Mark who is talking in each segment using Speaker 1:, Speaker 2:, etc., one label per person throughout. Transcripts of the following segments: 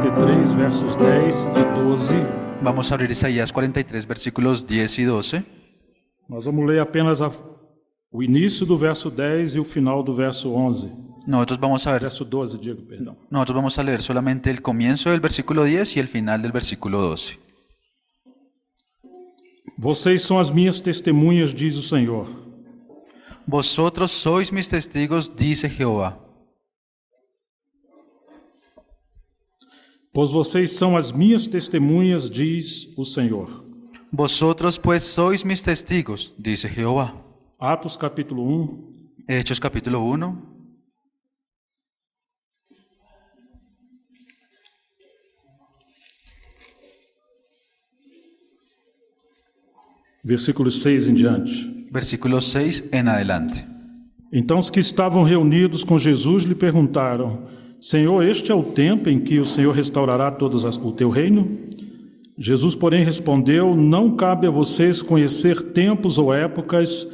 Speaker 1: 43, versos 10 e 12.
Speaker 2: Vamos a abrir Isaías 43, versículos 10 y 12.
Speaker 1: Nós vamos ler apenas o início do verso 10 e o final do verso 11.
Speaker 2: Nosotros vamos a ver,
Speaker 1: Verso 12, digo, perdão.
Speaker 2: nosotros vamos a leer solamente el comienzo del versículo 10 y el final del versículo 12.
Speaker 1: Vocês são as minhas testemunhas, diz o Senhor.
Speaker 2: Vosotros sois mis testigos, dice Jehová.
Speaker 1: Pois vocês são as minhas testemunhas, diz o Senhor.
Speaker 2: Vosotros pues sois mis testigos, dice Jehová.
Speaker 1: Atos capítulo 1,
Speaker 2: Hechos capítulo 1,
Speaker 1: versículos 6 em diante.
Speaker 2: versículo 6 en adelante.
Speaker 1: Então os que estavam reunidos com Jesus lhe perguntaram: Senhor, este é o tempo em que o Senhor restaurará o teu reino? Jesus, porém, respondeu: Não cabe a vocês conhecer tempos ou épocas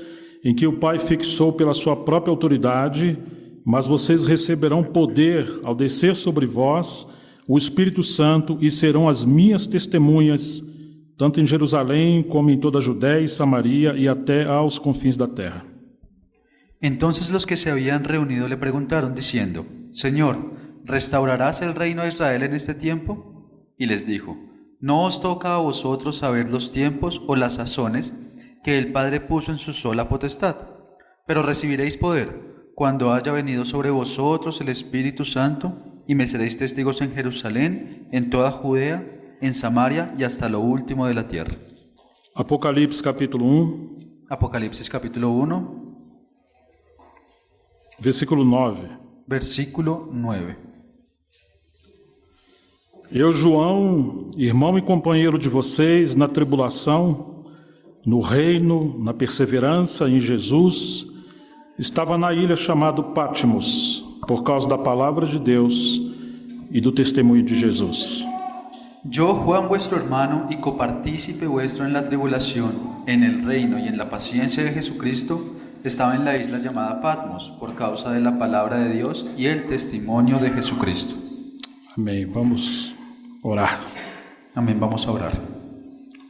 Speaker 1: em que o Pai fixou pela sua própria autoridade, mas vocês receberão poder ao descer sobre vós o Espírito Santo e serão as minhas testemunhas, tanto em Jerusalém como em toda a Judéia e Samaria e até aos confins da terra.
Speaker 2: Entonces los que se habían reunido le preguntaron diciendo: Señor, ¿restaurarás el reino de Israel en este tiempo? Y les dijo: No os toca a vosotros saber los tiempos o las sazones que el Padre puso en su sola potestad, pero recibiréis poder cuando haya venido sobre vosotros el Espíritu Santo, y me seréis testigos en Jerusalén, en toda Judea, en Samaria y hasta lo último de la tierra.
Speaker 1: Apocalipse capítulo 1,
Speaker 2: Apocalipsis capítulo 1,
Speaker 1: versículo 9.
Speaker 2: versículo 9.
Speaker 1: Eu, João, irmão e companheiro de vocês na tribulação, no reino, na perseverança em Jesus, estava na ilha chamada Patmos, por causa da palavra de Deus e do testemunho de Jesus.
Speaker 2: Yo, Juan, vuestro hermano y copartícipe vuestro en la tribulación, en el reino y en la paciencia de Jesucristo, estaba en la isla llamada Patmos, por causa de la palabra de Dios y el testimonio de Jesucristo.
Speaker 1: Amém. Vamos orar.
Speaker 2: Amén, vamos a orar.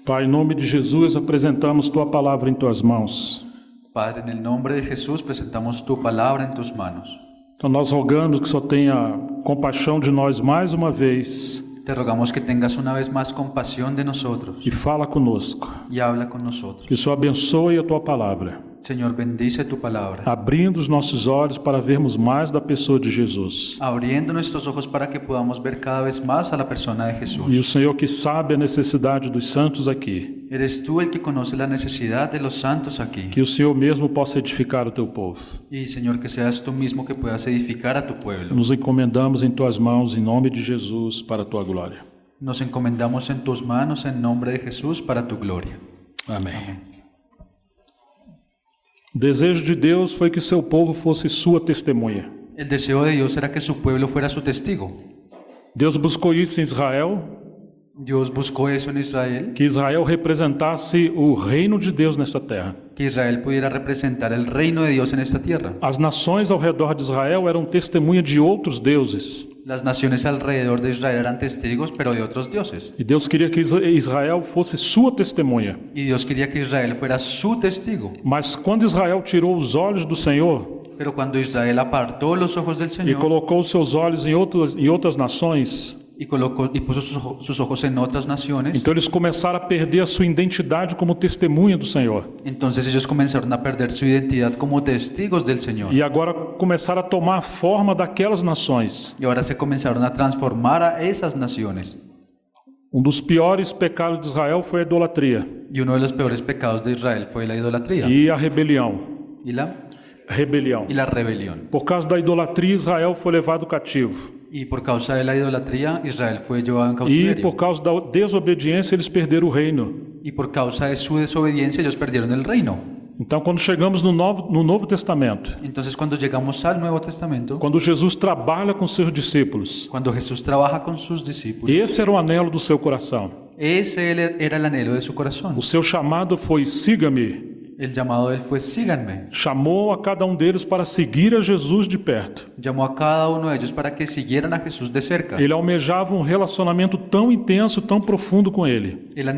Speaker 1: Pai, em nome de Jesus, apresentamos Tua palavra em Tuas mãos.
Speaker 2: Padre, en el nombre de Jesús presentamos tu palabra en tus manos.
Speaker 1: Então nós rogamos que o Senhor tenha compaixão de nós mais uma vez
Speaker 2: Te rogamos que tengas una vez más compasión de nosotros
Speaker 1: e fala conosco.
Speaker 2: y habla con nosotros.
Speaker 1: Que o Senhor abençoe a Tua palavra,
Speaker 2: Señor, bendice tu palabra,
Speaker 1: abrindo os nossos olhos para vermos mais da pessoa de Jesus.
Speaker 2: abriendo nuestros ojos para que podamos ver cada vez más a la persona de Jesús.
Speaker 1: E o Senhor que sabe a necessidade dos santos aqui,
Speaker 2: Eres tú el que conoce la necesidad de los santos aquí.
Speaker 1: que o Senhor mesmo possa edificar o Teu povo.
Speaker 2: Y Señor, que seas tú mismo que puedas edificar a tu pueblo.
Speaker 1: Nos encomendamos em Tuas mãos, em nome de Jesus, para a Tua glória.
Speaker 2: Nos encomendamos en tus manos en nombre de Jesús para tu gloria.
Speaker 1: Amém. O desejo de Deus foi que seu povo fosse sua testemunha.
Speaker 2: El deseo de Dios era que su pueblo fuera su testigo.
Speaker 1: Deus buscou isso em Israel,
Speaker 2: Dios buscó eso en Israel,
Speaker 1: que Israel representasse o reino de Deus nessa terra.
Speaker 2: que Israel pudiera representar el reino de Dios en esta tierra.
Speaker 1: As nações ao redor de Israel eram testemunha de outros deuses.
Speaker 2: Las naciones alrededor de Israel eran testigos, pero de otros dioses.
Speaker 1: E Deus queria que Israel fosse sua testemunha.
Speaker 2: Y Dios quería que Israel fuera su testigo.
Speaker 1: Mas quando Israel tirou os olhos do Senhor
Speaker 2: Pero cuando Israel apartó los ojos del
Speaker 1: e
Speaker 2: Señor
Speaker 1: colocou os seus olhos em outras nações,
Speaker 2: y puso sus ojos en otras naciones,
Speaker 1: então eles começaram a perder a sua identidade como testemunha do Senhor.
Speaker 2: entonces ellos comenzaron a perder su identidad como testigos del Señor.
Speaker 1: E agora começaram a tomar a forma daquelas nações.
Speaker 2: Y ahora se comenzaron a transformar a esas naciones.
Speaker 1: Um dos piores pecados de Israel foi a idolatria
Speaker 2: Y uno de los peores pecados de Israel fue la idolatría
Speaker 1: e a rebelião.
Speaker 2: y la rebelión.
Speaker 1: Por causa da idolatria, Israel foi levado cativo.
Speaker 2: Y por causa de la idolatría, Israel fue llevado en
Speaker 1: E
Speaker 2: cautiverio.
Speaker 1: por causa da desobediência, eles perderam o reino.
Speaker 2: Y por causa de su desobediencia, ellos perdieron el reino.
Speaker 1: Então, quando chegamos no Novo Testamento,
Speaker 2: Entonces, cuando llegamos al Nuevo Testamento,
Speaker 1: quando Jesus trabalha com seus discípulos,
Speaker 2: cuando Jesús trabaja con sus discípulos,
Speaker 1: esse era o anelo do seu coração.
Speaker 2: ese era el anhelo de su corazón.
Speaker 1: O seu chamado foi: siga-me.
Speaker 2: El llamado de él fue síganme.
Speaker 1: Chamou a cada um deles para seguir a Jesus de perto.
Speaker 2: Llamó a cada uno de ellos para que siguieran a Jesús de cerca.
Speaker 1: Ele almejava um relacionamento tão intenso, tão profundo com ele,
Speaker 2: Él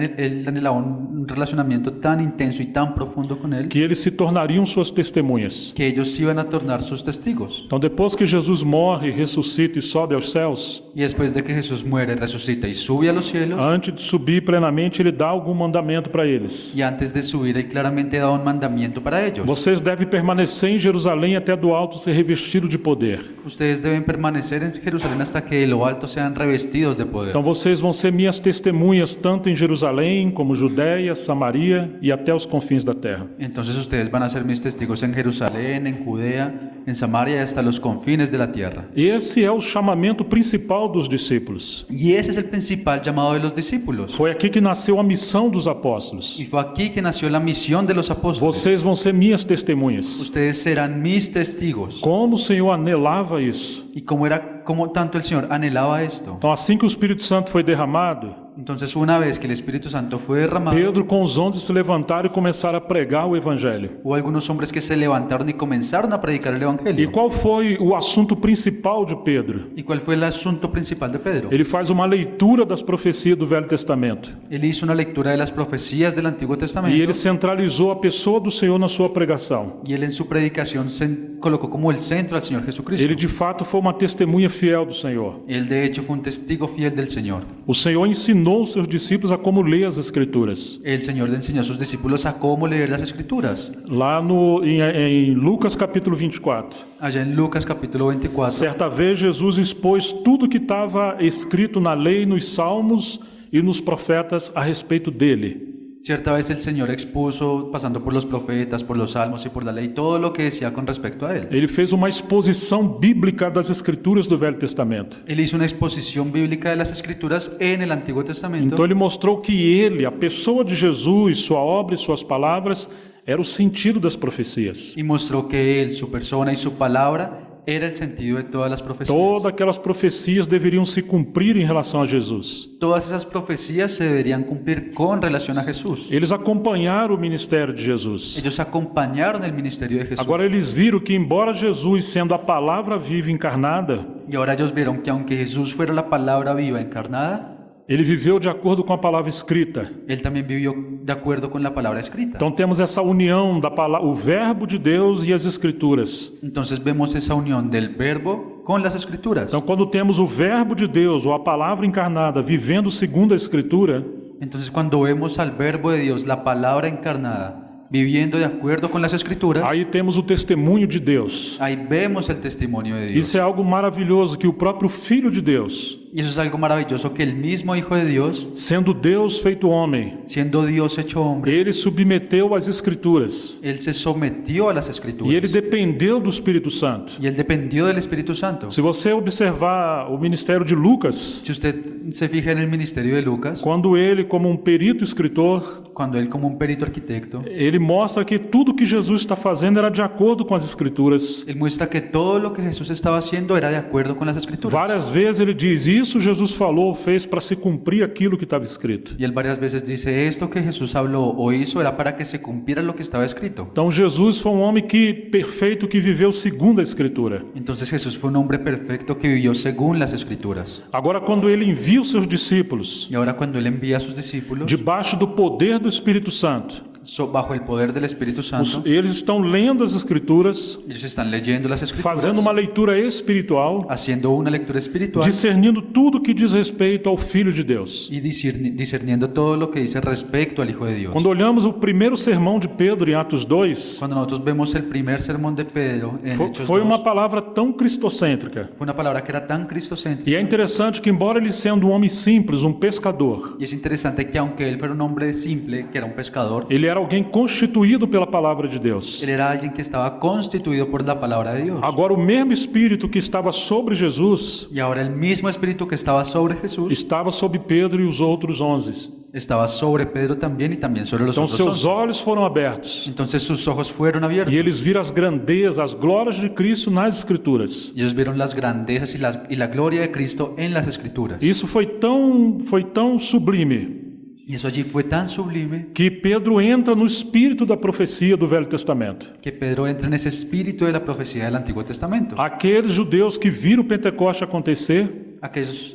Speaker 2: anhelaba un relacionamiento tan intenso y tan profundo con él
Speaker 1: que eles se tornariam suas testemunhas.
Speaker 2: que ellos se iban a tornar sus testigos.
Speaker 1: Então, depois que Jesus morre, ressuscita e sobe aos céus,
Speaker 2: Y después de que Jesús muere, resucita y sube a los cielos,
Speaker 1: antes de subir plenamente, ele dá algum mandamento para eles.
Speaker 2: y antes de subir, él claramente da un mandamiento para ellos.
Speaker 1: Vocês devem permanecer em Jerusalém até do alto ser revestido de poder.
Speaker 2: Ustedes deben permanecer en Jerusalén hasta que de lo alto sean revestidos de poder.
Speaker 1: Então vocês vão ser minhas testemunhas tanto em Jerusalém como Judeia, Samaria e até os confins da terra.
Speaker 2: Entonces ustedes van a ser mis testigos en Jerusalén, en Judea, en Samaria y hasta los confines de la tierra.
Speaker 1: Esse é o chamamento principal dos discípulos.
Speaker 2: Y ese es el principal llamado de los discípulos.
Speaker 1: Foi aqui que nasceu a missão dos apóstolos.
Speaker 2: Y fue aquí que nació la misión de los apóstoles.
Speaker 1: Vocês vão ser minhas testemunhas.
Speaker 2: Ustedes serán mis testigos.
Speaker 1: Como o Senhor anelava isso.
Speaker 2: Y como tanto el Señor anhelaba esto.
Speaker 1: Então, assim que o Espírito Santo foi derramado,
Speaker 2: Entonces, una vez que el Espíritu Santo fue derramado,
Speaker 1: Pedro com os 11 se levantaram e começaram a pregar o Evangelho.
Speaker 2: hubo algunos hombres que se levantaron y comenzaron a predicar el
Speaker 1: E
Speaker 2: Evangelio.
Speaker 1: qual foi o assunto principal de Pedro?
Speaker 2: ¿Y cuál fue el asunto principal de Pedro?
Speaker 1: Ele faz uma leitura das profecias do Velho Testamento.
Speaker 2: Él hizo una lectura de las profecías del Antiguo
Speaker 1: E
Speaker 2: Testamento
Speaker 1: ele centralizou a pessoa do Senhor na sua pregação.
Speaker 2: y él en su predicación se colocó como el centro al Señor Jesucristo.
Speaker 1: Ele de fato foi uma testemunha fiel do Senhor.
Speaker 2: Él de hecho fue un testigo fiel del Señor.
Speaker 1: O Senhor ensinou os seus discípulos a como ler as Escrituras.
Speaker 2: El Señor le enseñó a sus discípulos a cómo leer las Escrituras.
Speaker 1: Lá em Lucas capítulo 24.
Speaker 2: Allá en Lucas capítulo 24,
Speaker 1: Certa vez Jesus expôs tudo que estava escrito na lei, nos salmos e nos profetas a respeito dele.
Speaker 2: cierta vez el Señor expuso, pasando por los profetas, por los salmos y por la ley, todo lo que decía con respecto a él.
Speaker 1: Ele fez uma exposição bíblica das Escrituras do Velho Testamento.
Speaker 2: Él hizo una exposición bíblica de las Escrituras en el Antiguo Testamento.
Speaker 1: Então ele mostrou que ele, a pessoa de Jesus, sua obra e suas palavras, era o sentido das profecias.
Speaker 2: Y mostró que él, su persona y su palabra era el sentido de todas las profecías.
Speaker 1: Todas aquelas profecias deveriam se cumprir em relação a Jesus.
Speaker 2: Todas esas profecías se deberían cumplir con relación a Jesús.
Speaker 1: Eles acompanharam o ministério de Jesus.
Speaker 2: Ellos acompañaron el ministerio de Jesús.
Speaker 1: Agora eles viram que, embora Jesus, sendo a palavra viva encarnada,
Speaker 2: Y ahora ellos vieron que aunque Jesús fuera la palabra viva encarnada,
Speaker 1: ele viveu de acordo com a palavra escrita.
Speaker 2: él también vivió de acuerdo con la palabra escrita.
Speaker 1: Então temos essa união da palavra, o verbo de Deus e as Escrituras.
Speaker 2: Entonces vemos esa unión del verbo con las Escrituras.
Speaker 1: Então quando temos o verbo de Deus ou a palavra encarnada vivendo segundo a Escritura,
Speaker 2: Entonces cuando vemos al verbo de Dios, la palabra encarnada, viviendo de acuerdo con las Escrituras,
Speaker 1: aí temos o testemunho de Deus.
Speaker 2: ahí vemos el testimonio de Dios.
Speaker 1: Isso é algo maravilhoso que o próprio Filho de Deus,
Speaker 2: Y eso es algo maravilloso que el mismo Hijo de Dios,
Speaker 1: sendo Deus feito homem,
Speaker 2: siendo Dios hecho hombre,
Speaker 1: ele submeteu às Escrituras
Speaker 2: él se sometió a las Escrituras.
Speaker 1: e ele dependeu do Espírito Santo.
Speaker 2: Y él dependió del Espíritu Santo.
Speaker 1: Se você observar o ministério de Lucas,
Speaker 2: Si usted se fija en el ministerio de Lucas,
Speaker 1: quando ele, como um perito escritor,
Speaker 2: cuando él como un perito arquitecto,
Speaker 1: ele mostra que tudo que Jesus está fazendo era de acordo com as Escrituras.
Speaker 2: él muestra que todo lo que Jesús estaba haciendo era de acuerdo con las Escrituras.
Speaker 1: Várias vezes ele diz, isso Jesus falou, fez para se cumprir aquilo que estava escrito.
Speaker 2: Y él varias veces dice, esto que Jesús habló o hizo era para que se cumpliera lo que estaba escrito.
Speaker 1: Então Jesus foi um homem perfeito que viveu segundo a Escritura.
Speaker 2: Entonces Jesús fue un hombre perfecto que vivió según las Escrituras.
Speaker 1: Agora, quando ele envia os seus discípulos,
Speaker 2: Y ahora cuando él envía a sus discípulos,
Speaker 1: debaixo do poder do Espírito Santo,
Speaker 2: bajo el poder del Espíritu Santo,
Speaker 1: eles estão lendo as Escrituras,
Speaker 2: ellos están leyendo las Escrituras,
Speaker 1: fazendo uma leitura espiritual,
Speaker 2: haciendo una lectura espiritual
Speaker 1: discernindo tudo que diz respeito ao Filho de Deus.
Speaker 2: y discerniendo todo lo que dice respecto al Hijo de Dios.
Speaker 1: Quando olhamos o primeiro sermão de Pedro em Atos 2,
Speaker 2: Cuando nosotros vemos el primer sermón de Pedro en Hechos
Speaker 1: foi
Speaker 2: 2,
Speaker 1: uma palavra tão cristocêntrica.
Speaker 2: fue una palabra que era tan cristocéntrica.
Speaker 1: E é interessante que, embora ele sendo um homem simples, um pescador,
Speaker 2: Y es interesante que aunque él fuera un hombre simple, que era un pescador,
Speaker 1: ele era alguém constituído pela palavra de Deus.
Speaker 2: él era alguien que estaba constituido por la palabra de Dios.
Speaker 1: Agora, o mesmo Espírito que estava sobre Jesus
Speaker 2: Y ahora el mismo Espíritu que estaba sobre Jesús
Speaker 1: estava sobre Pedro e os outros 11.
Speaker 2: estaba sobre Pedro también y también sobre los
Speaker 1: Então,
Speaker 2: otros
Speaker 1: seus
Speaker 2: 11.
Speaker 1: olhos foram abertos
Speaker 2: Entonces sus ojos fueron abiertos
Speaker 1: e eles viram as grandezas, as glórias de Cristo nas Escrituras.
Speaker 2: y ellos vieron las grandezas y la gloria de Cristo en las Escrituras.
Speaker 1: Isso foi tão sublime
Speaker 2: Y eso allí fue tan sublime
Speaker 1: que Pedro entra no espírito da profecia do Velho Testamento.
Speaker 2: que Pedro entra en ese espíritu de la profecía del Antiguo Testamento.
Speaker 1: Aqueles judeus que viram o Pentecoste acontecer,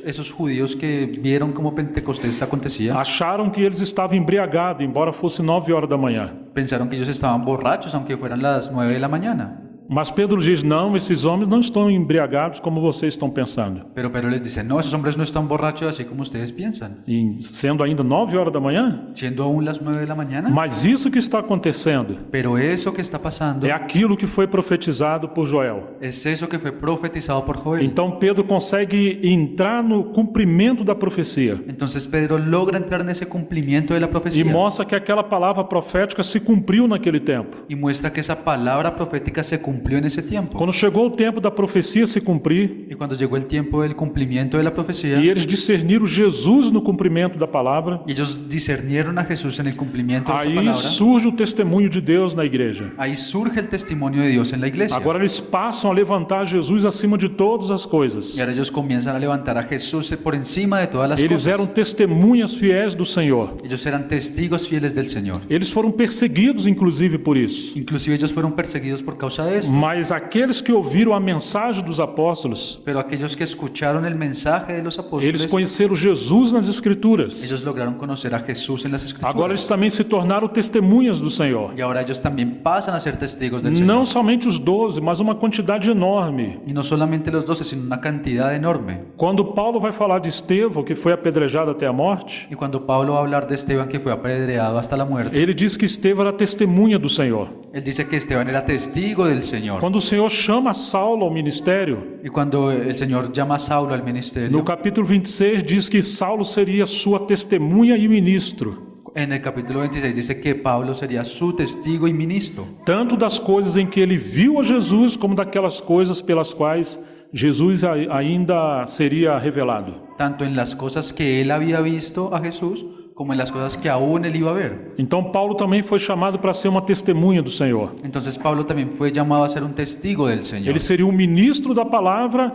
Speaker 2: Esos judíos que vieron cómo Pentecostés acontecía,
Speaker 1: acharam que eles estavam embriagados, embora fosse 9 horas da manhã.
Speaker 2: pensaron que ellos estaban borrachos aunque fueran las 9 de la mañana.
Speaker 1: Mas Pedro diz, não, esses homens não estão embriagados como vocês estão pensando.
Speaker 2: Pero Pedro les dice, no, esos hombres no están borrachos así como ustedes piensan.
Speaker 1: E sendo ainda 9 horas da manhã,
Speaker 2: Siendo aún las 9 de la mañana.
Speaker 1: mas isso que está acontecendo
Speaker 2: Pero eso que está pasando
Speaker 1: é aquilo que foi profetizado por Joel.
Speaker 2: es eso que fue profetizado por Joel.
Speaker 1: Então Pedro consegue entrar no cumprimento da profecia
Speaker 2: Entonces Pedro logra entrar en ese cumplimiento de la
Speaker 1: e
Speaker 2: profecía
Speaker 1: mostra que aquela palavra profética se cumpriu naquele tempo.
Speaker 2: y muestra que esa palabra profética se cumplió en ese tiempo.
Speaker 1: Quando chegou o tempo da profecia se cumprir
Speaker 2: Y cuando llegó el tiempo del cumplimiento de la profecía,
Speaker 1: e eles discerniram Jesus no cumprimento da palavra,
Speaker 2: y ellos discernieron a Jesús en el cumplimiento de esa
Speaker 1: aí
Speaker 2: palabra,
Speaker 1: surge o testemunho de Deus na igreja.
Speaker 2: ahí surge el testimonio de Dios en la iglesia.
Speaker 1: Agora eles passam a levantar Jesus acima de todas as coisas.
Speaker 2: Y ahora ellos comienzan a levantar a Jesús por encima de todas las
Speaker 1: Eles
Speaker 2: cosas.
Speaker 1: eram testemunhas fiéis do Senhor.
Speaker 2: Ellos eran testigos fieles del Señor.
Speaker 1: Eles foram perseguidos, inclusive, por isso.
Speaker 2: Inclusive ellos fueron perseguidos por causa de esto.
Speaker 1: Mas aqueles que ouviram a mensagem dos apóstolos,
Speaker 2: Pero aquellos que escucharon el mensaje de los
Speaker 1: eles
Speaker 2: apóstoles,
Speaker 1: conheceram Jesus nas Escrituras.
Speaker 2: ellos lograron conocer a Jesús en las
Speaker 1: Agora
Speaker 2: Escrituras.
Speaker 1: eles também se tornaram testemunhas do Senhor.
Speaker 2: Y ahora ellos también pasan a ser testigos del
Speaker 1: Não
Speaker 2: Señor.
Speaker 1: somente os 12, mas uma quantidade enorme.
Speaker 2: Y no solamente los 12, sino una cantidad enorme.
Speaker 1: Quando Paulo vai falar de Estevão, que foi apedrejado até a morte,
Speaker 2: Y cuando Pablo va a hablar de Esteban, que fue apedreado hasta la muerte,
Speaker 1: ele diz que Estevão era testemunha do Senhor.
Speaker 2: él dice que Esteban era testigo del Señor.
Speaker 1: Quando o Senhor chama Saulo ao ministério,
Speaker 2: Y cuando el Señor llama a Saulo al ministerio,
Speaker 1: no capítulo 26 diz que Saulo seria sua testemunha e ministro,
Speaker 2: en el capítulo 26 dice que Pablo sería su testigo y ministro,
Speaker 1: tanto das coisas em que ele viu a Jesus, como daquelas coisas pelas quais Jesus ainda seria revelado.
Speaker 2: tanto en las cosas que él había visto a Jesús, como en las cosas que aún él iba a ver.
Speaker 1: Então Paulo também foi chamado para ser uma testemunha do Senhor.
Speaker 2: Entonces Pablo también fue llamado a ser un testigo del Señor.
Speaker 1: Ele seria um ministro da palavra,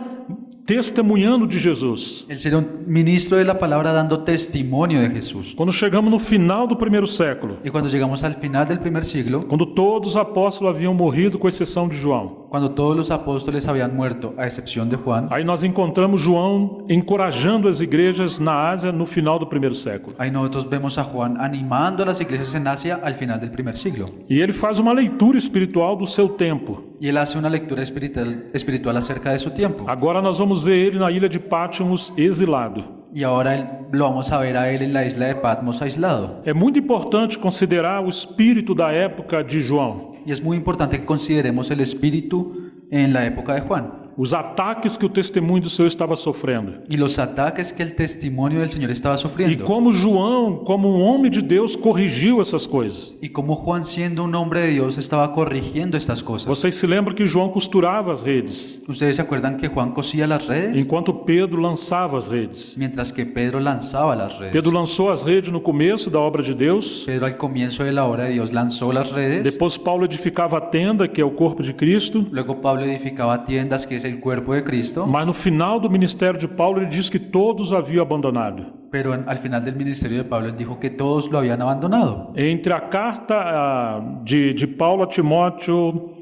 Speaker 1: testemunhando de Jesus.
Speaker 2: Él sería un ministro de la palabra dando testimonio de Jesús.
Speaker 1: Quando chegamos no final do primeiro século,
Speaker 2: Y cuando llegamos al final del primer siglo,
Speaker 1: quando todos os apóstolos haviam morrido, com exceção de João,
Speaker 2: cuando todos los apóstoles habían muerto, a excepción de Juan,
Speaker 1: aí nós encontramos João encorajando as igrejas na Ásia no final do primeiro século.
Speaker 2: ahí nosotros vemos a Juan animando a las iglesias en Asia al final del primer siglo.
Speaker 1: E ele faz uma leitura espiritual do seu tempo.
Speaker 2: Y él hace una lectura espiritual acerca de su tiempo.
Speaker 1: Agora nós vamos ver ele na ilha de Patmos exilado.
Speaker 2: Y ahora lo vamos a ver a él en la isla de Patmos aislado.
Speaker 1: É muito importante considerar o espírito da época de João.
Speaker 2: Y es muy importante que consideremos el espíritu en la época de Juan
Speaker 1: Os ataques que o testemunho do Senhor estava sofrendo.
Speaker 2: y los ataques que el testimonio del Señor estaba
Speaker 1: E
Speaker 2: sufriendo.
Speaker 1: como João, como um homem de Deus, corrigiu essas coisas.
Speaker 2: Y como Juan, siendo un hombre de Dios, estaba corrigiendo estas cosas.
Speaker 1: Vocês se lembram que João costurava as redes,
Speaker 2: ¿Ustedes se acuerdan que Juan cosía las redes?
Speaker 1: enquanto Pedro lançava as redes.
Speaker 2: Mientras que Pedro lanzaba las redes.
Speaker 1: Pedro lançou as redes no começo da obra de Deus.
Speaker 2: Pedro al comienzo de la obra de Dios lanzó las redes.
Speaker 1: Depois Paulo edificava a tenda, que é o corpo de Cristo.
Speaker 2: Luego Pablo edificaba tiendas, que es el cuerpo de Cristo.
Speaker 1: Mas no final do ministério de Paulo, ele diz que todos haviam abandonado.
Speaker 2: Pero al final del ministerio de Pablo, él dijo que todos lo habían abandonado.
Speaker 1: Entre a carta de Paulo a Timóteo,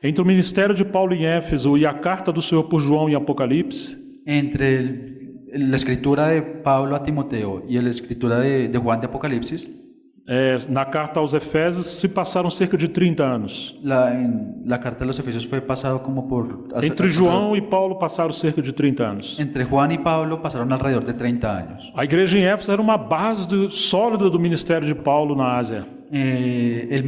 Speaker 1: entre o ministério de Paulo em Éfeso e a carta do Senhor por João em Apocalipse,
Speaker 2: Entre la escritura de Pablo a Timoteo y la escritura de Juan de Apocalipsis,
Speaker 1: na carta aos Efésios, se passaram cerca de 30 anos.
Speaker 2: en la carta de los Efesios fue pasado como por...
Speaker 1: Entre João e Paulo passaram cerca de 30 anos.
Speaker 2: Entre Juan y Pablo pasaron alrededor de 30 años.
Speaker 1: A igreja em Éfeso era uma base sólida do ministério de Paulo na Ásia.
Speaker 2: El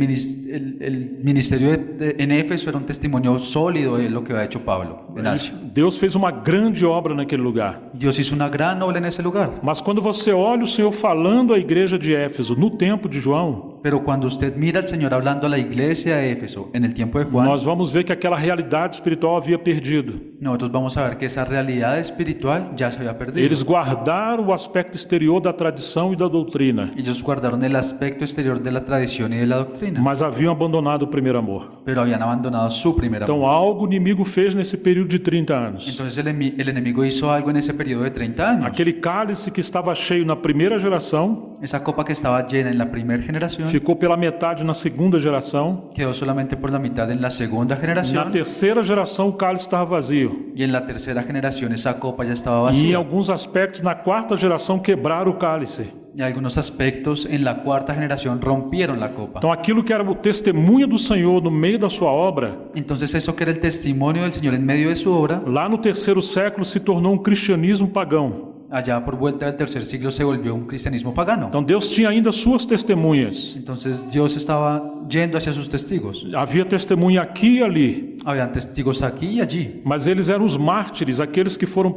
Speaker 2: ministerio en Éfeso era un testimonio sólido de lo que había hecho Pablo en Asia.
Speaker 1: Deus fez uma grande obra naquele lugar.
Speaker 2: Dios hizo una gran obra en ese lugar.
Speaker 1: Mas quando você olha o Senhor falando à igreja de Éfeso no tempo de João,
Speaker 2: Pero cuando usted mira al Señor hablando a la iglesia de Éfeso en el tiempo de Juan,
Speaker 1: nós vamos ver que aquela realidade espiritual havia perdido.
Speaker 2: nosotros vamos a ver que esa realidad espiritual ya se había perdido.
Speaker 1: Eles guardaram o aspecto exterior da tradição e da doutrina,
Speaker 2: Ellos guardaron el aspecto exterior de la tradición y de la doctrina,
Speaker 1: mas haviam abandonado o primeiro amor.
Speaker 2: pero habían abandonado su primer amor.
Speaker 1: Então algo o inimigo fez nesse período de 30 anos.
Speaker 2: Entonces el enemigo hizo algo en ese periodo de 30 años.
Speaker 1: Aquele cálice que estava cheio na primeira geração,
Speaker 2: Esa copa que estaba llena en la primera generación
Speaker 1: ficou pela metade na segunda geração.
Speaker 2: quedó solamente por la mitad en la segunda
Speaker 1: Na
Speaker 2: generación,
Speaker 1: terceira geração o cálice estava vazio.
Speaker 2: y en la tercera generación esa copa ya estaba
Speaker 1: E em
Speaker 2: vacía.
Speaker 1: alguns aspectos, na quarta geração, quebraram o cálice.
Speaker 2: Y algunos aspectos en la cuarta generación rompieron la copa.
Speaker 1: Então aquilo que era o testemunho do Senhor no meio da sua obra,
Speaker 2: Entonces eso que era el testimonio del Señor en medio de su obra,
Speaker 1: lá no terceiro século se tornou um cristianismo pagão.
Speaker 2: allá por vuelta del tercer siglo se volvió un cristianismo pagano.
Speaker 1: Então Deus tinha ainda suas testemunhas.
Speaker 2: Entonces Dios estaba yendo hacia sus testigos.
Speaker 1: Havia testemunha aqui e ali,
Speaker 2: Habían testigos aquí y allí,
Speaker 1: mas eles eram os mártires, aqueles que foram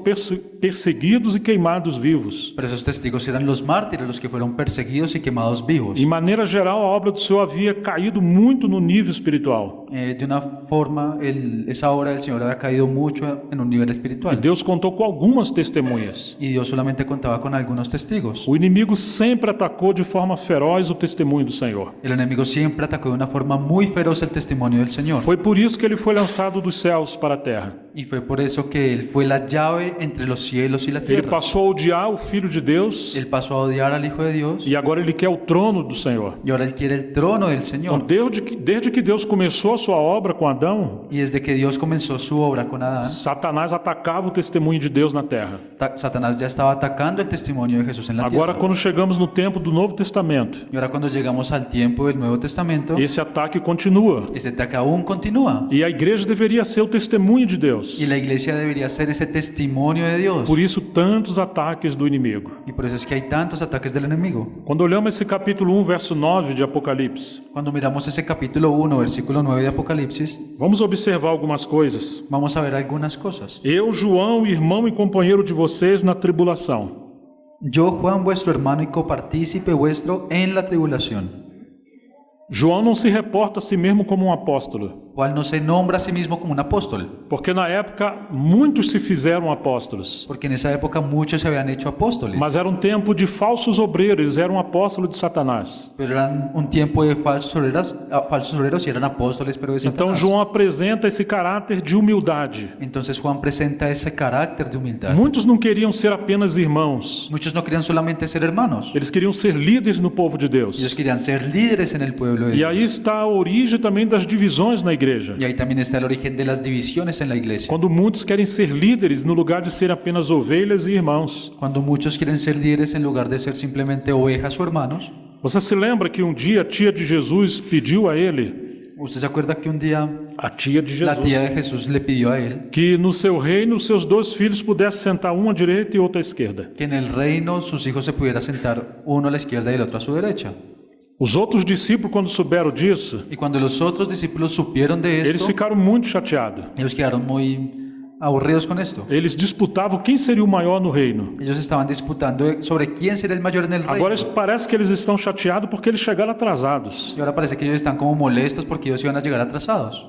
Speaker 1: perseguidos e queimados vivos.
Speaker 2: pero esos testigos eran los mártires, los que fueron perseguidos y quemados vivos.
Speaker 1: De maneira geral, a obra do Senhor havia caído muito no nível espiritual.
Speaker 2: De una forma, esa obra del Señor había caído mucho en un nivel
Speaker 1: E
Speaker 2: espiritual.
Speaker 1: Deus contou com algumas testemunhas.
Speaker 2: Y Dios solamente contaba con algunos testigos.
Speaker 1: O inimigo sempre atacou de forma feroz o testemunho do Senhor.
Speaker 2: El enemigo siempre atacó de una forma muy feroz el testimonio del Señor.
Speaker 1: Foi por isso que ele foi lançado dos céus para a terra.
Speaker 2: Y fue por eso que Él fue la llave entre los cielos y la
Speaker 1: Ele
Speaker 2: tierra.
Speaker 1: passou a odiar o Filho de Deus
Speaker 2: Él pasó a odiar al Hijo de Dios
Speaker 1: e agora ele quer o trono do Senhor.
Speaker 2: y ahora Él quiere el trono del
Speaker 1: Então,
Speaker 2: Señor.
Speaker 1: desde que Deus começou a sua obra com Adão,
Speaker 2: Y desde que Dios comenzó su obra con Adán,
Speaker 1: Satanás atacava o testemunho de Deus na terra.
Speaker 2: Satanás ya estaba atacando el testimonio de Jesús en la
Speaker 1: Agora,
Speaker 2: tierra.
Speaker 1: quando chegamos no tempo do Novo Testamento,
Speaker 2: Y ahora cuando llegamos al tiempo del Nuevo Testamento,
Speaker 1: esse ataque continua.
Speaker 2: este ataque aún continúa.
Speaker 1: E a igreja deveria ser o testemunho de Deus.
Speaker 2: Y la iglesia debería ser ese testimonio de Dios.
Speaker 1: Por isso, tantos ataques do inimigo.
Speaker 2: Y por eso es que hay tantos ataques del enemigo.
Speaker 1: Quando olhamos esse capítulo 1, verso 9 de Apocalipse,
Speaker 2: Cuando miramos ese capítulo 1, versículo 9 de Apocalipsis,
Speaker 1: vamos observar algumas coisas.
Speaker 2: vamos a ver algunas cosas.
Speaker 1: Eu, João, irmão e companheiro de vocês na tribulação.
Speaker 2: Yo, Juan, vuestro hermano y copartícipe vuestro en la tribulación.
Speaker 1: João não se reporta a si mesmo como um apóstolo,
Speaker 2: Juan no se nombra a sí mismo como un apóstol,
Speaker 1: porque na época muitos se fizeram apóstolos,
Speaker 2: porque en esa época muchos se habían hecho apóstoles,
Speaker 1: mas era um tempo de falsos obreiros, eles eram apóstolos de Satanás.
Speaker 2: pero eran un tiempo de falsos obreros y eran apóstoles, pero de
Speaker 1: Então
Speaker 2: Satanás.
Speaker 1: João apresenta esse caráter de humildade.
Speaker 2: Entonces Juan presenta ese carácter de humildad.
Speaker 1: Muitos não queriam ser apenas irmãos,
Speaker 2: Muchos no querían solamente ser hermanos,
Speaker 1: eles queriam ser líderes no povo de
Speaker 2: ellos
Speaker 1: Deus.
Speaker 2: querían ser líderes en el pueblo de
Speaker 1: E
Speaker 2: Dios.
Speaker 1: aí está a origem também das divisões na igreja.
Speaker 2: Y ahí también está el origen de las divisiones en la iglesia.
Speaker 1: Quando muitos querem ser líderes no lugar de ser apenas ovelhas e irmãos.
Speaker 2: Cuando muchos quieren ser líderes en lugar de ser simplemente ovejas o hermanos.
Speaker 1: Você se lembra que um dia a tia de Jesus pediu a ele,
Speaker 2: ¿Usted se acuerda que un día
Speaker 1: a tia de
Speaker 2: la tía
Speaker 1: Jesus,
Speaker 2: de Jesús le pidió a él
Speaker 1: que no seu reino seus dois filhos pudessem sentar um à direita e outro à esquerda?
Speaker 2: que en el reino sus hijos se pudieran sentar uno a la izquierda y el otro a su derecha?
Speaker 1: Os outros discípulos, quando souberam disso,
Speaker 2: Y cuando los otros discípulos supieron de
Speaker 1: eles
Speaker 2: esto,
Speaker 1: ficaram muito chateados.
Speaker 2: ellos quedaron muy aburridos con esto.
Speaker 1: Eles disputavam quem seria o maior no reino.
Speaker 2: Ellos estaban disputando sobre quién sería el mayor en el
Speaker 1: Agora
Speaker 2: reino.
Speaker 1: parece que eles estão chateados porque eles chegaram atrasados.
Speaker 2: Y ahora parece que ellos están como molestos porque ellos iban a llegar atrasados.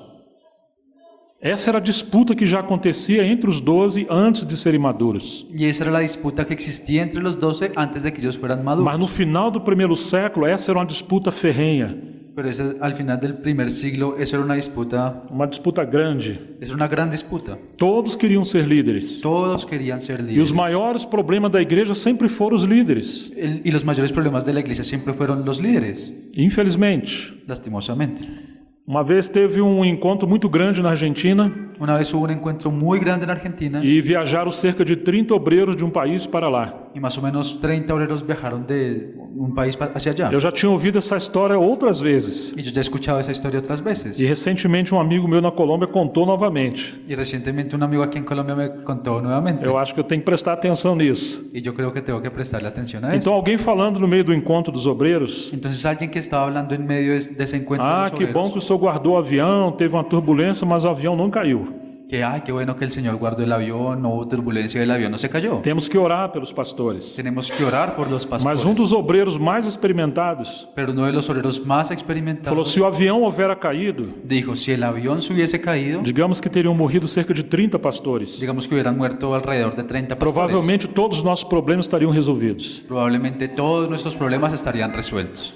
Speaker 1: Essa era a disputa que já acontecia entre os 12 antes de serem maduros.
Speaker 2: Y esa era la disputa que existía entre los 12 antes de que ellos fueran
Speaker 1: Mas no
Speaker 2: maduros.
Speaker 1: final do primeiro século, essa era uma disputa ferrenha,
Speaker 2: Pero al final del primer siglo, eso era
Speaker 1: uma disputa grande.
Speaker 2: una gran disputa.
Speaker 1: Todos queriam ser líderes.
Speaker 2: Todos querían ser
Speaker 1: E os
Speaker 2: líderes.
Speaker 1: maiores problemas da igreja sempre foram os líderes,
Speaker 2: Y los mayores problemas de la iglesia siempre fueron los líderes,
Speaker 1: infelizmente.
Speaker 2: lastimosamente.
Speaker 1: Uma vez teve um encontro muito grande na Argentina
Speaker 2: Una vez hubo un encuentro muy grande en Argentina
Speaker 1: e viajaram cerca de 30 obreiros de um país para lá.
Speaker 2: y más o menos 30 obreros viajaron de un país hacia allá.
Speaker 1: Eu já tinha ouvido essa história outras vezes.
Speaker 2: Y yo ya he escuchado esa historia otras veces.
Speaker 1: E recentemente um amigo meu na Colômbia contou novamente.
Speaker 2: Y recientemente un amigo aquí en Colombia me contó nuevamente.
Speaker 1: Eu acho que eu tenho que prestar atenção nisso.
Speaker 2: Y yo creo que tengo que prestarle atención a
Speaker 1: Então
Speaker 2: eso.
Speaker 1: alguém falando no meio do encontro dos obreiros,
Speaker 2: Entonces alguien que estaba hablando en medio de ese encuentro de los
Speaker 1: que bom
Speaker 2: obreros,
Speaker 1: que o senhor guardou o avião, teve uma turbulência, mas o avião não caiu.
Speaker 2: que, ay, qué bueno que el Señor guardó el avión, no hubo turbulencia, el avión no se cayó.
Speaker 1: Temos que orar pelos pastores.
Speaker 2: Tenemos que orar por los
Speaker 1: Mas
Speaker 2: pastores.
Speaker 1: dos obreiros mais experimentados
Speaker 2: Pero uno de los obreros más
Speaker 1: falou:
Speaker 2: experimentados
Speaker 1: se o avião houvera caído,
Speaker 2: dijo, si el avión se hubiese caído,
Speaker 1: digamos que teriam morrido cerca de 30 pastores.
Speaker 2: digamos que hubieran muerto alrededor de 30 pastores.
Speaker 1: Provavelmente todos os nossos problemas estariam resolvidos.
Speaker 2: Probablemente todos nuestros problemas estarían resueltos.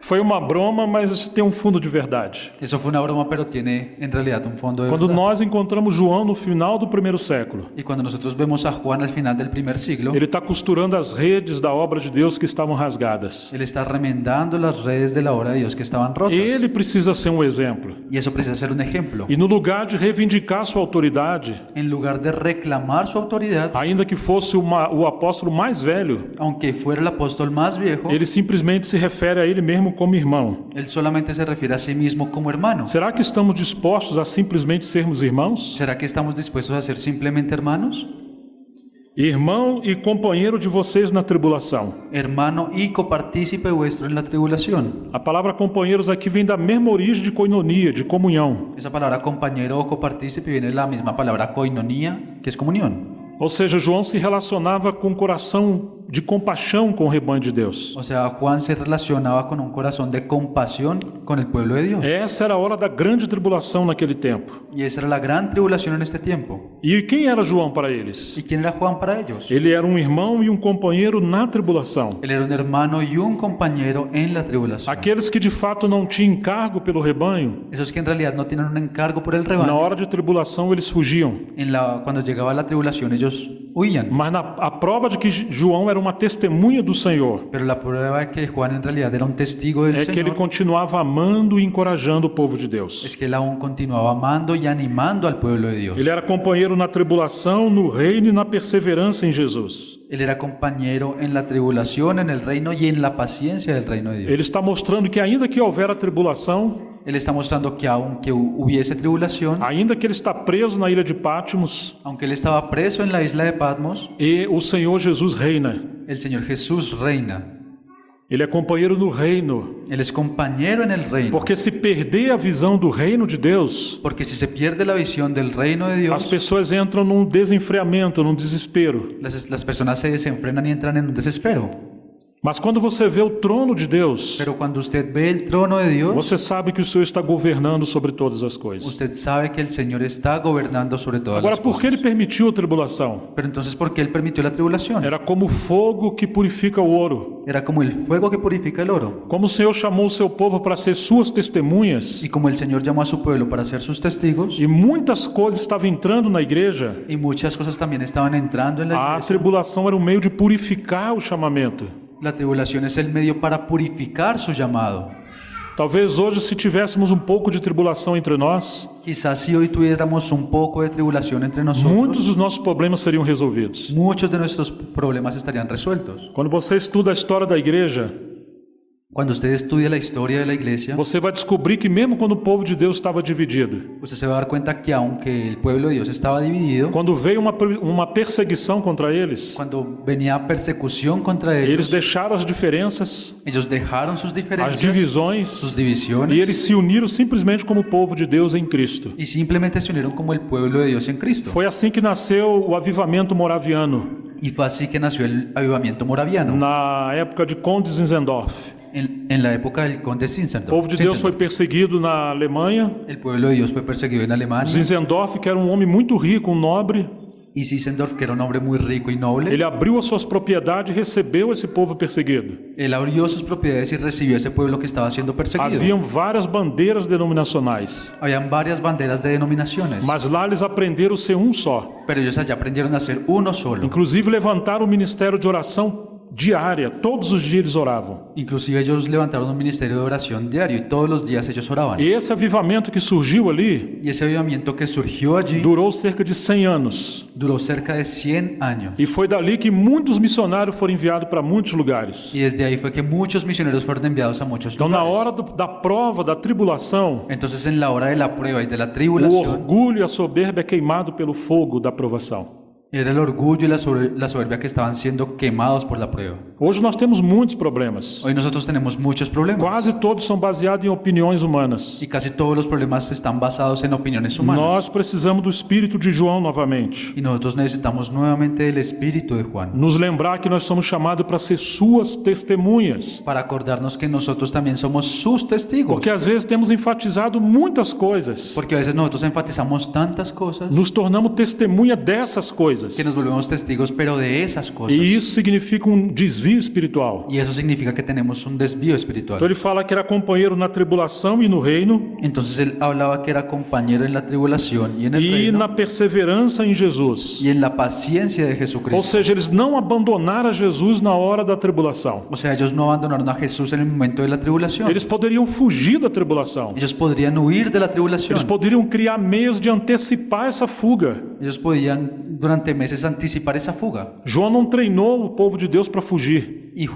Speaker 1: Foi uma broma, mas tem um fundo de verdade.
Speaker 2: Eso fue una broma, pero tiene en realidad un fondo de
Speaker 1: Quando
Speaker 2: verdad.
Speaker 1: nós encontramos João no final do primeiro século,
Speaker 2: Y cuando nosotros vemos a Juan al final del primer siglo,
Speaker 1: ele está costurando as redes da obra de Deus que estavam rasgadas.
Speaker 2: él está remendando las redes de la obra de Dios que estaban rotas.
Speaker 1: Ele precisa ser um exemplo.
Speaker 2: Y eso precisa ser un ejemplo.
Speaker 1: E no lugar de reivindicar sua autoridade,
Speaker 2: En lugar de reclamar su autoridad,
Speaker 1: ainda que fosse o apóstolo mais velho,
Speaker 2: aunque fuera el apóstol más viejo,
Speaker 1: ele simplesmente se refere a ele mesmo como irmão.
Speaker 2: él solamente se refiere a sí mismo como hermano.
Speaker 1: Será que estamos dispostos a simplesmente sermos irmãos?
Speaker 2: ¿Será que estamos dispuestos a ser simplemente hermanos?
Speaker 1: Irmão e companheiro de vocês na tribulação.
Speaker 2: Hermano y copartícipe vuestro en la tribulación.
Speaker 1: A palavra companheiros aqui vem da mesma origem de koinonia, de comunhão.
Speaker 2: Esa palabra compañero o copartícipe viene de la misma palabra koinonia, que es comunión.
Speaker 1: Ou seja, João se relacionava com um coração de compaixão com o rebanho de Deus.
Speaker 2: O sea, Juan se relacionaba con un corazón de compasión con el pueblo de Dios.
Speaker 1: Essa era a hora da grande tribulação naquele tempo.
Speaker 2: Y esa era la gran tribulación en este tiempo.
Speaker 1: E quem era João para eles?
Speaker 2: ¿Y quién era Juan para ellos?
Speaker 1: Ele era um irmão e um companheiro na tribulação.
Speaker 2: Él era un hermano y un compañero en la tribulación.
Speaker 1: Aqueles que de fato não tinham encargo pelo rebanho,
Speaker 2: Esos que en realidad no tienen un encargo por el
Speaker 1: na
Speaker 2: rebaño.
Speaker 1: hora de tribulação eles fugiam.
Speaker 2: Cuando llegaba la tribulación ellos huían.
Speaker 1: Mas a prova de que João era uma testemunha do Senhor
Speaker 2: Pero la prueba de que Juan en realidad era un testigo del
Speaker 1: é que ele
Speaker 2: Señor
Speaker 1: continuava amando e encorajando o povo de Deus.
Speaker 2: es que él aún continuaba amando y animando al pueblo de Dios.
Speaker 1: Ele era companheiro na tribulação, no reino e na perseverança em Jesus.
Speaker 2: Él era compañero en la tribulación, en el reino y en la paciencia del reino de Dios.
Speaker 1: Ele está mostrando que ainda que houvera tribulação,
Speaker 2: Él está mostrando que aunque hubiese tribulación,
Speaker 1: ainda que ele está preso na ilha de Patmos,
Speaker 2: aunque él estaba preso en la isla de Patmos,
Speaker 1: e o Senhor Jesus reina.
Speaker 2: el Señor Jesús reina.
Speaker 1: Ele é companheiro no reino.
Speaker 2: Él es compañero en el reino.
Speaker 1: Porque se perder a visão do reino de Deus,
Speaker 2: Porque si se pierde la visión del reino de
Speaker 1: as
Speaker 2: Dios,
Speaker 1: pessoas entram num desenfreamento, num desespero.
Speaker 2: las personas se desenfrenan y entran en un desespero.
Speaker 1: Mas quando você vê o trono de Deus,
Speaker 2: Pero cuando usted ve el trono de Dios,
Speaker 1: você sabe que o Senhor está governando sobre todas as coisas.
Speaker 2: usted sabe que el Señor está gobernando sobre todas
Speaker 1: Agora,
Speaker 2: las
Speaker 1: por que
Speaker 2: cosas.
Speaker 1: ele permitiu a tribulação?
Speaker 2: Pero entonces, ¿por qué Él permitió la tribulación?
Speaker 1: Era como o fogo que purifica o ouro.
Speaker 2: Era como el fuego que purifica el oro.
Speaker 1: Como o Senhor chamou o seu povo para ser suas testemunhas,
Speaker 2: Y como el Señor llamó a su pueblo para ser sus testigos,
Speaker 1: e muitas coisas estavam entrando na igreja,
Speaker 2: y muchas cosas también estaban entrando en la
Speaker 1: a
Speaker 2: iglesia,
Speaker 1: tribulação era um meio de purificar o chamamento.
Speaker 2: la tribulación es el medio para purificar su llamado.
Speaker 1: Talvez hoje, se tivéssemos um pouco de tribulação entre nós,
Speaker 2: Quizás si hoy tuviéramos un poco de tribulación entre
Speaker 1: muitos
Speaker 2: nosotros,
Speaker 1: dos nossos problemas seriam resolvidos.
Speaker 2: muchos de nuestros problemas estarían resueltos.
Speaker 1: Quando você estuda a história da igreja,
Speaker 2: Cuando usted estudia la historia de la iglesia,
Speaker 1: você vai descobrir que mesmo quando o povo de Deus estava dividido,
Speaker 2: usted se va a dar cuenta que aunque el pueblo de Dios estaba dividido,
Speaker 1: quando veio uma perseguição contra eles,
Speaker 2: cuando venía persecución contra
Speaker 1: eles
Speaker 2: ellos,
Speaker 1: deixaram as diferenças,
Speaker 2: ellos dejaron sus
Speaker 1: as
Speaker 2: diferencias,
Speaker 1: divisões,
Speaker 2: sus
Speaker 1: e
Speaker 2: divisiones,
Speaker 1: eles se uniram simplesmente como o povo de Deus em Cristo.
Speaker 2: y simplemente se unieron como el pueblo de Dios en Cristo.
Speaker 1: Foi assim que nasceu o avivamento moraviano,
Speaker 2: Y fue así que nació el avivamiento moraviano,
Speaker 1: na época de Conde Zinzendorf.
Speaker 2: en la época del conde
Speaker 1: O
Speaker 2: Zinzendorf.
Speaker 1: povo de Deus foi perseguido na Alemanha.
Speaker 2: El pueblo de Dios fue perseguido en Alemania,
Speaker 1: Zinzendorf, que era um homem muito rico, um nobre,
Speaker 2: y Zinzendorf, que era un hombre muy rico y noble,
Speaker 1: ele abriu as suas propriedades e recebeu esse povo perseguido.
Speaker 2: él abrió sus propiedades y recibió a ese pueblo que estaba siendo perseguido.
Speaker 1: Haviam várias bandeiras denominacionais,
Speaker 2: Habían varias banderas de denominaciones,
Speaker 1: mas lá eles aprenderam a ser um só.
Speaker 2: pero ellos allá aprendieron a ser uno solo.
Speaker 1: Inclusive levantaram o ministério de oração diária, todos os dias eles oravam.
Speaker 2: Inclusive ellos levantaron un ministerio de oración diario y todos los días ellos oraban.
Speaker 1: E esse avivamento que surgiu ali
Speaker 2: Y ese avivamiento que surgió allí
Speaker 1: durou cerca de 100 anos.
Speaker 2: duró cerca de 100 años.
Speaker 1: E foi dali que muitos missionários foram enviados para muitos lugares.
Speaker 2: Y desde ahí fue que muchos misioneros fueron enviados a muchos
Speaker 1: Então, na
Speaker 2: lugares.
Speaker 1: hora da prova, da tribulação,
Speaker 2: Entonces, en la hora de la prueba y de la
Speaker 1: o
Speaker 2: tribulación,
Speaker 1: orgulho e a soberba é queimado pelo fogo da provação.
Speaker 2: Era el orgullo y la soberbia que estaban siendo quemados por la prueba.
Speaker 1: Hoje nós temos muitos problemas.
Speaker 2: Hoy nosotros tenemos muchos problemas
Speaker 1: Quase todos são baseados em opiniões humanas.
Speaker 2: y casi todos los problemas están basados en opiniones humanas.
Speaker 1: Nós precisamos do espírito de João novamente.
Speaker 2: Y nosotros necesitamos nuevamente el espíritu de Juan
Speaker 1: Nos lembrar que nós somos chamados para ser suas testemunhas.
Speaker 2: para acordarnos que nosotros también somos sus testigos.
Speaker 1: Porque às vezes temos enfatizado muitas coisas.
Speaker 2: Porque a veces nosotros enfatizamos tantas cosas
Speaker 1: Nos tornamos testemunha dessas coisas.
Speaker 2: que nos volvemos testigos, pero de esas cosas.
Speaker 1: E isso significa um desvio espiritual.
Speaker 2: Y eso significa que tenemos un desvío espiritual.
Speaker 1: Então ele fala que era companheiro na tribulação e no reino,
Speaker 2: Entonces él hablaba que era compañero en la tribulación y en el
Speaker 1: e
Speaker 2: reino
Speaker 1: na perseverança em Jesus.
Speaker 2: y en la paciencia de
Speaker 1: Ou
Speaker 2: Jesucristo.
Speaker 1: seja, eles não abandonaram Jesus na hora da tribulação.
Speaker 2: O sea, ellos no abandonaron a Jesús en el momento de la tribulación.
Speaker 1: Eles poderiam fugir da tribulação.
Speaker 2: Ellos podrían huir de la tribulación.
Speaker 1: Eles poderiam criar meios de antecipar essa fuga.
Speaker 2: Ellos podían durante meses anticipar esa fuga.
Speaker 1: João não treinou o povo de Deus para fugir.
Speaker 2: Y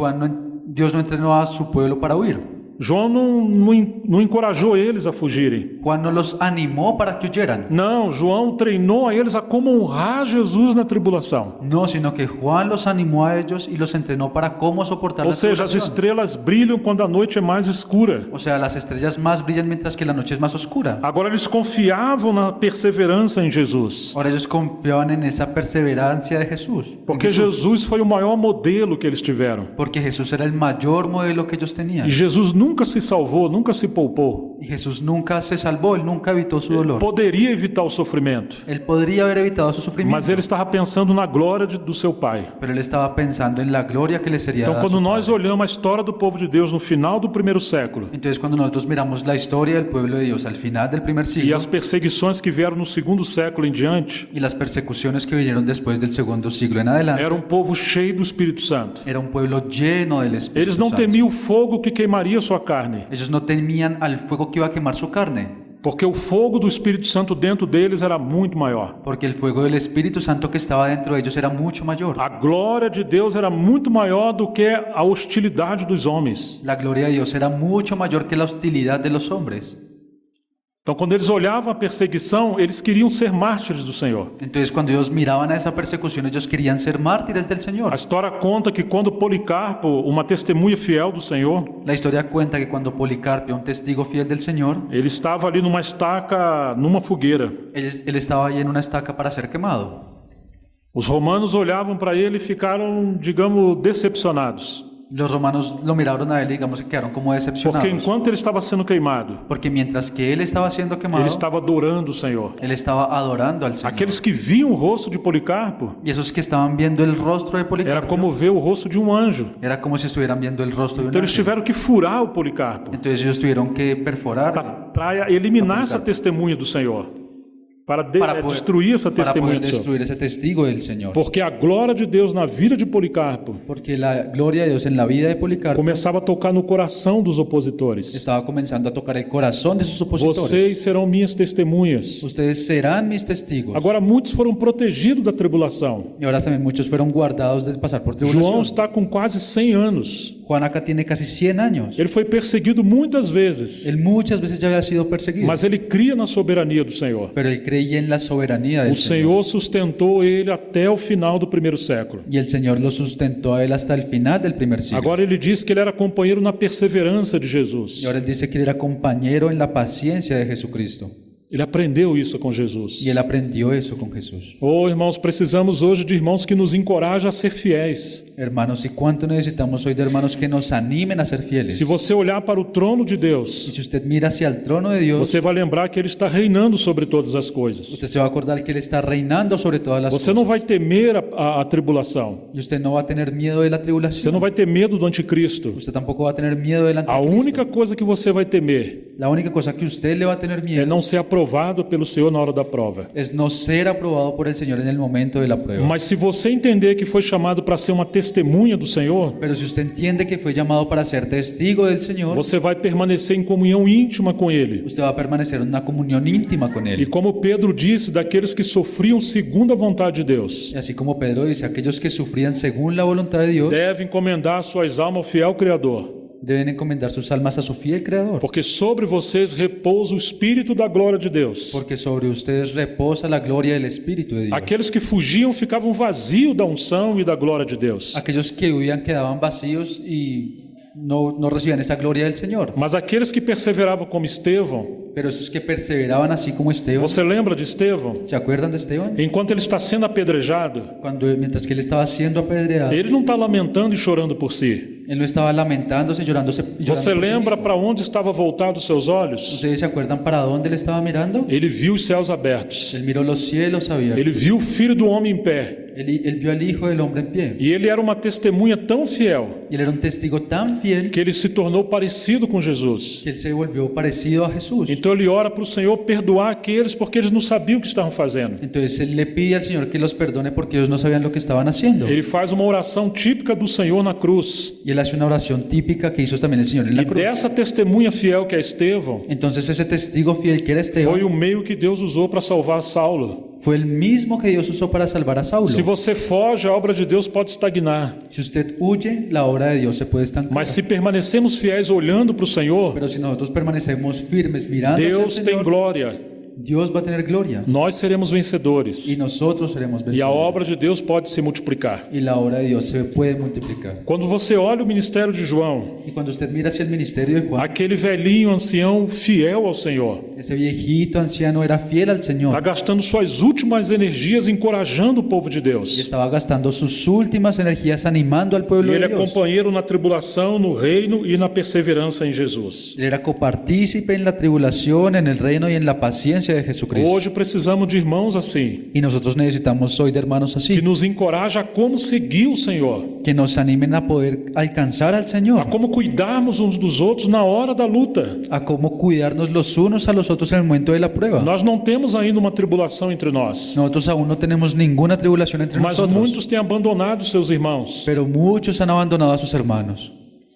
Speaker 2: Dios no entrenó a su pueblo para huir.
Speaker 1: João não encorajou eles a fugirem.
Speaker 2: Juan no los animó para que huyeran.
Speaker 1: Não, João treinou a eles a como honrar Jesus na tribulação.
Speaker 2: No, sino que Juan los animó a ellos y los entrenó para cómo soportar
Speaker 1: Ou
Speaker 2: la
Speaker 1: seja, as
Speaker 2: tribulación.
Speaker 1: estrelas brilham quando a noite é mais escura.
Speaker 2: O sea, las estrellas más brillan mientras que la noche es más oscura.
Speaker 1: Agora eles confiavam na perseverança em Jesus.
Speaker 2: Ahora ellos confiaban en esa perseverancia de Jesús. En
Speaker 1: Porque
Speaker 2: Jesús.
Speaker 1: Jesus foi o maior modelo que eles tiveram.
Speaker 2: Porque Jesús era el mayor modelo que ellos tenían.
Speaker 1: E Jesus nunca se salvou, nunca se poupou.
Speaker 2: Y Jesús nunca se salvó, él nunca evitó su dolor.
Speaker 1: Poderia evitar o sofrimento,
Speaker 2: Él podría haber evitado su sufrimiento,
Speaker 1: mas ele estava pensando na glória do seu Pai.
Speaker 2: pero él estaba pensando en la gloria que le sería
Speaker 1: Então,
Speaker 2: dada a
Speaker 1: quando
Speaker 2: su
Speaker 1: nós
Speaker 2: Padre.
Speaker 1: olhamos a história do povo de Deus no final do primeiro século
Speaker 2: Entonces, cuando nosotros miramos la historia del pueblo de Dios al final del primer
Speaker 1: e
Speaker 2: siglo
Speaker 1: as perseguições que vieram no segundo século em diante,
Speaker 2: y las persecuciones que vinieron después del segundo siglo en adelante,
Speaker 1: era um povo cheio do Espírito Santo.
Speaker 2: era un pueblo lleno del Espíritu
Speaker 1: Eles não
Speaker 2: Santo.
Speaker 1: temiam o fogo que queimaria sua carne,
Speaker 2: Ellos no temían al fuego que iba a quemar su carne,
Speaker 1: porque o fogo do Espírito Santo dentro deles era muito maior.
Speaker 2: porque el fuego del Espíritu Santo que estaba dentro de ellos era mucho mayor.
Speaker 1: A glória de Deus era muito maior do que a hostilidade dos homens.
Speaker 2: La gloria de Dios era mucho mayor que la hostilidad de los hombres.
Speaker 1: Então, quando eles olhavam a perseguição, eles queriam ser mártires do Senhor.
Speaker 2: Entonces, cuando ellos miraban a esa persecución, ellos querían ser mártires del Señor.
Speaker 1: A história conta que quando Policarpo, uma testemunha fiel do Senhor,
Speaker 2: La historia cuenta que cuando Policarpio, un testigo fiel del Señor,
Speaker 1: ele estava ali numa estaca, numa fogueira.
Speaker 2: él estaba ahí en una estaca para ser quemado.
Speaker 1: Os romanos olhavam para ele e ficaram, digamos, decepcionados.
Speaker 2: Los romanos lo miraron a él y digamos que quedaron como decepcionados.
Speaker 1: Porque enquanto ele estava sendo queimado,
Speaker 2: Porque mientras que él estaba siendo quemado,
Speaker 1: ele estava adorando o Senhor.
Speaker 2: él estaba adorando al Señor.
Speaker 1: Aqueles que viam o rosto de Policarpo,
Speaker 2: Y esos que estaban viendo el rostro de
Speaker 1: era
Speaker 2: Policarpio,
Speaker 1: como ver o rosto de um anjo.
Speaker 2: era como si estuvieran viendo el rostro de un
Speaker 1: Então eles
Speaker 2: ángel.
Speaker 1: tiveram que furar o Policarpo
Speaker 2: Entonces ellos tuvieron que perforar
Speaker 1: para eliminar essa testemunha do Senhor, para destruir essa
Speaker 2: para
Speaker 1: testemunha
Speaker 2: poder
Speaker 1: do Senhor.
Speaker 2: destruir ese testigo del Señor.
Speaker 1: Porque a glória de Deus na vida de Policarpo
Speaker 2: Porque la gloria de Dios en la vida de Policarpio
Speaker 1: começava a tocar no coração dos opositores.
Speaker 2: estaba comenzando a tocar el corazón de sus opositores.
Speaker 1: Vocês serão minhas testemunhas.
Speaker 2: Ustedes serán mis testigos.
Speaker 1: Agora muitos foram protegidos da tribulação.
Speaker 2: Y ahora también muchos fueron guardados de pasar por
Speaker 1: João
Speaker 2: tribulación.
Speaker 1: está com quase 100 anos.
Speaker 2: Juan acá tiene casi 100 años.
Speaker 1: Ele foi perseguido muitas vezes,
Speaker 2: Él muchas veces ya había sido perseguido,
Speaker 1: mas ele cria na soberania do Senhor.
Speaker 2: pero él creía en la soberanía del
Speaker 1: O Senhor sustentou ele até o final do primeiro século.
Speaker 2: Y el Señor lo sustentó a él hasta el final del primer siglo.
Speaker 1: Agora ele diz que ele era companheiro na perseverança de Jesus.
Speaker 2: Y ahora él dice que él era compañero en la paciencia de Jesucristo.
Speaker 1: Ele aprendeu isso com Jesus.
Speaker 2: Y él aprendió eso con Jesús.
Speaker 1: Oh, irmãos, precisamos hoje de irmãos que nos encorajam a ser fiéis.
Speaker 2: Hermanos, ¿y cuánto necesitamos hoy de hermanos que nos animen a ser fieles?
Speaker 1: Se você olhar para o trono de
Speaker 2: Y
Speaker 1: Deus,
Speaker 2: si usted mira hacia el trono de Dios,
Speaker 1: você vai lembrar que ele está reinando sobre todas as coisas.
Speaker 2: usted se va a acordar que Él está reinando sobre todas las
Speaker 1: Você não
Speaker 2: cosas.
Speaker 1: vai temer a tribulação.
Speaker 2: Y usted no va a tener miedo de la
Speaker 1: Você
Speaker 2: tribulación.
Speaker 1: não vai ter medo do anticristo.
Speaker 2: Usted tampoco va a tener miedo del
Speaker 1: A
Speaker 2: anticristo.
Speaker 1: única coisa que você vai temer
Speaker 2: La única cosa que usted le va a tener
Speaker 1: é
Speaker 2: miedo
Speaker 1: não ser aprovado pelo Senhor na hora da prova.
Speaker 2: es no ser aprobado por el Señor en el momento de la prueba.
Speaker 1: Mas se você entender que foi chamado para ser uma testemunha do Senhor,
Speaker 2: Pero si usted entiende que fue llamado para ser testigo del Señor,
Speaker 1: você vai permanecer em comunhão íntima com Ele.
Speaker 2: usted va a permanecer en una comunión íntima con
Speaker 1: E
Speaker 2: Él.
Speaker 1: como Pedro disse, daqueles que sofriam segundo a vontade de Deus,
Speaker 2: Y así como Pedro dice, aquellos que sufrían según la voluntad de Dios
Speaker 1: devem encomendar suas almas ao fiel Criador.
Speaker 2: deben encomendar sus almas a su fiel Creador,
Speaker 1: porque sobre vocês repousa o Espírito da glória de Deus.
Speaker 2: porque sobre ustedes reposa la gloria del Espíritu de Dios.
Speaker 1: Aqueles que fugiam ficavam vazios da unção e da glória de Deus.
Speaker 2: Aquellos que huían quedaban vacíos y no recibían esa gloria del Señor.
Speaker 1: Mas aqueles que perseveravam como Estevão,
Speaker 2: Pero esos que perseveraban así como Esteban,
Speaker 1: você lembra de Estevão?
Speaker 2: ¿se acuerdan de Esteban?
Speaker 1: Enquanto ele está sendo apedrejado,
Speaker 2: Mientras que él estaba siendo apedreado,
Speaker 1: ele não está lamentando e chorando por si.
Speaker 2: él no estaba lamentándose, llorándose.
Speaker 1: Você lembra para onde estavam voltados seus olhos?
Speaker 2: ¿Ustedes se acuerdan para dónde él estaba mirando?
Speaker 1: Ele viu os céus abertos.
Speaker 2: Él miró los cielos abiertos.
Speaker 1: Ele viu o Filho do Homem em pé.
Speaker 2: Él vio al Hijo del Hombre en pie.
Speaker 1: E ele era uma testemunha tão fiel
Speaker 2: Y él era un testigo tan fiel
Speaker 1: que ele se tornou parecido com Jesus.
Speaker 2: que él se volvió parecido a Jesús.
Speaker 1: Então ele ora para o Senhor perdoar aqueles porque eles não sabiam o que estavam fazendo.
Speaker 2: Entonces él le pide al Señor que los perdone porque ellos no sabían lo que estaban haciendo.
Speaker 1: Ele faz uma oração típica do Senhor na cruz.
Speaker 2: Y él hace una oración típica que hizo también el Señor en la
Speaker 1: E
Speaker 2: cruz.
Speaker 1: dessa testemunha fiel que é Estevão,
Speaker 2: Entonces ese testigo fiel que era
Speaker 1: foi
Speaker 2: Esteban
Speaker 1: o meio que Deus usou para salvar Saulo.
Speaker 2: fue el mismo que Dios usó para salvar a Saulo.
Speaker 1: Se você foge, a obra de Deus pode estagnar.
Speaker 2: Si usted huye, la obra de Dios se puede estancar.
Speaker 1: Mas se permanecemos fiéis olhando para o Senhor,
Speaker 2: Pero si nosotros permanecemos firmes mirando hacia el
Speaker 1: Deus tem
Speaker 2: Señor,
Speaker 1: glória.
Speaker 2: Dios va a tener gloria
Speaker 1: Nós seremos vencedores.
Speaker 2: y nosotros seremos
Speaker 1: E a
Speaker 2: vencedores.
Speaker 1: obra de Deus pode se multiplicar.
Speaker 2: Y la obra de Dios se puede multiplicar.
Speaker 1: Quando você olha o ministério de João,
Speaker 2: Y cuando usted mira hacia el ministerio de Juan,
Speaker 1: aquele velhinho ancião fiel ao Senhor,
Speaker 2: ese viejito anciano era fiel al
Speaker 1: está
Speaker 2: Señor
Speaker 1: gastando suas últimas energias encorajando o povo de
Speaker 2: y
Speaker 1: Deus.
Speaker 2: estaba gastando sus últimas energías animando al
Speaker 1: E
Speaker 2: pueblo
Speaker 1: ele
Speaker 2: de
Speaker 1: é
Speaker 2: Dios.
Speaker 1: companheiro na tribulação, no reino e na perseverança em Jesus.
Speaker 2: Él era copartícipe en la tribulación, en el reino y en la paciencia de Jesucristo.
Speaker 1: Hoje precisamos de irmãos assim,
Speaker 2: Y nosotros necesitamos hoy de hermanos
Speaker 1: que
Speaker 2: así,
Speaker 1: nos encoraja a como seguir o Senhor,
Speaker 2: que nos animen a poder alcanzar al
Speaker 1: a
Speaker 2: Señor,
Speaker 1: como cuidarmos uns dos outros na hora da luta.
Speaker 2: a cómo cuidarnos los unos a los otros en el momento de la prueba.
Speaker 1: Nós não temos ainda uma tribulação entre nós,
Speaker 2: Nosotros aún no tenemos ninguna tribulación entre
Speaker 1: mas
Speaker 2: nosotros,
Speaker 1: muitos têm abandonado seus irmãos.
Speaker 2: pero muchos han abandonado a sus hermanos.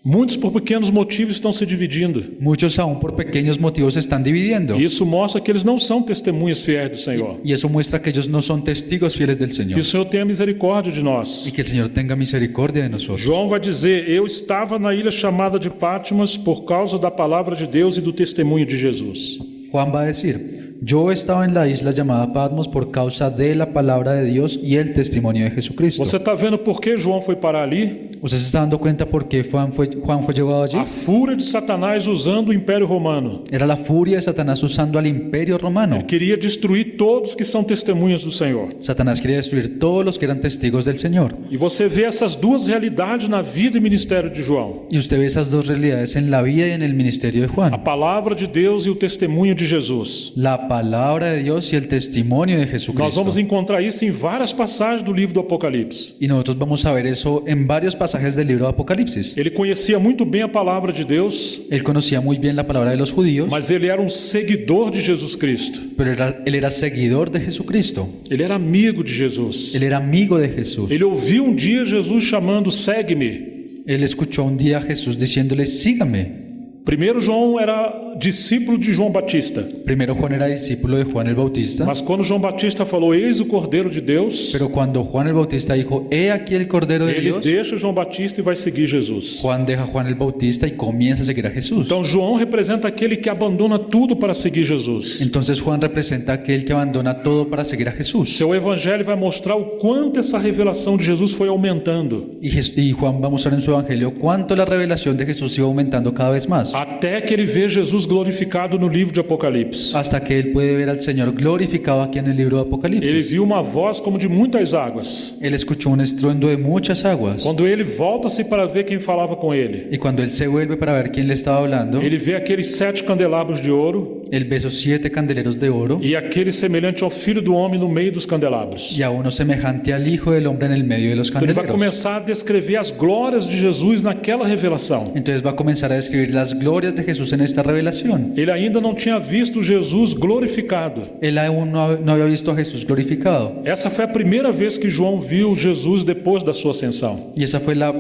Speaker 1: Muitos por pequenos motivos estão se dividindo.
Speaker 2: Muchos aún por pequeños motivos se están dividiendo.
Speaker 1: E isso mostra que eles não são testemunhas fiéis do Senhor.
Speaker 2: Y eso muestra que ellos no son testigos fieles del
Speaker 1: Que
Speaker 2: Señor.
Speaker 1: o Senhor tenha misericórdia de nós.
Speaker 2: Y que el Señor tenga misericordia de nosotros.
Speaker 1: João vai dizer: Eu estava na ilha chamada de Patmos por causa da palavra de Deus e do testemunho de Jesus.
Speaker 2: Juan va a decir, yo estaba en la isla llamada Patmos por causa de la palabra de Dios y el testimonio de Jesucristo.
Speaker 1: Você está vendo por que João foi parar ali?
Speaker 2: ¿Usted se está dando cuenta por qué Juan fue llevado allí?
Speaker 1: A fúria de Satanás usando o Império Romano.
Speaker 2: Era la furia de Satanás usando al imperio romano.
Speaker 1: Ele queria destruir todos que são testemunhas do Senhor.
Speaker 2: Satanás quería destruir todos los que eran testigos del Señor.
Speaker 1: E você vê essas duas realidades na vida e ministério de João.
Speaker 2: Y usted ve esas dos realidades en la vida y en el ministerio de
Speaker 1: A
Speaker 2: Juan.
Speaker 1: palavra de Deus e o testemunho de Jesus.
Speaker 2: La palabra de Dios y el testimonio de
Speaker 1: Nós
Speaker 2: Jesucristo.
Speaker 1: vamos encontrar isso em várias passagens do livro do Apocalipse.
Speaker 2: Y nosotros vamos a ver eso en varios pasajes del libro de Apocalipsis.
Speaker 1: Ele conhecia muito bem a palavra de Deus,
Speaker 2: Él conocía muy bien la palabra de los judíos,
Speaker 1: mas ele era um seguidor de Jesus Cristo.
Speaker 2: pero él era seguidor de Jesucristo.
Speaker 1: Ele era amigo de Jesus.
Speaker 2: Él era amigo de Jesús.
Speaker 1: Ele ouviu um dia Jesus chamando: segue-me.
Speaker 2: Él escuchó un día a Jesús diciéndole, sígame.
Speaker 1: Primeiro João era discípulo de João Batista.
Speaker 2: Primero Juan era discípulo de Juan el Bautista,
Speaker 1: Mas quando João Batista falou: eis o Cordeiro de Deus,
Speaker 2: pero cuando Juan el Bautista dijo, he aquí el Cordero de
Speaker 1: ele
Speaker 2: Dios,
Speaker 1: deixa João Batista e vai seguir Jesus.
Speaker 2: Juan deja a Juan el Bautista y comienza a seguir a Jesús.
Speaker 1: Então João representa aquele que abandona tudo para seguir Jesus.
Speaker 2: Entonces Juan representa a aquel que abandona todo para seguir a Jesús.
Speaker 1: Seu evangelho vai mostrar o quanto essa revelação de Jesus foi aumentando,
Speaker 2: Y Juan va a mostrar en su evangelio cuánto la revelación de Jesús iba aumentando cada vez más,
Speaker 1: até que ele vê Jesus glorificado no livro de Apocalipse.
Speaker 2: hasta que él puede ver al Señor glorificado aquí en el libro de
Speaker 1: Ele
Speaker 2: Apocalipsis.
Speaker 1: viu uma voz como de muitas águas.
Speaker 2: Él escuchó un estruendo de muchas aguas.
Speaker 1: Quando ele volta-se para ver quem falava com ele,
Speaker 2: Y cuando él se vuelve para ver quién le estaba hablando,
Speaker 1: ele vê aqueles 7 candelabros de ouro
Speaker 2: él ve esos 7 candeleros de oro
Speaker 1: e aquele semelhante ao Filho do Homem no meio dos candelabros.
Speaker 2: y a uno semejante al Hijo del Hombre en el medio de los
Speaker 1: Então ele vai
Speaker 2: candeleros.
Speaker 1: começar a descrever as glórias de Jesus naquela revelação.
Speaker 2: Entonces va a comenzar a describir las glorias de Jesús en esta revelación.
Speaker 1: Ele ainda não tinha visto Jesus glorificado.
Speaker 2: Él aún no había visto a Jesús glorificado.
Speaker 1: Essa foi a primeira vez que João viu Jesus depois da sua ascensão.
Speaker 2: Y esa fue la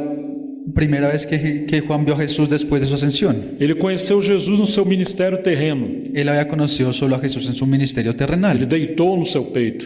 Speaker 2: primera vez que Juan vio a Jesús después de su ascensión.
Speaker 1: Ele conheceu Jesus no seu ministério terreno.
Speaker 2: Él había conocido solo a Jesús en su ministerio
Speaker 1: Ele
Speaker 2: terrenal.
Speaker 1: deitou no seu peito.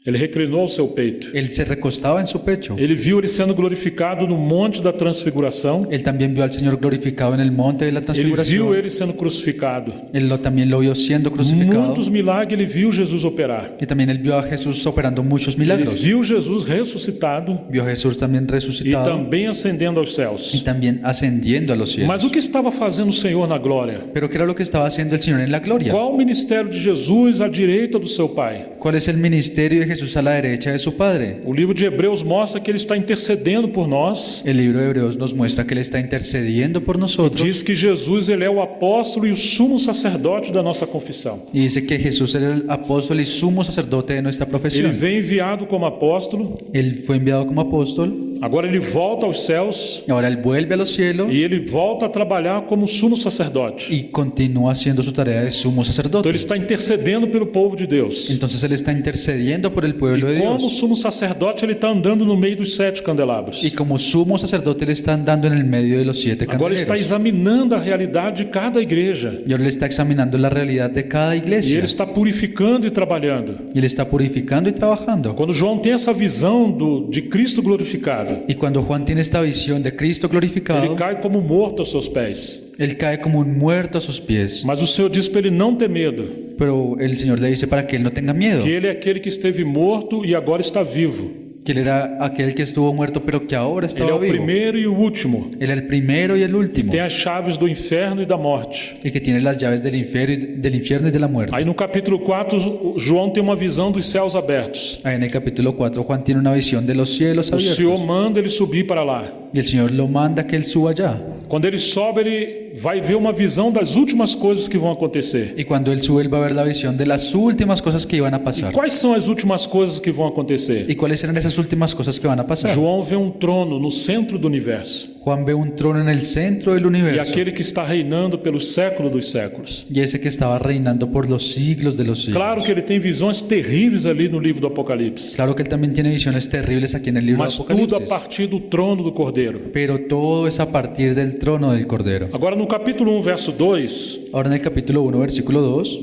Speaker 1: Ele reclinou o seu peito.
Speaker 2: Él se recostaba en su pecho.
Speaker 1: Ele viu ele sendo glorificado no Monte da Transfiguração.
Speaker 2: Él también vio al Señor glorificado en el monte de la
Speaker 1: Ele
Speaker 2: transfiguración.
Speaker 1: viu ele sendo crucificado.
Speaker 2: También lo vio siendo crucificado.
Speaker 1: Muitos milagres ele viu Jesus operar.
Speaker 2: Y también él vio a Jesús operando muchos
Speaker 1: Ele
Speaker 2: milagros.
Speaker 1: viu Jesus ressuscitado
Speaker 2: Vio a Jesús también
Speaker 1: e
Speaker 2: resucitado
Speaker 1: também ascendendo aos
Speaker 2: y
Speaker 1: céus.
Speaker 2: también ascendiendo a los cielos.
Speaker 1: Mas o que estava fazendo o Senhor na glória?
Speaker 2: Pero ¿qué era lo que estaba haciendo el Señor en la gloria?
Speaker 1: Qual o ministério de Jesus à direita do seu Pai?
Speaker 2: ¿Cuál es el ministerio de Jesús a la derecha de su Padre?
Speaker 1: O livro de Hebreus mostra que ele está intercedendo por nós.
Speaker 2: El libro de Hebreos nos muestra que Él está intercediendo por nosotros
Speaker 1: Diz que Jesus ele é o apóstolo e o sumo sacerdote da nossa confissão.
Speaker 2: y dice que Jesús era el apóstol y sumo sacerdote de nuestra
Speaker 1: Ele
Speaker 2: profesión.
Speaker 1: vem enviado como apóstolo,
Speaker 2: Él fue enviado como apóstol,
Speaker 1: agora ele volta aos céus
Speaker 2: ahora Él vuelve a los cielos
Speaker 1: e ele volta a trabalhar como sumo sacerdote.
Speaker 2: y continúa haciendo su tarea de sumo
Speaker 1: Então
Speaker 2: sacerdote.
Speaker 1: ele está intercedendo pelo povo de Deus.
Speaker 2: Entonces Él está intercediendo por el pueblo de
Speaker 1: E como
Speaker 2: Dios.
Speaker 1: sumo sacerdote ele está andando no meio dos 7 candelabros.
Speaker 2: Y como sumo sacerdote Él está andando en el medio de los 7
Speaker 1: Agora ele está
Speaker 2: candeleros.
Speaker 1: examinando a realidade de cada igreja.
Speaker 2: Y ahora Él está examinando la realidad de cada
Speaker 1: E
Speaker 2: iglesia.
Speaker 1: ele está purificando e trabalhando.
Speaker 2: Y Él está purificando y trabajando.
Speaker 1: Quando João tem essa visão de Cristo glorificado,
Speaker 2: Y cuando Juan tiene esta visión de Cristo
Speaker 1: ele
Speaker 2: glorificado,
Speaker 1: cai como morto aos seus pés.
Speaker 2: Él cae como un muerto a sus pies.
Speaker 1: Mas o Senhor diz para ele não ter medo,
Speaker 2: Pero el Señor le dice para que Él no tenga miedo,
Speaker 1: que ele é aquele que esteve morto e agora está vivo.
Speaker 2: que Él era aquel que estuvo muerto pero que ahora
Speaker 1: Ele é
Speaker 2: estaba
Speaker 1: o
Speaker 2: vivo.
Speaker 1: primeiro e o último.
Speaker 2: Él era el primero y el último,
Speaker 1: Tem as chaves do inferno e da morte.
Speaker 2: y que tiene las llaves del infierno y de la muerte.
Speaker 1: Aí no capítulo 4, João tem uma visão dos céus abertos.
Speaker 2: Ahí en el capítulo 4 Juan tiene una visión de los cielos
Speaker 1: O Senhor
Speaker 2: abiertos
Speaker 1: manda ele subir para lá.
Speaker 2: y el Señor lo manda que Él suba allá.
Speaker 1: Quando ele sobe, ele vai ver uma visão das últimas coisas que vão acontecer.
Speaker 2: Y cuando Él sube Él va a ver la visión de las últimas cosas que iban a pasar.
Speaker 1: Quais são as últimas coisas que vão acontecer?
Speaker 2: ¿Y cuáles eran esas últimas cosas que van a pasar?
Speaker 1: João vê um trono no centro do universo.
Speaker 2: Juan ve un trono en el centro del
Speaker 1: E
Speaker 2: universo
Speaker 1: aquele que está reinando pelos séculos dos séculos.
Speaker 2: y ese que estaba reinando por los siglos de los siglos.
Speaker 1: Claro que ele tem visões terríveis ali no livro do Apocalipse.
Speaker 2: Claro que Él también tiene visiones terribles aquí en el libro de
Speaker 1: Mas tudo a
Speaker 2: Apocalipsis,
Speaker 1: partir do trono do Cordeiro.
Speaker 2: pero todo es a partir del trono del Cordero.
Speaker 1: Agora no capítulo 1, verso 2,
Speaker 2: Ahora en el capítulo 1, versículo 2,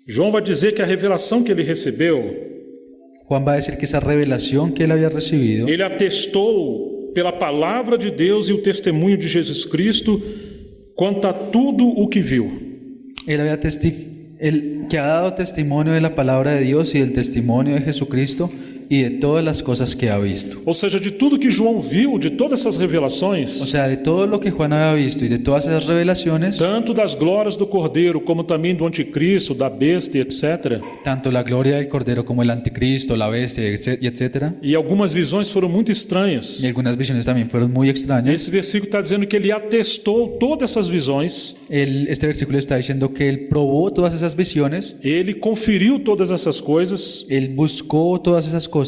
Speaker 1: João vai dizer que a revelação que ele recebeu,
Speaker 2: Juan va a decir que esa revelación que él había recibido,
Speaker 1: ele atestou pela palavra de Deus e o testemunho de Jesus Cristo quanto a tudo o que viu.
Speaker 2: él que ha dado testimonio de la palabra de Dios y del testimonio de Jesucristo y de todas las cosas que ha visto.
Speaker 1: Ou seja, de tudo que João viu, de todas essas
Speaker 2: O
Speaker 1: revelações,
Speaker 2: sea, de todo lo que Juan había visto y de todas esas revelaciones,
Speaker 1: tanto das glórias do Cordeiro, como também do Anticristo, da besta, e etc.
Speaker 2: tanto la gloria del Cordero como el anticristo, la bestia y etcétera,
Speaker 1: E algumas visões foram muito
Speaker 2: y
Speaker 1: estranhas.
Speaker 2: algunas visiones también fueron muy extrañas.
Speaker 1: Esse versículo está dizendo que ele atestou todas essas visões,
Speaker 2: Este versículo está diciendo que él probó todas esas visiones,
Speaker 1: ele conferiu todas essas coisas
Speaker 2: él buscó todas esas cosas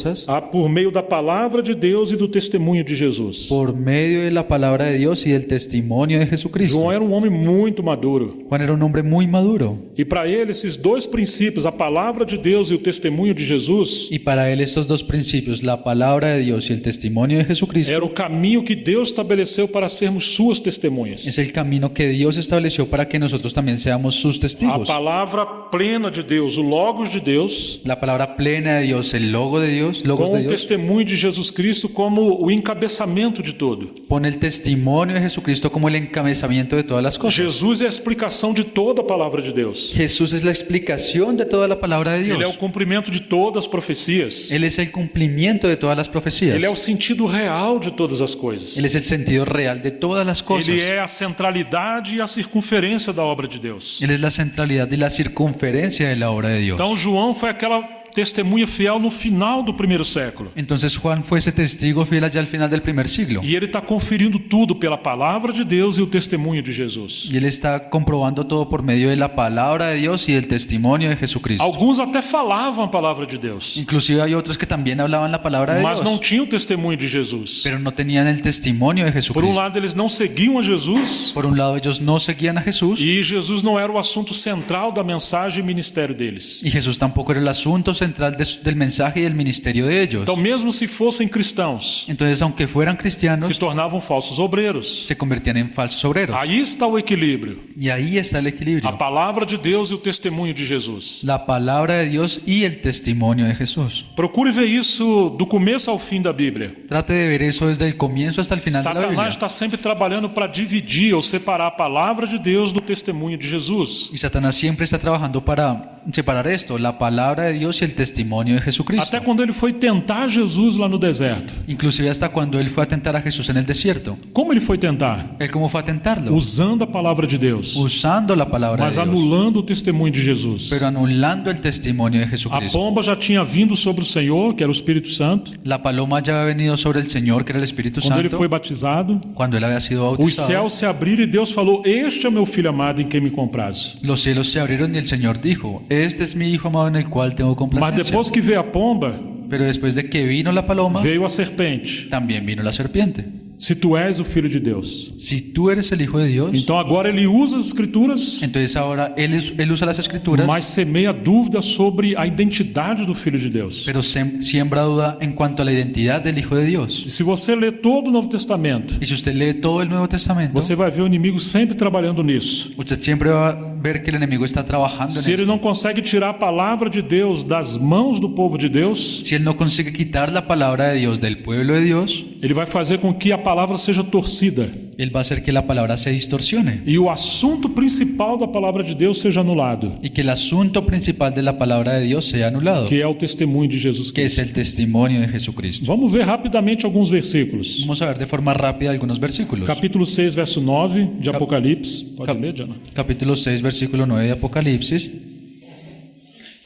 Speaker 1: por meio da palavra de Deus e do testemunho de Jesus.
Speaker 2: por medio de la palabra de Dios y del testimonio de Jesucristo.
Speaker 1: João era um homem muito maduro.
Speaker 2: Juan era un hombre muy maduro,
Speaker 1: E para ele, esses dois princípios, a palavra de Deus e o testemunho de Jesus,
Speaker 2: y para él estos dos principios, la palabra de Dios y el testimonio de Jesucristo,
Speaker 1: era o caminho que Deus estabeleceu para sermos suas testemunhas.
Speaker 2: es el camino que Dios estableció para que nosotros también seamos sus
Speaker 1: A
Speaker 2: testigos.
Speaker 1: palavra plena de Deus, o Logos de Deus,
Speaker 2: La palabra plena de Dios, el logo de Dios, logos
Speaker 1: com
Speaker 2: de
Speaker 1: o
Speaker 2: Dios,
Speaker 1: testemunho de Jesus Cristo como o encabeçamento de tudo.
Speaker 2: pone el testimonio de Jesucristo como el encabezamiento de todas las cosas.
Speaker 1: Jesus é a explicação de toda a palavra de Deus.
Speaker 2: Jesús es la explicación de toda la palabra de Dios.
Speaker 1: Ele é o cumprimento de todas as profecias.
Speaker 2: Él es el cumplimiento de todas las profecías.
Speaker 1: Ele é o sentido real de todas as coisas.
Speaker 2: Él es el sentido real de todas las cosas.
Speaker 1: Ele é a centralidade e a circunferência da obra de Deus.
Speaker 2: Él es la centralidad y la circunferencia de la obra de Dios.
Speaker 1: Então João foi aquela testemunha fiel no final do primeiro século.
Speaker 2: Entonces Juan fue ese testigo fiel allá al final del primer siglo.
Speaker 1: E ele está conferindo tudo pela palavra de Deus e o testemunho de Jesus.
Speaker 2: Y él está comprobando todo por medio de la palabra de Dios y del testimonio de Jesucristo.
Speaker 1: Alguns até falavam a palavra de Deus,
Speaker 2: Inclusive hay otros que también hablaban la palabra de
Speaker 1: mas não
Speaker 2: Dios,
Speaker 1: tinham o testemunho de Jesus.
Speaker 2: pero no tenían el testimonio de
Speaker 1: Por um
Speaker 2: Jesucristo.
Speaker 1: lado, eles não seguiam a Jesus,
Speaker 2: Por un lado, ellos no seguían a Jesús
Speaker 1: e Jesus não era o assunto central da mensagem e ministério deles.
Speaker 2: y Jesús tampoco era el asunto central del mensaje y del ministerio de ellos.
Speaker 1: Então, mesmo se fossem cristãos,
Speaker 2: Entonces, aunque fueran cristianos,
Speaker 1: se tornavam falsos obreiros.
Speaker 2: se convertían en falsos obreros.
Speaker 1: Aí está o equilíbrio.
Speaker 2: Y ahí está el
Speaker 1: A
Speaker 2: equilibrio.
Speaker 1: palavra de Deus e o testemunho de Jesus.
Speaker 2: La palabra de Dios y el testimonio de Jesús.
Speaker 1: Procure ver isso do começo ao fim da Bíblia.
Speaker 2: Trate de ver eso desde el comienzo hasta el final de la Biblia.
Speaker 1: Satanás está sempre trabalhando para dividir ou separar a palavra de Deus do testemunho de Jesus.
Speaker 2: Y Satanás siempre está trabajando para separar esto, la palabra de Dios y el testimonio de Jesucristo.
Speaker 1: Até quando ele foi tentar Jesus lá no deserto.
Speaker 2: Inclusive hasta cuando él fue a tentar a Jesús en el desierto.
Speaker 1: Como ele foi tentar?
Speaker 2: ¿Él cómo fue a tentarlo?
Speaker 1: Usando a palavra de Deus,
Speaker 2: Usando la palabra
Speaker 1: mas
Speaker 2: de Dios,
Speaker 1: anulando o testemunho de Jesus.
Speaker 2: pero anulando el testimonio de
Speaker 1: A
Speaker 2: Jesucristo.
Speaker 1: pomba já tinha vindo sobre o Senhor, que era o Espírito Santo,
Speaker 2: La paloma ya había venido sobre el Señor, que era el Espíritu
Speaker 1: quando ele
Speaker 2: Santo,
Speaker 1: foi batizado.
Speaker 2: cuando él había sido
Speaker 1: Os
Speaker 2: bautizado.
Speaker 1: céus se abriram e Deus falou: Este é meu filho amado em quem me compraz.
Speaker 2: Los cielos se abrieron y el Señor dijo, este es mi Hijo amado en el cual tengo
Speaker 1: Mas
Speaker 2: complacencia.
Speaker 1: depois que veio a pomba,
Speaker 2: Pero después de que vino la paloma,
Speaker 1: veio a serpente.
Speaker 2: también vino la serpiente.
Speaker 1: Se tu és o filho de Deus.
Speaker 2: Si tú eres el Hijo de Dios,
Speaker 1: Então agora ele usa as escrituras,
Speaker 2: entonces ahora él usa las escrituras,
Speaker 1: mas semeia dúvida sobre a identidade do filho de Deus.
Speaker 2: pero siembra duda en cuanto a la identidad del Hijo de Dios.
Speaker 1: E se você ler todo o Novo Testamento,
Speaker 2: Y si usted lee todo el Nuevo Testamento,
Speaker 1: você vai ver o inimigo sempre trabalhando nisso.
Speaker 2: usted siempre va a ver que el enemigo está trabajando
Speaker 1: Se
Speaker 2: en
Speaker 1: ele
Speaker 2: esto.
Speaker 1: não consegue tirar a palavra de Deus das mãos do povo de Deus,
Speaker 2: Si él no consigue quitar la palabra de Dios del pueblo de Dios,
Speaker 1: ele vai fazer com que a palavra seja torcida
Speaker 2: él va a hacer que la palabra se distorsione
Speaker 1: e o assunto principal da palavra de Deus seja anulado,
Speaker 2: y que el asunto principal de la palabra de Dios sea anulado,
Speaker 1: que é o testemunho de Jesus
Speaker 2: que es
Speaker 1: Cristo.
Speaker 2: el testimonio de Jesucristo.
Speaker 1: Vamos ver rapidamente alguns versículos.
Speaker 2: Vamos a ver de forma rápida algunos versículos.
Speaker 1: Capítulo 6, verso 9 de Apocalipse. Pode ler, Diana?
Speaker 2: Capítulo 6, versículo 9 de Apocalipsis.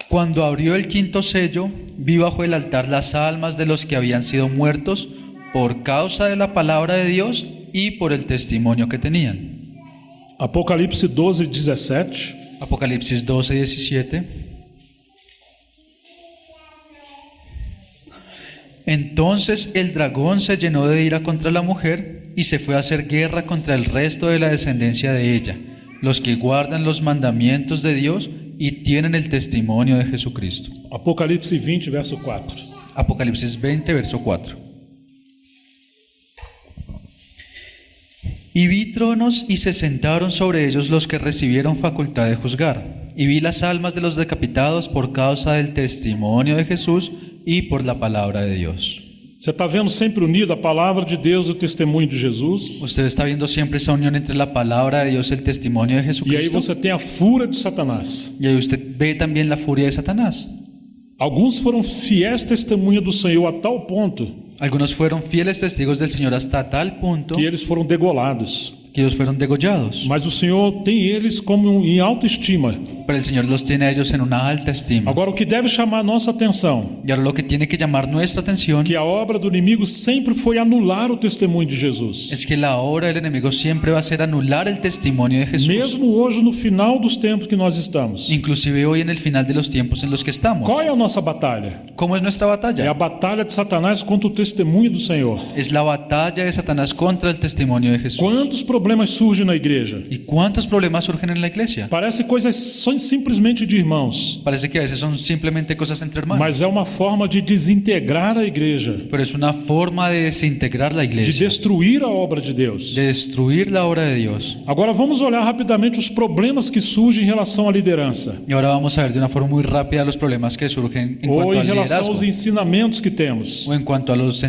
Speaker 2: Cuando abrió el quinto sello, vi bajo el altar las almas de los que habían sido muertos por causa de la palabra de Dios y por el testimonio que tenían.
Speaker 1: Apocalipse 12, 17.
Speaker 2: Apocalipsis 12, 17. Entonces el dragón se llenó de ira contra la mujer y se fue a hacer guerra contra el resto de la descendencia de ella, los que guardan los mandamientos de Dios y tienen el testimonio de Jesucristo.
Speaker 1: Apocalipse 20, verso 4.
Speaker 2: Apocalipsis 20, verso 4. Y vi tronos y se sentaron sobre ellos los que recibieron facultad de juzgar. Y vi las almas de los decapitados por causa del testimonio de Jesús y por la palabra de Dios.
Speaker 1: Você está vendo sempre unido a palavra de Deus e o testemunho de Jesus?
Speaker 2: Usted está viendo siempre esa unión entre la palabra de Dios y el testimonio de
Speaker 1: E aí
Speaker 2: Jesucristo.
Speaker 1: você tem a fúria de Satanás.
Speaker 2: Y ahí usted ve también la furia de Satanás.
Speaker 1: Alguns foram fiéis testemunhas do Senhor a tal ponto
Speaker 2: Algunos fueron fieles testigos del Señor hasta tal punto
Speaker 1: que eles foram degolados.
Speaker 2: que ellos fueron degollados.
Speaker 1: Mas o Senhor tem eles como em alta estima.
Speaker 2: Pero el Señor los tiene a ellos en una alta estima.
Speaker 1: Agora, o que deve chamar a nossa atenção,
Speaker 2: Y ahora lo que tiene que llamar nuestra atención
Speaker 1: que a obra do inimigo sempre foi anular o testemunho de Jesus.
Speaker 2: es que la obra del enemigo siempre va a ser anular el testimonio de Jesús.
Speaker 1: Mesmo hoje, no final dos tempos que nós estamos.
Speaker 2: Inclusive hoy en el final de los tiempos en los que estamos.
Speaker 1: Qual é a nossa batalha?
Speaker 2: ¿Cómo es nuestra
Speaker 1: É a
Speaker 2: batalla?
Speaker 1: batalha de Satanás contra o testemunho do Senhor.
Speaker 2: Es la batalla de Satanás contra el testimonio de Jesús.
Speaker 1: Quantos problemas surgem na igreja?
Speaker 2: ¿Y cuántos problemas surgen en la iglesia?
Speaker 1: Parece coisas só simplesmente de irmãos,
Speaker 2: Parece que a veces son simplemente cosas entre hermanos.
Speaker 1: mas é uma forma de desintegrar a igreja,
Speaker 2: Pero es una forma de desintegrar la
Speaker 1: de
Speaker 2: iglesia,
Speaker 1: destruir a obra de Deus.
Speaker 2: de destruir la obra de Dios.
Speaker 1: Agora vamos olhar rapidamente os problemas que surgem em relação à liderança,
Speaker 2: Y ahora vamos a ver de una forma muy rápida los problemas que surgen en
Speaker 1: ou
Speaker 2: cuanto
Speaker 1: em
Speaker 2: al
Speaker 1: relação
Speaker 2: liderazgo
Speaker 1: aos ensinamentos que temos.
Speaker 2: o en cuanto a las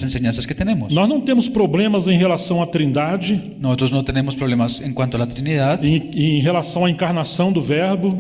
Speaker 2: enseñanzas que tenemos.
Speaker 1: Nós não temos problemas em relação à Trindade,
Speaker 2: Nosotros no tenemos problemas en cuanto a la Trinidad,
Speaker 1: em relação à encarnação do Verbo,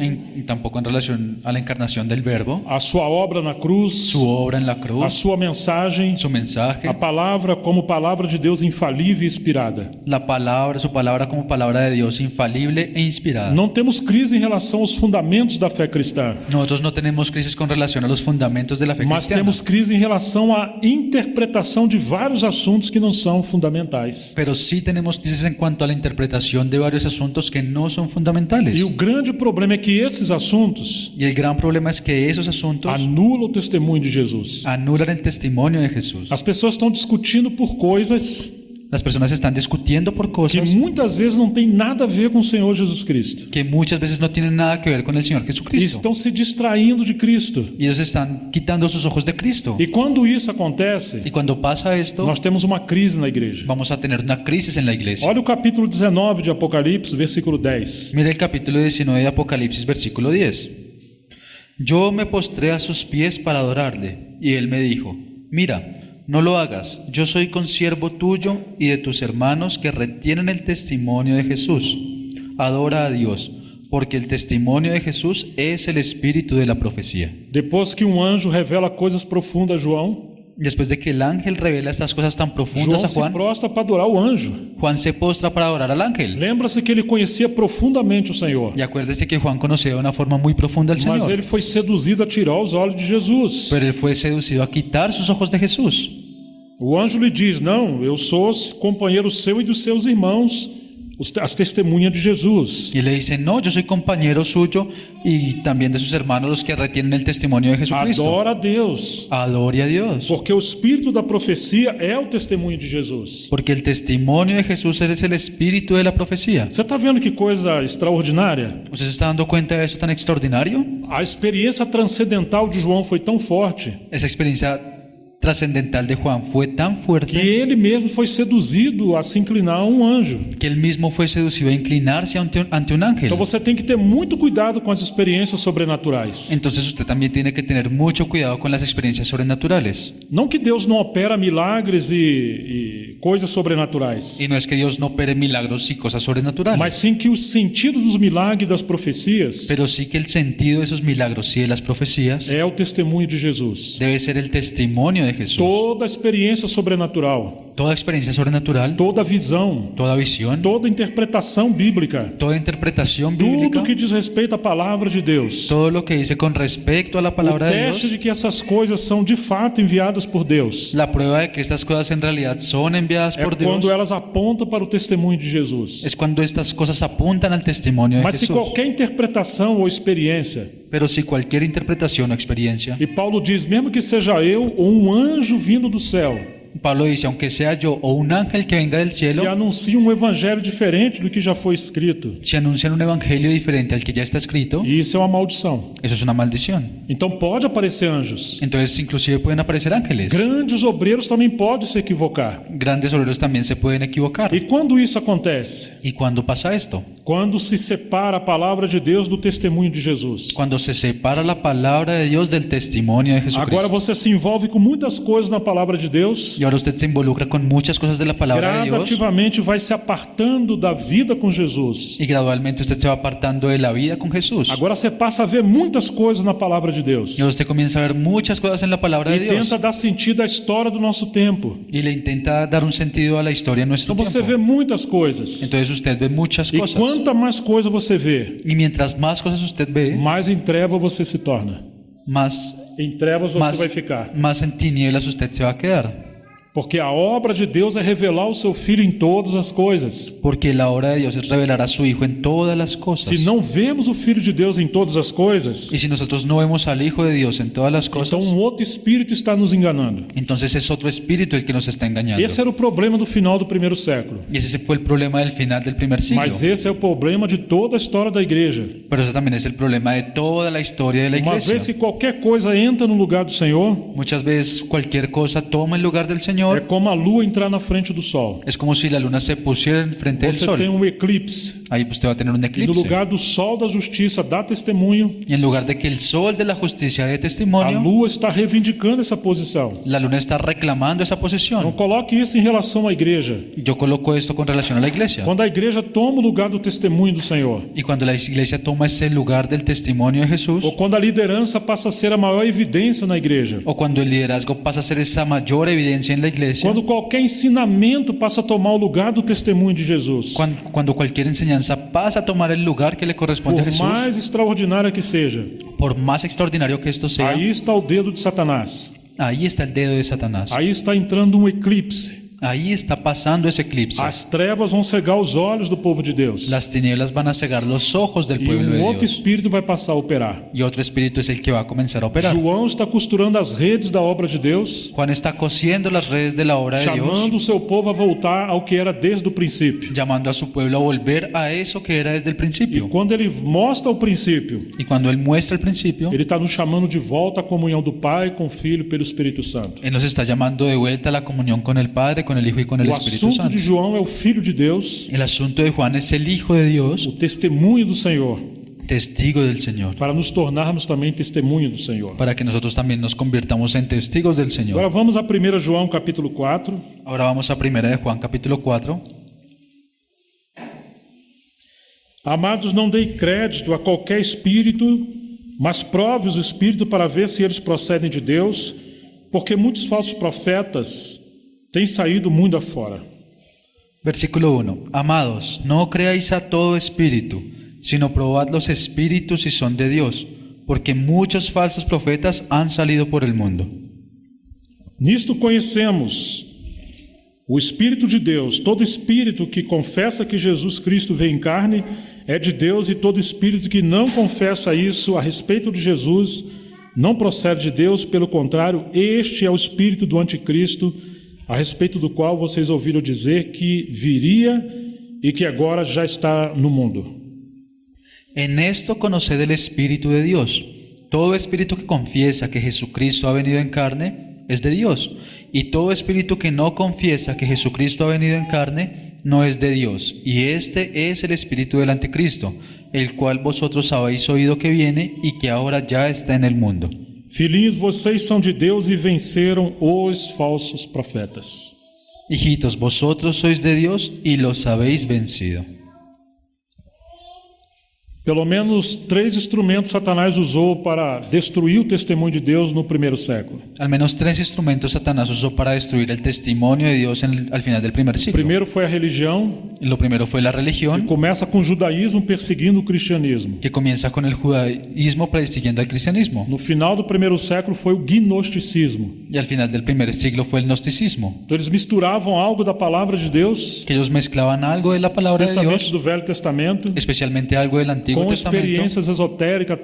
Speaker 2: tampoco en relación a la encarnación del Verbo,
Speaker 1: a sua obra na cruz,
Speaker 2: su obra en la
Speaker 1: a
Speaker 2: cruz,
Speaker 1: sua mensagem,
Speaker 2: su mensaje,
Speaker 1: a palavra como palavra de Deus infalível e inspirada.
Speaker 2: la palabra, su palabra como palabra de Dios infalible e inspirada.
Speaker 1: Não temos crise em relação aos fundamentos da fé cristã,
Speaker 2: Nosotros no tenemos crisis con relación a los fundamentos de la fe
Speaker 1: mas
Speaker 2: cristiana,
Speaker 1: temos crise em relação à interpretação de vários assuntos que não são fundamentais.
Speaker 2: pero sí tenemos crisis en cuanto a la interpretación de varios asuntos que no son fundamentales.
Speaker 1: E o grande problema é que esses assuntos
Speaker 2: Y el gran problema es que esos asuntos
Speaker 1: anulam o testemunho de Jesus.
Speaker 2: anulan el testimonio de Jesús.
Speaker 1: As pessoas estão discutindo por coisas
Speaker 2: Las personas están discutiendo por
Speaker 1: que
Speaker 2: cosas
Speaker 1: muitas vezes não tem nada a ver com o Senhor Jesus Cristo.
Speaker 2: que muchas veces no tienen nada que ver con el Señor
Speaker 1: E
Speaker 2: Jesucristo.
Speaker 1: estão se distraindo de Cristo.
Speaker 2: Y ellos están quitando sus ojos de Cristo.
Speaker 1: E quando isso
Speaker 2: Y
Speaker 1: acontece,
Speaker 2: cuando pasa esto,
Speaker 1: nós temos uma crise na igreja.
Speaker 2: vamos a tener una crisis en la iglesia.
Speaker 1: Olha o capítulo 19 de Apocalipse, versículo 10.
Speaker 2: Mira el capítulo 19 de Apocalipsis, versículo 10. Yo me postré a sus pies para adorarle, y él me dijo, mira, no lo hagas, yo soy consiervo tuyo y de tus hermanos que retienen el testimonio de Jesús. Adora a Dios, porque el testimonio de Jesús es el espíritu de la profecía.
Speaker 1: Depois que anjo revela coisas profundas a João,
Speaker 2: Después de que el ángel revela estas cosas tan
Speaker 1: João
Speaker 2: profundas a
Speaker 1: se
Speaker 2: Juan,
Speaker 1: prostra para adorar o anjo.
Speaker 2: Juan se postra para adorar al ángel.
Speaker 1: Lembra-se que ele conhecia profundamente o Senhor,
Speaker 2: Y acuérdese que Juan conocía de una forma muy profunda al
Speaker 1: mas
Speaker 2: Señor,
Speaker 1: ele foi seduzido a tirar os olhos de Jesus.
Speaker 2: pero él fue seducido a quitar sus ojos de Jesús.
Speaker 1: O anjo lhe diz: não, eu sou companheiro seu e dos seus irmãos, as testemunhas de Jesus.
Speaker 2: Y le dice, no, yo soy compañero suyo y también de sus hermanos los que retienen el testimonio de Jesucristo.
Speaker 1: Adora a Deus,
Speaker 2: Adore a Dios.
Speaker 1: porque o espírito da profecia é o testemunho de Jesus.
Speaker 2: Porque el testimonio de Jesús es el espíritu de la profecía.
Speaker 1: Você está vendo que coisa extraordinária?
Speaker 2: ¿Usted se está dando cuenta de eso tan extraordinario?
Speaker 1: A experiência transcendental de João foi tão forte
Speaker 2: Esa experiencia trascendental de Juan fue tan
Speaker 1: que
Speaker 2: fuerte
Speaker 1: ele mesmo foi seduzido a se inclinar a um anjo.
Speaker 2: que él mismo fue seducido a inclinarse ante un ángel.
Speaker 1: Então você tem que ter muito cuidado com as experiências sobrenaturais.
Speaker 2: Entonces usted también tiene que tener mucho cuidado con las experiencias sobrenaturales.
Speaker 1: Não que Deus não opera milagres e coisas sobrenaturais,
Speaker 2: Y no es que Dios no opere milagros y cosas sobrenaturales,
Speaker 1: mas sim que o sentido dos milagres e das profecias
Speaker 2: pero sí que el sentido de esos milagros y de las profecías
Speaker 1: é o testemunho de Jesus.
Speaker 2: debe ser el testimonio de Jesús.
Speaker 1: Toda experiência sobrenatural,
Speaker 2: Toda experiencia sobrenatural,
Speaker 1: toda visão,
Speaker 2: toda visión,
Speaker 1: toda interpretação bíblica,
Speaker 2: toda interpretación bíblica,
Speaker 1: tudo que diz respeito à palavra de Deus,
Speaker 2: todo lo que dice con respecto a la
Speaker 1: o
Speaker 2: palabra de
Speaker 1: teste
Speaker 2: Dios,
Speaker 1: de que essas coisas são de fato enviadas por Deus,
Speaker 2: la prueba de que estas cosas en realidad son enviadas
Speaker 1: é
Speaker 2: por Dios,
Speaker 1: quando elas apontam para o testemunho de Jesus.
Speaker 2: es cuando estas cosas apuntan al testimonio de
Speaker 1: Mas se
Speaker 2: Jesús.
Speaker 1: qualquer interpretação ou experiência,
Speaker 2: Pero si cualquier interpretación o experiencia,
Speaker 1: e Paulo diz, mesmo que seja eu ou um anjo vindo do céu,
Speaker 2: Pablo dice, aunque sea yo o un ángel que venga del
Speaker 1: se
Speaker 2: cielo,
Speaker 1: anuncia um evangelho diferente do que já foi escrito,
Speaker 2: si anuncian un evangelio diferente al que ya está escrito,
Speaker 1: e isso é uma maldição.
Speaker 2: eso es una maldición.
Speaker 1: Então pode aparecer anjos.
Speaker 2: Entonces inclusive pueden aparecer ángeles.
Speaker 1: Grandes obreiros também podem se equivocar.
Speaker 2: Grandes obreros también se pueden equivocar.
Speaker 1: E quando isso acontece?
Speaker 2: ¿Y cuándo pasa esto?
Speaker 1: Quando se separa a palavra de Deus do testemunho de Jesus.
Speaker 2: Cuando se separa la palabra de Dios del testimonio de
Speaker 1: Agora
Speaker 2: Jesucristo.
Speaker 1: você se envolve com muitas coisas na palavra de Deus.
Speaker 2: Y ahora usted se involucra con muchas cosas de la palabra de Dios
Speaker 1: Gradativamente vai se apartando da vida com Jesus.
Speaker 2: y gradualmente usted se va apartando de la vida con Jesús.
Speaker 1: Agora você passa a ver muitas coisas na palavra de Deus.
Speaker 2: Y ahora usted comienza a ver muchas cosas en la palabra de
Speaker 1: E
Speaker 2: Dios
Speaker 1: tenta dar sentido à história do nosso tempo.
Speaker 2: y le intenta dar un sentido a la historia de nuestro
Speaker 1: Então você vê
Speaker 2: tiempo.
Speaker 1: muitas coisas.
Speaker 2: Entonces usted ve muchas
Speaker 1: E
Speaker 2: cosas.
Speaker 1: quanta mais coisa você vê,
Speaker 2: Y mientras más cosas usted ve,
Speaker 1: mais em treva você se torna.
Speaker 2: más,
Speaker 1: Em trevas você
Speaker 2: más,
Speaker 1: vai ficar.
Speaker 2: más en tinieblas usted se va a quedar.
Speaker 1: Porque a obra de Deus é revelar o seu Filho em todas as coisas.
Speaker 2: Porque la obra de Dios es revelar a su Hijo en todas las cosas.
Speaker 1: Se não vemos o Filho de Deus em todas as coisas,
Speaker 2: Y si nosotros no vemos al Hijo de Dios en todas las cosas,
Speaker 1: então um outro espírito está nos enganando.
Speaker 2: entonces es otro espíritu el que nos está engañando.
Speaker 1: Esse era o problema do final do primeiro século.
Speaker 2: Y ese fue el problema del final del primer siglo.
Speaker 1: Mas esse é o problema de toda a história da igreja.
Speaker 2: Pero ese también es el problema de toda la historia de la
Speaker 1: Uma
Speaker 2: iglesia.
Speaker 1: vez que qualquer coisa entra no lugar do Senhor,
Speaker 2: Muchas veces cualquier cosa toma el lugar del
Speaker 1: é
Speaker 2: Señor.
Speaker 1: como a lua entrar na frente do sol.
Speaker 2: Es como si la luna se pusiera enfrente del
Speaker 1: Você
Speaker 2: sol.
Speaker 1: tem um eclipse.
Speaker 2: Ahí usted va a tener un
Speaker 1: E no
Speaker 2: eclipse.
Speaker 1: lugar do sol da justiça dá testemunho,
Speaker 2: Y en lugar de que el sol de la justicia dé
Speaker 1: a
Speaker 2: testimonio,
Speaker 1: lua está reivindicando essa posição.
Speaker 2: la luna está reclamando esa
Speaker 1: Não
Speaker 2: posición.
Speaker 1: coloque isso em relação à igreja.
Speaker 2: Yo coloco esto con relación a la iglesia.
Speaker 1: Quando a igreja toma o lugar do testemunho do Senhor,
Speaker 2: Y cuando la iglesia toma ese lugar del testimonio de Jesús,
Speaker 1: ou quando a liderança passa a ser a maior evidência na igreja,
Speaker 2: o cuando el liderazgo pasa a ser esa mayor evidencia en la iglesia,
Speaker 1: quando qualquer ensinamento passa a tomar o lugar do testemunho de Jesus,
Speaker 2: cuando cualquier enseñanza pasa a tomar el lugar que le corresponde a
Speaker 1: por
Speaker 2: Jesús,
Speaker 1: mais extraordinária que seja,
Speaker 2: por más extraordinario que esto sea,
Speaker 1: aí está o dedo de Satanás.
Speaker 2: ahí está el dedo de Satanás.
Speaker 1: Aí está entrando um eclipse.
Speaker 2: ahí está pasando ese eclipse.
Speaker 1: As trevas vão cegar os olhos do povo de Deus.
Speaker 2: Las tinieblas van a cegar los ojos del
Speaker 1: E
Speaker 2: pueblo de
Speaker 1: outro
Speaker 2: Dios.
Speaker 1: espírito vai passar a operar.
Speaker 2: Y otro espíritu es el que va a comenzar a operar.
Speaker 1: João está costurando as redes da obra de Deus,
Speaker 2: Juan está cosiendo las redes de la obra de Dios,
Speaker 1: chamando o seu povo a voltar ao que era desde o princípio.
Speaker 2: llamando a su pueblo a volver a eso que era desde el
Speaker 1: E
Speaker 2: principio.
Speaker 1: quando ele mostra o princípio,
Speaker 2: Y cuando Él muestra el principio,
Speaker 1: ele está nos chamando de volta à comunhão do Pai com o Filho e pelo Espírito Santo.
Speaker 2: Él nos está llamando de vuelta a la comunión con el Padre, con el Hijo y con el
Speaker 1: O
Speaker 2: Espíritu
Speaker 1: assunto
Speaker 2: Santo.
Speaker 1: de João é o Filho de Deus,
Speaker 2: El asunto de Juan es el Hijo de Dios,
Speaker 1: o testemunho do Senhor,
Speaker 2: testigo del Señor,
Speaker 1: para nos tornarmos também testemunho do Senhor.
Speaker 2: para que nosotros también nos convirtamos en testigos del
Speaker 1: Agora
Speaker 2: Señor.
Speaker 1: vamos a 1 João capítulo 4.
Speaker 2: Ahora vamos a 1 de Juan capítulo 4.
Speaker 1: Amados, não deem crédito a qualquer espírito, mas prove os espíritos para ver se eles procedem de Deus, porque muitos falsos profetas têm saído mundo afora.
Speaker 2: Versículo 1. Amados, no creáis a todo espíritu, sino probad los espíritus si son de Dios, porque muchos falsos profetas han salido por el mundo.
Speaker 1: Nisto conhecemos o Espírito de Deus. Todo espírito que confessa que Jesus Cristo veio em carne é de Deus, e todo espírito que não confessa isso a respeito de Jesus não procede de Deus, pelo contrário, este é o espírito do anticristo, a respeito do qual vocês ouviram dizer que viria e que agora já está no mundo.
Speaker 2: En esto conoced el Espíritu de Dios. Todo espíritu que confiesa que Jesucristo ha venido en carne es de Dios, y todo espíritu que no confiesa que Jesucristo ha venido en carne no es de Dios, y este es el espíritu del anticristo, el cual vosotros habéis oído que viene y que ahora ya está en el mundo.
Speaker 1: Filhinhos, vocês são de Deus e venceram os falsos profetas.
Speaker 2: Hijitos, vosotros sois de Dios y los habéis vencido.
Speaker 1: Pelo menos 3 instrumentos Satanás usou para destruir o testemunho de Deus no primeiro século.
Speaker 2: Al menos 3 instrumentos Satanás usó para destruir el testimonio de Dios al final del primer
Speaker 1: O
Speaker 2: siglo.
Speaker 1: primeiro foi a religião,
Speaker 2: Lo primero fue la
Speaker 1: que
Speaker 2: religión,
Speaker 1: começa com o judaísmo perseguindo o cristianismo.
Speaker 2: que comienza con el judaísmo persiguiendo al cristianismo.
Speaker 1: No final do primeiro século foi o gnosticismo.
Speaker 2: Y al final del primer siglo fue el gnosticismo,
Speaker 1: Então eles misturavam algo da palavra de Deus,
Speaker 2: que ellos mezclaban algo de la palabra de
Speaker 1: especialmente
Speaker 2: Dios,
Speaker 1: do Velho Testamento,
Speaker 2: especialmente algo del Antiguo
Speaker 1: com
Speaker 2: Testamento,
Speaker 1: experiências esotéricas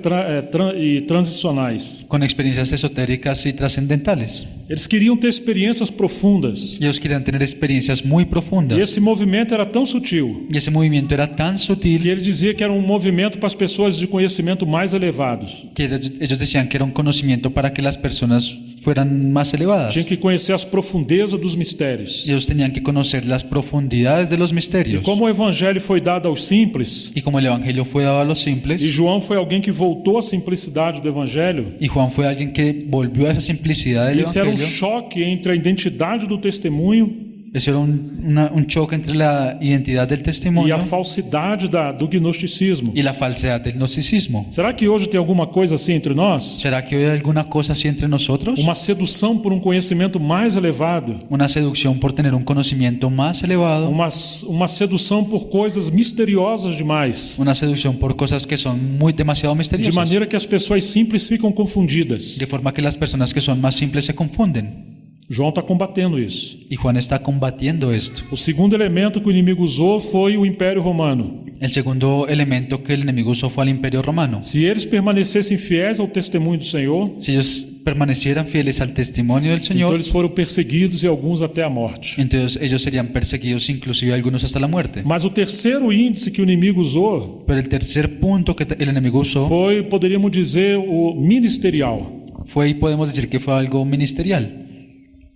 Speaker 1: e transicionais.
Speaker 2: con experiencias esotéricas y trascendentales.
Speaker 1: Eles queriam ter experiências profundas.
Speaker 2: Ellos querían tener experiencias muy
Speaker 1: E
Speaker 2: profundas.
Speaker 1: esse movimento era tão sutil
Speaker 2: Y ese movimiento era tan
Speaker 1: que
Speaker 2: sutil
Speaker 1: ele dizia que era um movimento para as pessoas de conhecimento mais elevados.
Speaker 2: que ellos decían que era un conocimiento para que las personas fueran más elevadas.
Speaker 1: Tinha que conhecer as profundezas dos mistérios.
Speaker 2: Ellos tenían que conocer las profundidades de los misterios.
Speaker 1: Como o evangelho foi dado aos simples,
Speaker 2: Y como el Evangelio fue dado a los
Speaker 1: e
Speaker 2: simples,
Speaker 1: João foi alguém que voltou à simplicidade do evangelho,
Speaker 2: y Juan fue alguien que volvió a esa simplicidad del
Speaker 1: esse era um
Speaker 2: Evangelio,
Speaker 1: choque entre a identidade do testemunho
Speaker 2: eso era un choque entre la identidad del
Speaker 1: e
Speaker 2: testimonio
Speaker 1: a falsidade do gnosticismo.
Speaker 2: y la falsedad del gnosticismo.
Speaker 1: Será que hoje tem alguma coisa assim entre nós?
Speaker 2: ¿Será que hoy hay alguna cosa así entre nosotros?
Speaker 1: Uma sedução por um conhecimento mais elevado,
Speaker 2: Una seducción por tener un conocimiento más elevado,
Speaker 1: uma sedução por coisas misteriosas demais,
Speaker 2: una seducción por cosas que son muy demasiado
Speaker 1: de
Speaker 2: misteriosas,
Speaker 1: maneira que as pessoas simples ficam confundidas.
Speaker 2: de forma que las personas que son más simples se confunden.
Speaker 1: João está combatendo isso.
Speaker 2: Y Juan está combatiendo esto.
Speaker 1: O segundo elemento que o inimigo usou foi o Império Romano.
Speaker 2: El segundo elemento que el enemigo usó fue al Imperio Romano.
Speaker 1: Se eles permanecessem fiéis ao testemunho do Senhor,
Speaker 2: Si ellos permanecieran fieles al testimonio del
Speaker 1: então
Speaker 2: Señor,
Speaker 1: eles foram perseguidos e alguns até a morte.
Speaker 2: entonces ellos serían perseguidos, inclusive algunos hasta la muerte.
Speaker 1: Mas o terceiro índice que o inimigo usou
Speaker 2: Pero el tercer punto que el enemigo usó
Speaker 1: foi, poderíamos dizer, o ministerial.
Speaker 2: fue, y podemos decir que fue algo ministerial.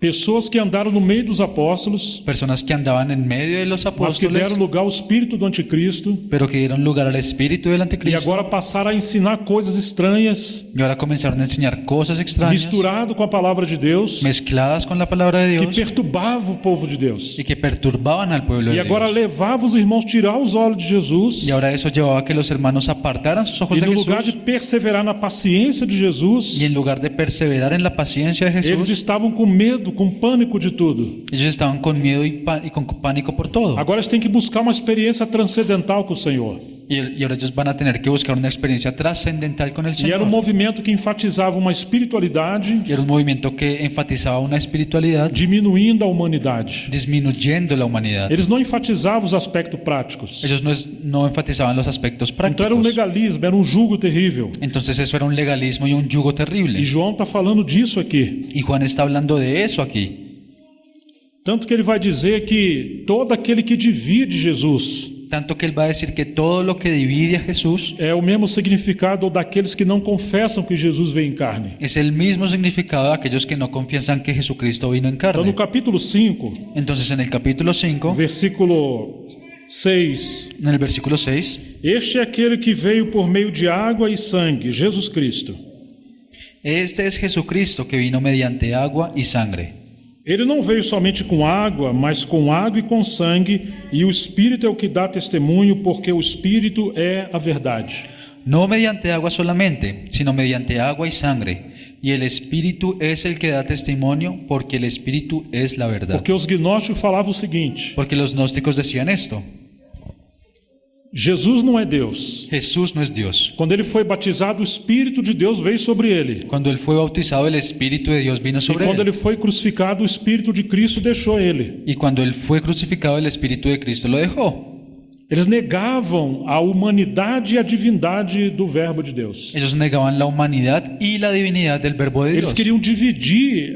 Speaker 1: Pessoas que andaram no meio dos apóstolos,
Speaker 2: Personas que andaban en medio de los
Speaker 1: mas que deram
Speaker 2: apóstoles,
Speaker 1: lugar ao espírito do anticristo
Speaker 2: pero que dieron lugar al espíritu del
Speaker 1: e
Speaker 2: anticristo,
Speaker 1: agora passaram a ensinar coisas estranhas,
Speaker 2: y ahora comenzaron a enseñar cosas extrañas,
Speaker 1: misturado com a palavra de Deus,
Speaker 2: mezcladas con la palabra de
Speaker 1: que
Speaker 2: Dios,
Speaker 1: perturbava o povo de Deus.
Speaker 2: y que perturbaban al pueblo
Speaker 1: E
Speaker 2: de
Speaker 1: agora
Speaker 2: Dios.
Speaker 1: levava os irmãos a tirar os olhos de Jesus
Speaker 2: Y ahora eso llevaba a que los hermanos apartaran sus ojos
Speaker 1: e
Speaker 2: de
Speaker 1: no lugar de
Speaker 2: Jesús,
Speaker 1: perseverar na paciência de Jesus,
Speaker 2: y en lugar de perseverar en la paciencia de
Speaker 1: eles
Speaker 2: Jesús,
Speaker 1: estavam com medo, com pânico de tudo.
Speaker 2: ellos estaban con miedo y con pánico por todo.
Speaker 1: Agora eles têm que buscar uma experiência transcendental com o Senhor.
Speaker 2: Y ahora ellos van a tener que buscar una experiencia trascendental con el
Speaker 1: E era
Speaker 2: Señor.
Speaker 1: um movimento que enfatizava uma espiritualidade
Speaker 2: Y era un movimiento que enfatizaba una espiritualidad
Speaker 1: diminuindo a humanidade.
Speaker 2: disminuyendo la humanidad.
Speaker 1: Eles não enfatizavam os aspectos práticos.
Speaker 2: Ellos no enfatizaban los aspectos
Speaker 1: Então era um
Speaker 2: prácticos.
Speaker 1: legalismo, era um jugo terrível.
Speaker 2: Entonces eso era un legalismo y un yugo
Speaker 1: E
Speaker 2: terrible.
Speaker 1: João está falando disso aqui.
Speaker 2: Y Juan está hablando de eso aquí.
Speaker 1: Tanto que ele vai dizer que todo aquele que divide Jesus
Speaker 2: Tanto que él va a decir que todo lo que divide a Jesús
Speaker 1: é o mesmo significado daqueles que não confessam que Jesus veio em carne.
Speaker 2: es el mismo significado de aquellos que no confiesan que Jesucristo vino en
Speaker 1: Então, no
Speaker 2: carne.
Speaker 1: capítulo 5,
Speaker 2: Entonces en el capítulo 5,
Speaker 1: versículo 6,
Speaker 2: en el versículo 6,
Speaker 1: este é aquele que veio por meio de água e sangue, Jesus Cristo.
Speaker 2: este es Jesucristo que vino mediante agua y sangre.
Speaker 1: Ele não veio somente com água, mas com água e com sangue, e o Espírito é o que dá testemunho, porque o Espírito é a verdade.
Speaker 2: No mediante agua solamente, sino mediante agua y sangre. Y el Espíritu es el que da testimonio, porque el Espíritu es la verdad.
Speaker 1: Porque os gnósticos falavam o seguinte:
Speaker 2: Porque los gnósticos decían esto:
Speaker 1: Jesus não é Deus.
Speaker 2: Jesús no es Dios.
Speaker 1: Quando ele foi batizado, o Espírito de Deus veio sobre ele.
Speaker 2: Cuando él fue bautizado, el Espíritu de Dios vino
Speaker 1: E
Speaker 2: sobre
Speaker 1: quando
Speaker 2: él.
Speaker 1: ele foi crucificado, o Espírito de Cristo deixou ele.
Speaker 2: Y cuando él fue crucificado, el Espíritu de Cristo lo dejó.
Speaker 1: Eles negavam a humanidade e a divindade do Verbo de Deus.
Speaker 2: Ellos negaban la humanidad y la divinidad del Verbo de
Speaker 1: Eles
Speaker 2: Dios.
Speaker 1: queriam dividir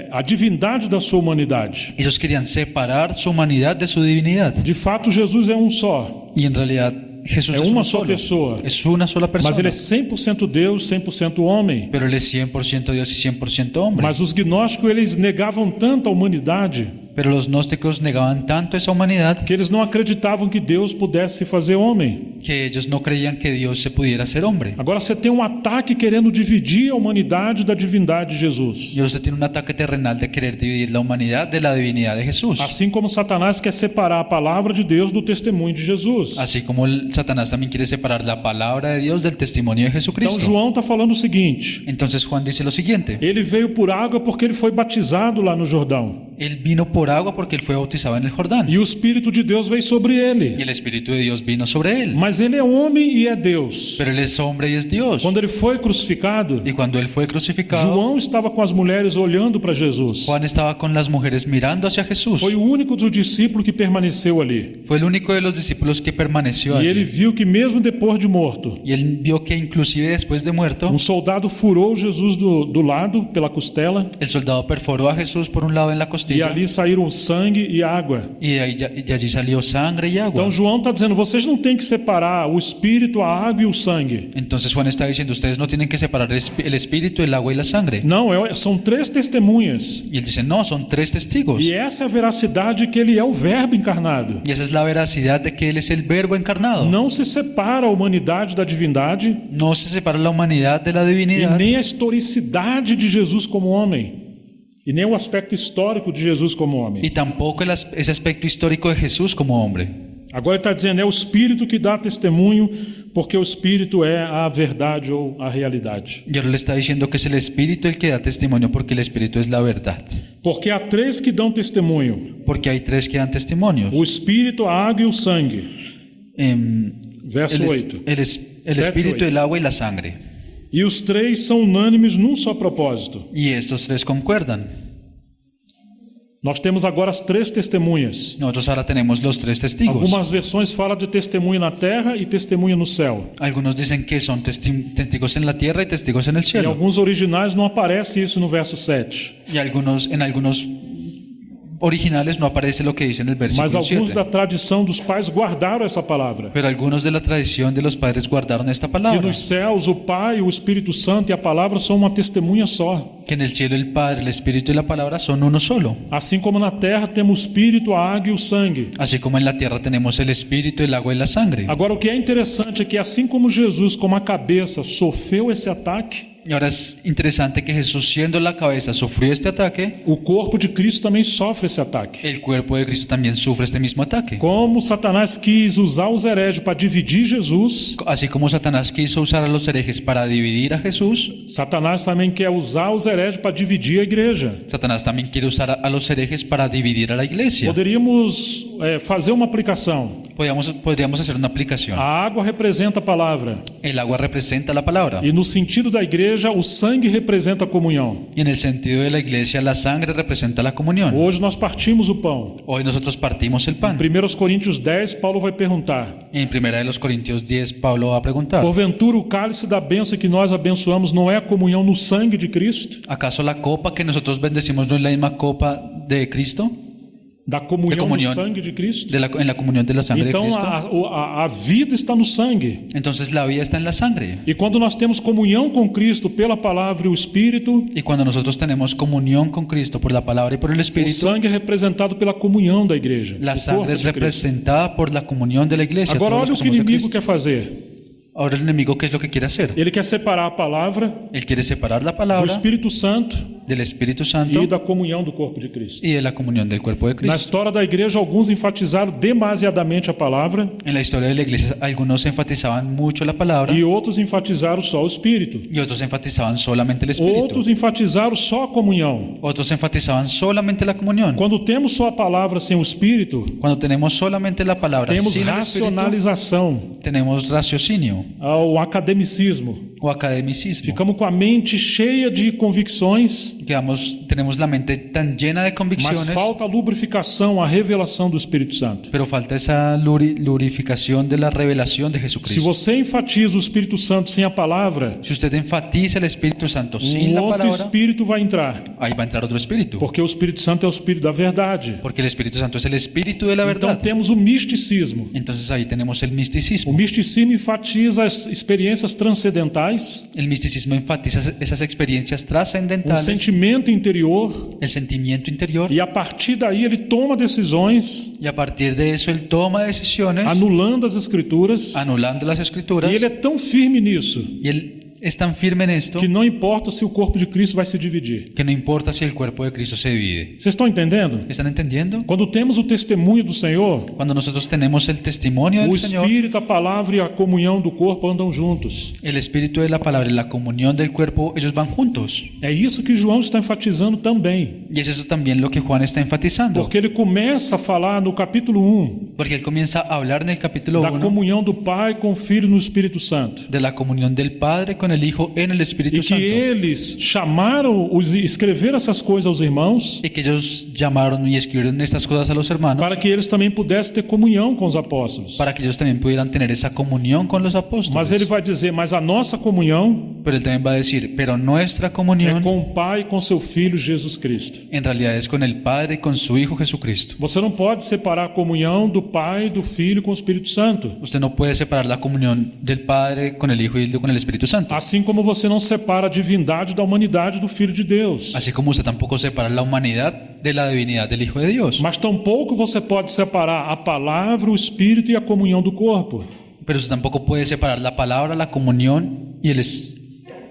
Speaker 1: a divindade da sua humanidade.
Speaker 2: Ellos querían separar su humanidad de su divinidad.
Speaker 1: De fato, Jesus é um só,
Speaker 2: Y en realidad Jesús
Speaker 1: É
Speaker 2: es
Speaker 1: uma
Speaker 2: uno
Speaker 1: só
Speaker 2: solo.
Speaker 1: pessoa.
Speaker 2: Es una sola
Speaker 1: mas ele
Speaker 2: persona.
Speaker 1: é 100% Deus, 100% homem.
Speaker 2: Pero él es 100% Dios y 100% hombre.
Speaker 1: Mas os gnósticos, eles negavam tanto a humanidade
Speaker 2: Pero los gnósticos negaban tanto esa humanidad
Speaker 1: que eles não acreditavam que Deus pudesse se fazer homem.
Speaker 2: que ellos no creían que Dios se pudiera hacer hombre.
Speaker 1: Agora você tem um ataque querendo dividir a humanidade da divindade de Jesus.
Speaker 2: Y usted tiene un ataque terrenal de querer dividir la humanidad de la divinidad de Jesús.
Speaker 1: Assim como Satanás quer separar a palavra de Deus do testemunho de Jesus.
Speaker 2: Así como Satanás también quiere separar la palabra de Dios del testimonio de
Speaker 1: Então
Speaker 2: Jesucristo.
Speaker 1: João está falando o seguinte:
Speaker 2: Entonces Juan dice lo siguiente:
Speaker 1: ele veio por água porque ele foi batizado lá no Jordão.
Speaker 2: Él vino por agua porque él fue bautizado en el Jordán.
Speaker 1: E o Espírito de Deus veio sobre
Speaker 2: Y
Speaker 1: ele.
Speaker 2: el Espíritu de Dios vino sobre él.
Speaker 1: Mas ele é homem e é Deus.
Speaker 2: Pero él es hombre y es Dios.
Speaker 1: Quando ele foi crucificado,
Speaker 2: Y cuando él fue crucificado,
Speaker 1: João estava com as mulheres olhando para Jesus.
Speaker 2: Juan estaba con las mujeres mirando hacia Jesús.
Speaker 1: Foi o único dos discípulos que permaneceu ali.
Speaker 2: Fue el único de los discípulos que permaneció
Speaker 1: E ele
Speaker 2: allí.
Speaker 1: viu que mesmo depois de morto,
Speaker 2: Y él vio que inclusive después de muerto,
Speaker 1: soldado furou Jesus do lado, pela costela,
Speaker 2: el soldado perforó a Jesús por un lado en la
Speaker 1: e
Speaker 2: costilla
Speaker 1: ali saíram sangue e água.
Speaker 2: y de allí salió sangre y agua.
Speaker 1: Então João está dizendo, vocês não têm que separar o Espírito, a água e o sangue.
Speaker 2: Entonces Juan está diciendo, ustedes no tienen que separar el espíritu, el agua y la sangre.
Speaker 1: Não, são três testemunhas.
Speaker 2: Y él dice, no, son tres testigos.
Speaker 1: E essa é a veracidade que ele é o Verbo encarnado.
Speaker 2: Y esa es la veracidad de que él es el verbo encarnado.
Speaker 1: Não se separa a humanidade da divindade
Speaker 2: No se separa la humanidad de la
Speaker 1: e
Speaker 2: divinidad,
Speaker 1: nem a historicidade de Jesus como homem. E nem o aspecto histórico de Jesus como homem.
Speaker 2: y tampoco ese aspecto histórico de Jesús como hombre.
Speaker 1: Agora ele está dizendo, é o Espírito que dá testemunho, porque o Espírito é a verdade ou a realidade.
Speaker 2: Y ahora le está diciendo que es el espíritu el que da testimonio porque el espíritu es la verdad.
Speaker 1: Porque há três que dão testemunho:
Speaker 2: Porque hay tres que dan testimonios.
Speaker 1: o Espírito, a água e o sangue. Verso
Speaker 2: El
Speaker 1: 8.
Speaker 2: el
Speaker 1: Sete,
Speaker 2: espíritu,
Speaker 1: oito.
Speaker 2: el agua y la sangre.
Speaker 1: E os três são unânimes num só propósito.
Speaker 2: Y estos tres concuerdan.
Speaker 1: Nós temos agora as três testemunhas.
Speaker 2: Nosotros ahora tenemos los tres testigos.
Speaker 1: Algumas versões falam de testemunho na terra e testemunho no céu.
Speaker 2: Algunos dicen que son testigos en la tierra y testigos en el
Speaker 1: Em
Speaker 2: cielo.
Speaker 1: alguns originais não aparece isso no verso 7.
Speaker 2: Y en algunos originales no aparece lo que dice en el
Speaker 1: Mas
Speaker 2: versículo
Speaker 1: alguns
Speaker 2: 7.
Speaker 1: da tradição dos pais guardaram essa palavra.
Speaker 2: Pero algunos de la tradición de los padres guardaron esta
Speaker 1: Que
Speaker 2: palabra.
Speaker 1: nos céus o Pai, o Espírito Santo e a palavra são uma testemunha só.
Speaker 2: Que en el cielo el Padre, el Espíritu y la palabra son uno solo.
Speaker 1: Assim como na terra temos o Espírito, a água e o sangue.
Speaker 2: Así como en la tierra tenemos el Espíritu, el agua y la sangre.
Speaker 1: Agora o que é interessante é que assim como Jesus, como a cabeça, sofreu esse ataque,
Speaker 2: Y ahora es interesante que Jesús, siendo la cabeza, sufrió este ataque.
Speaker 1: o corpo de Cristo também sofre esse ataque.
Speaker 2: El cuerpo de Cristo también sufre este mismo ataque.
Speaker 1: Como Satanás quis usar os hereges para dividir Jesus,
Speaker 2: Así como Satanás quiso usar a los herejes para dividir a Jesús,
Speaker 1: Satanás também quer usar os hereges para dividir a igreja.
Speaker 2: Satanás también quiere usar a los herejes para dividir a la iglesia.
Speaker 1: Poderíamos fazer uma aplicação.
Speaker 2: podríamos hacer una aplicación.
Speaker 1: A água representa a palavra.
Speaker 2: El agua representa la palabra.
Speaker 1: E no sentido da igreja, o sangue representa a comunhão.
Speaker 2: Y en el sentido de la iglesia, la sangre representa la comunión.
Speaker 1: Hoje nós partimos o pão.
Speaker 2: Hoy nosotros partimos el pan.
Speaker 1: Em 1 Coríntios 10, Paulo vai perguntar:
Speaker 2: En 1 Corintios 10, Pablo va a preguntar:
Speaker 1: porventura o cálice da bênção que nós abençoamos não é a comunhão no sangue de Cristo?
Speaker 2: ¿Acaso la copa que nosotros bendecimos no es la misma copa de Cristo?
Speaker 1: Da comunhão
Speaker 2: comunhão.
Speaker 1: no sangue de Cristo?
Speaker 2: En la comunión de la sangre de
Speaker 1: Então
Speaker 2: Cristo.
Speaker 1: a vida está no sangue.
Speaker 2: Entonces la vida está en la sangre.
Speaker 1: E quando nós temos comunhão com Cristo pela palavra e o Espírito,
Speaker 2: Y cuando nosotros tenemos comunión con Cristo por la palabra y por el
Speaker 1: o
Speaker 2: Espíritu,
Speaker 1: sangue é representado pela comunhão da igreja.
Speaker 2: la
Speaker 1: do
Speaker 2: sangre
Speaker 1: corpo
Speaker 2: es
Speaker 1: de Cristo.
Speaker 2: representada por la comunión de la iglesia.
Speaker 1: Agora
Speaker 2: todos
Speaker 1: olha
Speaker 2: los
Speaker 1: o que o
Speaker 2: somos de
Speaker 1: inimigo
Speaker 2: Cristo.
Speaker 1: quer fazer.
Speaker 2: Ahora el enemigo, ¿qué es lo que quiere hacer?
Speaker 1: Ele quer separar a palavra
Speaker 2: Él quiere separar la
Speaker 1: do
Speaker 2: palabra
Speaker 1: Espírito Santo
Speaker 2: del Espíritu Santo
Speaker 1: e da comunhão do corpo de Cristo.
Speaker 2: y de la comunión del cuerpo de
Speaker 1: Na
Speaker 2: Cristo.
Speaker 1: história da igreja, alguns enfatizaram demasiadamente a palavra
Speaker 2: En la historia de la iglesia, algunos enfatizaban mucho la palabra
Speaker 1: e outros enfatizaram só o Espírito.
Speaker 2: y otros enfatizaban solamente el Espíritu.
Speaker 1: Outros enfatizaram só a comunhão.
Speaker 2: Otros enfatizaban solamente la comunión.
Speaker 1: Quando temos só a palavra sem o Espírito,
Speaker 2: Cuando tenemos solamente la palabra
Speaker 1: temos
Speaker 2: sin el Espíritu,
Speaker 1: racionalização,
Speaker 2: tenemos raciocinio
Speaker 1: o academicismo.
Speaker 2: o academicismo.
Speaker 1: Ficamos com a mente cheia de convicções,
Speaker 2: Tenemos la mente tan llena de
Speaker 1: mas
Speaker 2: convicciones,
Speaker 1: falta a lubrificação, a revelação do Espírito Santo.
Speaker 2: pero falta esa lubrificación de la revelación de
Speaker 1: Se
Speaker 2: Jesucristo.
Speaker 1: você enfatiza o Espírito Santo sem a palavra,
Speaker 2: Si usted enfatiza el Espíritu Santo sin la
Speaker 1: outro
Speaker 2: palabra,
Speaker 1: espírito vai entrar,
Speaker 2: ahí va a entrar otro espíritu.
Speaker 1: porque o Espírito Santo é o Espírito da verdade.
Speaker 2: Porque el Espíritu Santo es el Espíritu de la
Speaker 1: Então
Speaker 2: verdad.
Speaker 1: temos o misticismo.
Speaker 2: Entonces ahí tenemos el
Speaker 1: O
Speaker 2: misticismo.
Speaker 1: misticismo enfatiza as experiências transcendentais,
Speaker 2: El misticismo enfatiza esas experiencias
Speaker 1: um
Speaker 2: trascendentales,
Speaker 1: sentimento interior,
Speaker 2: el sentimiento interior,
Speaker 1: e a partir daí ele toma decisões,
Speaker 2: y a partir de eso él toma decisiones,
Speaker 1: anulando as Escrituras,
Speaker 2: anulando las escrituras,
Speaker 1: e ele é tão firme nisso
Speaker 2: y él es tan firme en esto
Speaker 1: que não importa se o corpo de Cristo vai se dividir.
Speaker 2: que no importa si el cuerpo de Cristo se divide.
Speaker 1: Vocês estão entendendo?
Speaker 2: ¿Están entendiendo?
Speaker 1: Quando temos o testemunho do Senhor,
Speaker 2: Cuando nosotros tenemos el testimonio
Speaker 1: o
Speaker 2: del Señor,
Speaker 1: Espírito, a palavra e a comunhão do corpo andam juntos.
Speaker 2: el Espíritu de la palabra y la comunión del cuerpo, ellos van juntos.
Speaker 1: É isso que João está enfatizando também,
Speaker 2: Y es eso también lo que Juan está enfatizando.
Speaker 1: porque ele começa a falar no capítulo 1
Speaker 2: Porque él comienza a hablar en el capítulo
Speaker 1: da
Speaker 2: 1
Speaker 1: comunhão do Pai com o Filho no Espírito Santo.
Speaker 2: de la comunión del Padre con el Hijo en el Espíritu
Speaker 1: E que
Speaker 2: Santo.
Speaker 1: eles chamaram, escreveram essas coisas aos irmãos,
Speaker 2: Y que ellos llamaron y escribieron estas cosas a los hermanos
Speaker 1: para que eles também pudessem ter comunhão com os apóstolos.
Speaker 2: para que ellos también pudieran tener esa comunión con los apóstoles.
Speaker 1: Mas ele vai dizer, mas a nossa comunhão
Speaker 2: Pero él también va a decir, pero nuestra
Speaker 1: é
Speaker 2: comunión
Speaker 1: com o Pai e com seu Filho Jesus Cristo.
Speaker 2: en realidad es con el Padre y con su Hijo Jesucristo.
Speaker 1: Você não pode separar a comunhão do Pai, do Filho com o Espírito Santo.
Speaker 2: Usted no puede separar la comunión del Padre con el Hijo y con el Espíritu Santo.
Speaker 1: Assim como você não separa a divindade da humanidade do Filho de Deus.
Speaker 2: Así como usted tampoco separa la humanidad de la divinidad del Hijo de Dios.
Speaker 1: Mas tampouco você pode separar a palavra, o Espírito e a comunhão do corpo.
Speaker 2: Pero usted tampoco puede separar la palabra, la comunión y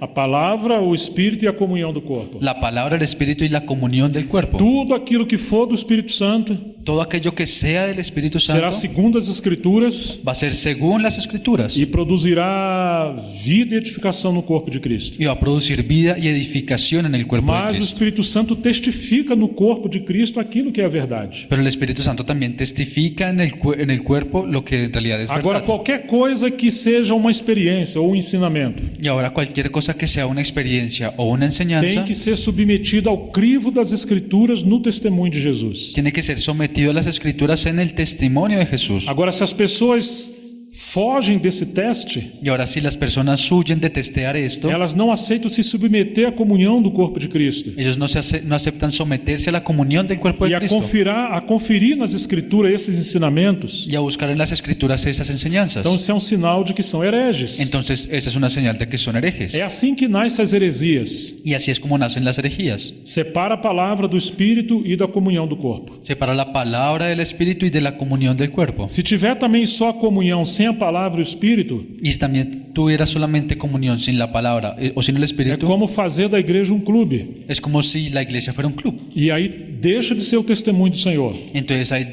Speaker 1: A palavra, o Espírito e a comunhão do corpo.
Speaker 2: la palabra, el Espíritu y la comunión del cuerpo.
Speaker 1: Tudo aquilo que for do Espírito Santo
Speaker 2: Todo aquello que sea del Espíritu
Speaker 1: será
Speaker 2: Santo
Speaker 1: segundo as Escrituras
Speaker 2: va a ser según las Escrituras
Speaker 1: e produzirá vida e edificação no corpo de Cristo.
Speaker 2: y va a producir vida y edificación en el cuerpo de
Speaker 1: Mas o
Speaker 2: Cristo.
Speaker 1: Espírito Santo testifica no corpo de Cristo aquilo que é a verdade.
Speaker 2: Pero el Espíritu Santo también testifica en el cuerpo lo que en realidad es
Speaker 1: Agora,
Speaker 2: verdad.
Speaker 1: qualquer coisa que seja uma experiência ou um ensinamento
Speaker 2: Y ahora cualquier cosa que sea una experiencia o una enseñanza
Speaker 1: tem que ser submetida ao crivo das Escrituras no testemunho de Jesus.
Speaker 2: tiene que ser sometido a las Escrituras en el testimonio de Jesús.
Speaker 1: Agora, se as pessoas fogem desse teste,
Speaker 2: Y ahora si las personas huyen de testear esto,
Speaker 1: elas não aceitam se submeter à comunhão do corpo de Cristo
Speaker 2: ellos no aceptan someterse a la comunión del cuerpo
Speaker 1: e
Speaker 2: de
Speaker 1: a
Speaker 2: Cristo
Speaker 1: conferir nas Escrituras esses ensinamentos.
Speaker 2: y a buscar en las Escrituras esas enseñanzas.
Speaker 1: Então, isso é um sinal de que são hereges.
Speaker 2: Entonces esa es una señal de que son herejes.
Speaker 1: É assim que nascem as heresias.
Speaker 2: Y así es como nacen las herejías.
Speaker 1: Separa a palavra do Espírito e da comunhão do corpo.
Speaker 2: Separa la palabra del Espíritu y de la comunión del cuerpo.
Speaker 1: Se tiver também só a comunhão sem a palavra e o Espírito,
Speaker 2: Y si también tuviera solamente comunión sin la palabra o sin el
Speaker 1: é
Speaker 2: Espíritu,
Speaker 1: como fazer da igreja um clube.
Speaker 2: es como si la iglesia fuera un club.
Speaker 1: E aí deixa de ser o testemunho do Senhor
Speaker 2: Entonces ahí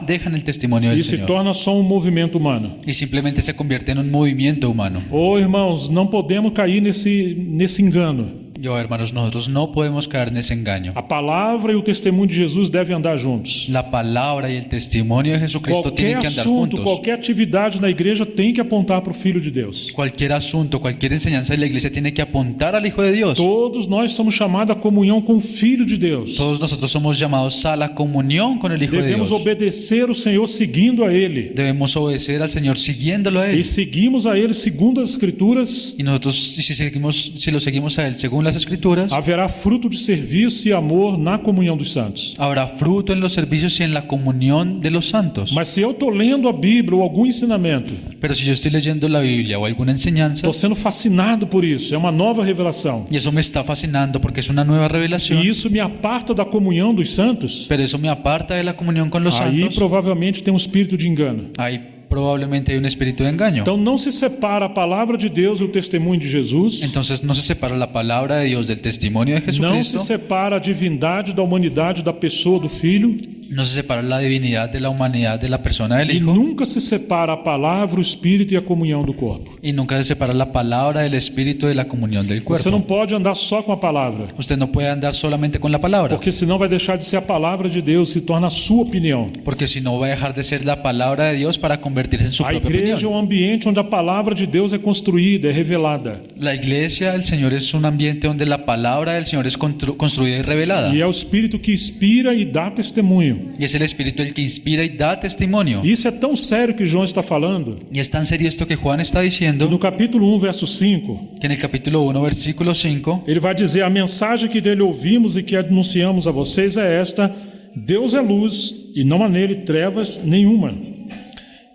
Speaker 2: dejan el testimonio
Speaker 1: e
Speaker 2: del
Speaker 1: se
Speaker 2: Señor.
Speaker 1: torna só um movimento humano.
Speaker 2: Y simplemente se convierte en un movimiento humano.
Speaker 1: Ô irmãos, não podemos cair nesse engano
Speaker 2: Yo, hermanos, nosotros no podemos caer en ese engaño.
Speaker 1: A palavra e o testemunho de Jesus devem andar juntos.
Speaker 2: La palabra y el testimonio de Jesucristo tienen
Speaker 1: Qualquer
Speaker 2: que andar
Speaker 1: assunto,
Speaker 2: juntos.
Speaker 1: qualquer atividade na igreja tem que apontar para o Filho de Deus.
Speaker 2: Cualquier asunto, cualquier enseñanza de la iglesia tiene que apuntar al Hijo de Dios.
Speaker 1: Todos nós somos chamados à comunhão com o Filho de Deus.
Speaker 2: Todos nosotros somos llamados a la comunión con el Hijo de
Speaker 1: Devemos
Speaker 2: Dios.
Speaker 1: obedecer o Senhor seguindo a Ele.
Speaker 2: Debemos obedecer al Señor siguiéndolo a
Speaker 1: E
Speaker 2: Él.
Speaker 1: seguimos a Ele segundo as Escrituras,
Speaker 2: Y nosotros, si lo seguimos a Él según las Escrituras,
Speaker 1: haverá fruto de serviço e amor na comunhão dos santos.
Speaker 2: habrá fruto en los servicios y en la comunión de los santos.
Speaker 1: Mas se eu estou lendo a Bíblia ou algum ensinamento,
Speaker 2: Pero si yo estoy leyendo la Biblia o alguna enseñanza,
Speaker 1: estou sendo fascinado por isso, é uma nova revelação.
Speaker 2: y eso me está fascinando porque es una nueva revelación,
Speaker 1: E isso me aparta da comunhão dos santos,
Speaker 2: pero eso me aparta de la comunión con los
Speaker 1: aí
Speaker 2: santos,
Speaker 1: provavelmente tem um espírito de engano.
Speaker 2: ahí probablemente hay un espíritu de engaño.
Speaker 1: Então não se separa a palavra de Deus e o testemunho de Jesus,
Speaker 2: Entonces no se separa la palabra de Dios del testimonio de
Speaker 1: não se
Speaker 2: Jesucristo,
Speaker 1: separa a divindade da humanidade da pessoa do Filho,
Speaker 2: no se separa la divinidad de la humanidad de la persona del
Speaker 1: e
Speaker 2: Hijo,
Speaker 1: nunca se separa a palavra, o Espírito e a comunhão do corpo.
Speaker 2: y nunca se separa la palabra del espíritu de la comunión del
Speaker 1: Você não
Speaker 2: cuerpo.
Speaker 1: pode andar só com a palavra,
Speaker 2: Usted no puede andar solamente con la palabra,
Speaker 1: porque senão vai deixar de ser a palavra de Deus, se torna a sua opinião.
Speaker 2: porque si no va a dejar de ser la palabra de Dios para convertirse en su
Speaker 1: A
Speaker 2: propia
Speaker 1: igreja é
Speaker 2: opinión.
Speaker 1: um ambiente onde a palavra de Deus é construída, é revelada.
Speaker 2: La iglesia del Señor es un ambiente donde la palabra del Señor es construida y revelada.
Speaker 1: E é o Espírito que inspira e dá testemunho.
Speaker 2: Y es el Espíritu el que inspira y da testimonio.
Speaker 1: Isso é tão sério que João está falando.
Speaker 2: Y es tan serio esto que Juan está diciendo,
Speaker 1: No capítulo 1, verso 5,
Speaker 2: que en el capítulo 1, versículo 5,
Speaker 1: ele vai dizer: a mensagem que dele ouvimos e que anunciamos a vocês é esta: Deus é luz e não há nele trevas nenhuma.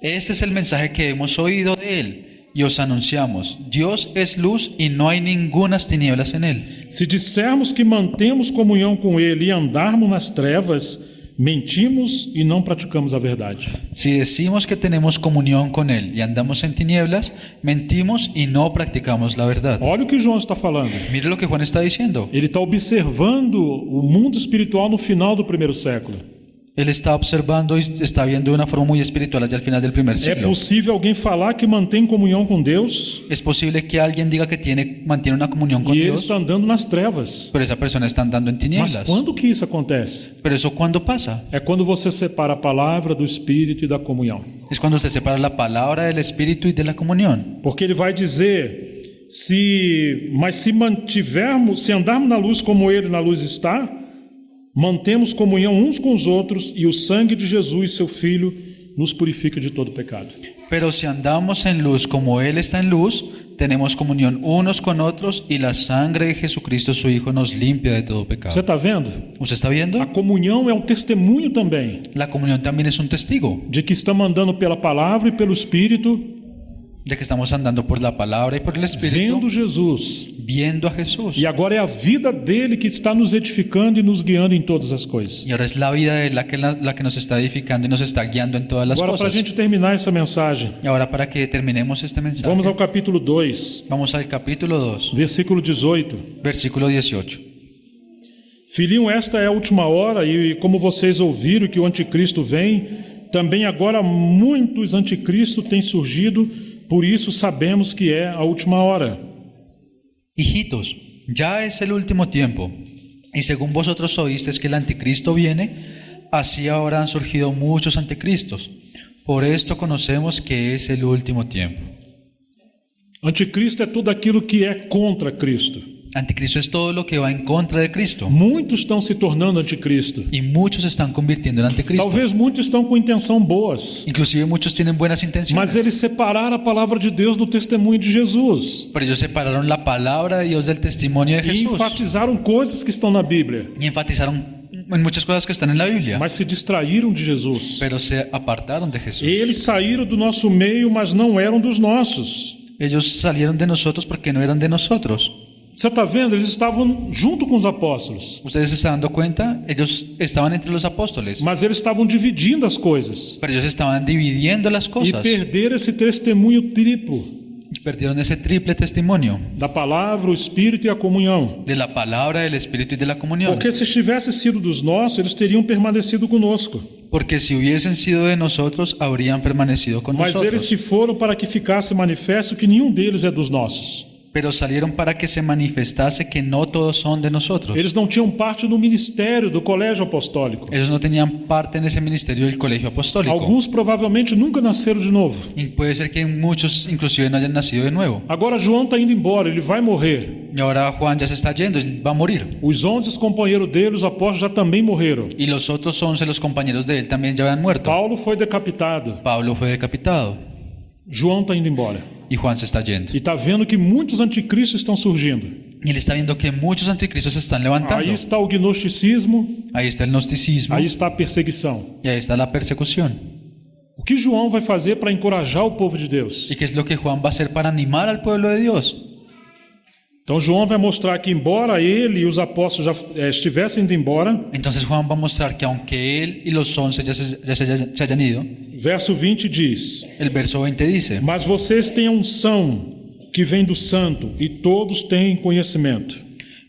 Speaker 2: este es el mensaje que hemos oído de Él y os anunciamos. Dios es luz y no hay ningunas tinieblas en Él.
Speaker 1: Se dissermos que mantemos comunhão com ele e andarmos nas trevas, mentimos e não praticamos a verdade.
Speaker 2: Si decimos que tenemos comunión con Él y andamos en tinieblas, mentimos y no practicamos la verdad.
Speaker 1: Olha o que João está falando.
Speaker 2: Mire lo que Juan está diciendo.
Speaker 1: Ele está observando o mundo espiritual no final do primeiro século.
Speaker 2: Él está observando y está viendo de una forma muy espiritual allá al final del primer
Speaker 1: É
Speaker 2: siglo.
Speaker 1: possível alguém falar que mantém comunhão com Deus
Speaker 2: Es posible que alguien diga que mantiene una comunión con
Speaker 1: e ele
Speaker 2: Dios,
Speaker 1: está andando nas trevas.
Speaker 2: pero esa persona está andando en
Speaker 1: Mas
Speaker 2: tinieblas.
Speaker 1: quando que isso acontece?
Speaker 2: Pero eso ¿cuándo pasa?
Speaker 1: É quando você separa a palavra do Espírito e da comunhão.
Speaker 2: Es cuando usted separa la palabra del Espíritu y de la comunión.
Speaker 1: Porque ele vai dizer: se mantivermos, se andarmos na luz como ele na luz está, mantemos comunhão uns com os outros e o sangue de Jesus, seu Filho, nos purifica de todo pecado.
Speaker 2: Pero si andamos en luz como Él está en luz, tenemos comunión unos con otros y la sangre de Jesucristo su Hijo nos limpia de todo
Speaker 1: Você
Speaker 2: pecado.
Speaker 1: está vendo?
Speaker 2: ¿Usted está viendo?
Speaker 1: A comunhão é um testemunho também
Speaker 2: La comunión también es un testigo
Speaker 1: de que estamos andando pela palavra e pelo Espírito,
Speaker 2: de que estamos andando por la palabra y por el Espíritu,
Speaker 1: vendo Jesus.
Speaker 2: viendo a Jesús.
Speaker 1: E agora é a vida dele que está nos edificando e nos guiando em todas as coisas.
Speaker 2: Y ahora es la vida de la que nos está edificando y nos está guiando en todas las
Speaker 1: Agora, para a
Speaker 2: cosas.
Speaker 1: gente terminar essa mensagem,
Speaker 2: Y ahora para que terminemos este mensaje,
Speaker 1: vamos ao capítulo 2,
Speaker 2: vamos al capítulo 2,
Speaker 1: versículo 18.
Speaker 2: versículo 18.
Speaker 1: Filhinho, esta é a última hora, e como vocês ouviram que o anticristo vem, também agora muitos anticristos têm surgido, por isso sabemos que é a última hora.
Speaker 2: Hijitos, ya es el último tiempo, y según vosotros oísteis que el anticristo viene, así ahora han surgido muchos anticristos. Por esto conocemos que es el último tiempo.
Speaker 1: Anticristo é tudo aquilo que é contra Cristo.
Speaker 2: Anticristo es todo lo que va en contra de Cristo,
Speaker 1: Muitos estão se tornando anticristo.
Speaker 2: y muchos se están convirtiendo en anticristo.
Speaker 1: Talvez muitos estão com intenção boas,
Speaker 2: Inclusive muchos tienen buenas
Speaker 1: mas
Speaker 2: intenciones,
Speaker 1: eles separaram a palavra de Deus do testemunho de Jesus
Speaker 2: pero ellos separaron la palabra de Dios del testimonio de
Speaker 1: e
Speaker 2: Jesús
Speaker 1: enfatizaram coisas que estão na Bíblia,
Speaker 2: y enfatizaron en muchas cosas que están en la Biblia,
Speaker 1: mas se distraíram de Jesus.
Speaker 2: pero se apartaron de Jesús.
Speaker 1: Eles saíram do nosso meio, mas não eram dos nossos.
Speaker 2: Ellos salieron de nosotros porque no eran de nosotros.
Speaker 1: Você está vendo? Eles estavam junto com os apóstolos,
Speaker 2: Ustedes se están dando cuenta, ellos estaban entre los apóstoles,
Speaker 1: mas eles estavam dividindo as coisas
Speaker 2: pero ellos estaban dividiendo las
Speaker 1: e
Speaker 2: cosas
Speaker 1: perderam esse testemunho triplo
Speaker 2: y perdieron ese triple testimonio
Speaker 1: da palavra, o Espírito e a comunhão.
Speaker 2: de la palabra, del Espíritu y de la comunión.
Speaker 1: Porque se tivesse sido dos nossos, eles teriam permanecido conosco.
Speaker 2: Porque si hubiesen sido de nosotros, habrían permanecido con
Speaker 1: Mas eles
Speaker 2: nosotros.
Speaker 1: se foram para que ficasse manifesto que nenhum deles é dos nossos.
Speaker 2: pero salieron para que se manifestase que no todos son de nosotros.
Speaker 1: Eles não tinham parte no ministério do colégio apostólico.
Speaker 2: Ellos no tenían parte en ese ministerio del colegio apostólico.
Speaker 1: Alguns provavelmente nunca nasceram de novo.
Speaker 2: Y puede ser que muchos inclusive no hayan nacido de nuevo.
Speaker 1: Agora João está indo embora, ele vai morrer.
Speaker 2: Y ahora Juan ya se está yendo, él va a morir.
Speaker 1: Os 11 companheiros dele, os apóstolos, já também morreram.
Speaker 2: Y los otros 11, los compañeros de él, también ya habían muerto.
Speaker 1: Paulo foi decapitado.
Speaker 2: Pablo fue decapitado
Speaker 1: João está indo embora.
Speaker 2: y Juan se está yendo.
Speaker 1: E está vendo que muitos anticristos estão surgindo.
Speaker 2: Y él está viendo que muchos anticristos se están levantando.
Speaker 1: Aí está o gnosticismo,
Speaker 2: Ahí está el gnosticismo
Speaker 1: aí está a perseguição.
Speaker 2: y ahí está la persecución.
Speaker 1: O que João vai fazer para encorajar o povo de Deus?
Speaker 2: ¿Y qué es lo que Juan va a hacer para animar al pueblo de Dios?
Speaker 1: Então João vai mostrar que embora ele e os apóstolos já estivessem indo embora,
Speaker 2: Entonces Juan va a mostrar que aunque él y los 11 se hayan ido,
Speaker 1: verso 20 diz:
Speaker 2: el verso 20 dice:
Speaker 1: Mas vocês têm a unção que vem do Santo, e todos têm conhecimento.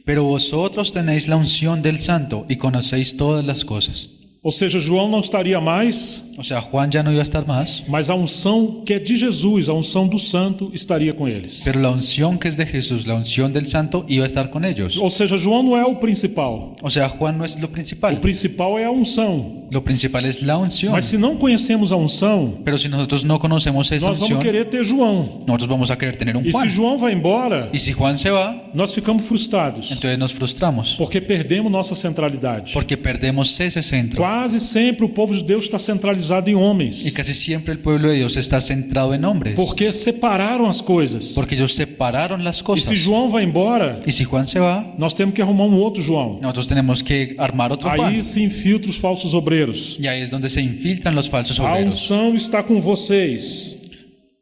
Speaker 2: pero vosotros tenéis la unción del Santo y conocéis todas las cosas.
Speaker 1: Ou seja, João não estaria mais,
Speaker 2: O sea, Juan ya no iba a estar más,
Speaker 1: mas a unção que é de Jesus, a unção do Santo, estaria com eles.
Speaker 2: pero la unción que es de Jesús, la unción del Santo, iba a estar con ellos.
Speaker 1: Ou seja, João não é o principal.
Speaker 2: O sea, Juan no es lo
Speaker 1: O
Speaker 2: principal.
Speaker 1: principal é a unção.
Speaker 2: Lo principal es la unción.
Speaker 1: Mas se não conhecemos a unção,
Speaker 2: Pero si nosotros no conocemos esa
Speaker 1: nós vamos
Speaker 2: unción,
Speaker 1: querer ter João.
Speaker 2: nosotros vamos a querer tener un
Speaker 1: E se
Speaker 2: Juan.
Speaker 1: João vai embora,
Speaker 2: Y si Juan se va,
Speaker 1: nós ficamos frustrados,
Speaker 2: entonces nos frustramos,
Speaker 1: porque perdemos nossa centralidade.
Speaker 2: porque perdemos ese centro.
Speaker 1: Quase sempre o povo de Deus está centralizado em homens,
Speaker 2: Y casi siempre el pueblo de Dios está centrado en hombres,
Speaker 1: porque separaram as coisas.
Speaker 2: porque ellos separaron las
Speaker 1: E se
Speaker 2: cosas.
Speaker 1: João vai embora,
Speaker 2: Y si Juan se va,
Speaker 1: nós temos que arrumar outro João.
Speaker 2: nosotros tenemos que armar otro Juan.
Speaker 1: Aí se infiltram os falsos obreiros.
Speaker 2: Y ahí es donde se infiltran los falsos
Speaker 1: A
Speaker 2: obreros.
Speaker 1: unção está com vocês.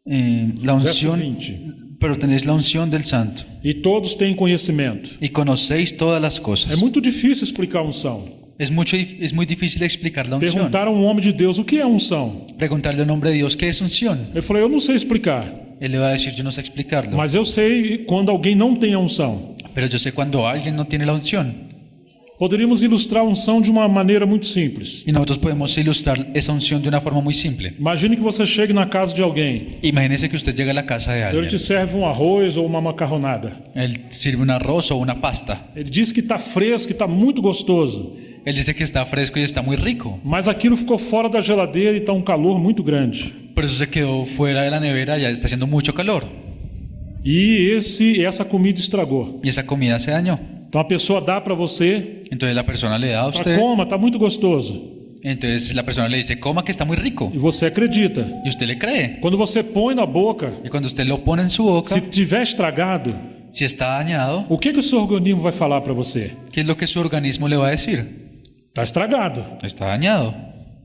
Speaker 2: La
Speaker 1: Verso
Speaker 2: unción,
Speaker 1: 20.
Speaker 2: pero tenéis la unción del Santo
Speaker 1: E todos têm conhecimento.
Speaker 2: y conocéis todas las
Speaker 1: É
Speaker 2: cosas.
Speaker 1: muito difícil explicar a unção.
Speaker 2: Es muy difícil explicar la unción.
Speaker 1: Perguntaram a um homem de Deus o que é unção.
Speaker 2: Preguntarle al hombre de Dios qué es unción.
Speaker 1: Ele falou: eu não sei explicar,
Speaker 2: Él le va a decir, yo no sé explicarlo,
Speaker 1: mas eu sei quando alguém não tem a unção.
Speaker 2: pero yo sé cuando alguien no tiene la unción.
Speaker 1: Poderíamos ilustrar a unção de uma maneira muito simples.
Speaker 2: Y nosotros podemos ilustrar esa unción de una forma muy simple.
Speaker 1: Imagine que você chegue na casa de alguém.
Speaker 2: Imagínese que usted llega a la casa de
Speaker 1: Ele te
Speaker 2: alguien.
Speaker 1: serve um arroz ou uma macarronada.
Speaker 2: Él sirve un arroz o una pasta.
Speaker 1: Ele diz que está fresco, que está muito gostoso.
Speaker 2: Él dice que está fresco y está muy rico,
Speaker 1: Mas aquilo ficou fora da geladeira e está um calor muito grande.
Speaker 2: pero eso se quedó fuera de la nevera, ya está haciendo mucho calor
Speaker 1: E essa comida estragou.
Speaker 2: y esa comida se dañó.
Speaker 1: Então a pessoa dá para você,
Speaker 2: Entonces la persona le da a
Speaker 1: fala,
Speaker 2: usted,
Speaker 1: coma, está muito gostoso.
Speaker 2: entonces la persona le dice, coma que está muy rico,
Speaker 1: E você acredita.
Speaker 2: y usted le cree.
Speaker 1: Quando você põe na boca,
Speaker 2: Y cuando usted lo pone en su boca,
Speaker 1: se tiver estragado,
Speaker 2: si está dañado,
Speaker 1: o que o seu organismo vai falar para você?
Speaker 2: ¿qué es lo que su organismo le va a decir?
Speaker 1: Está estragado.
Speaker 2: Está dañado.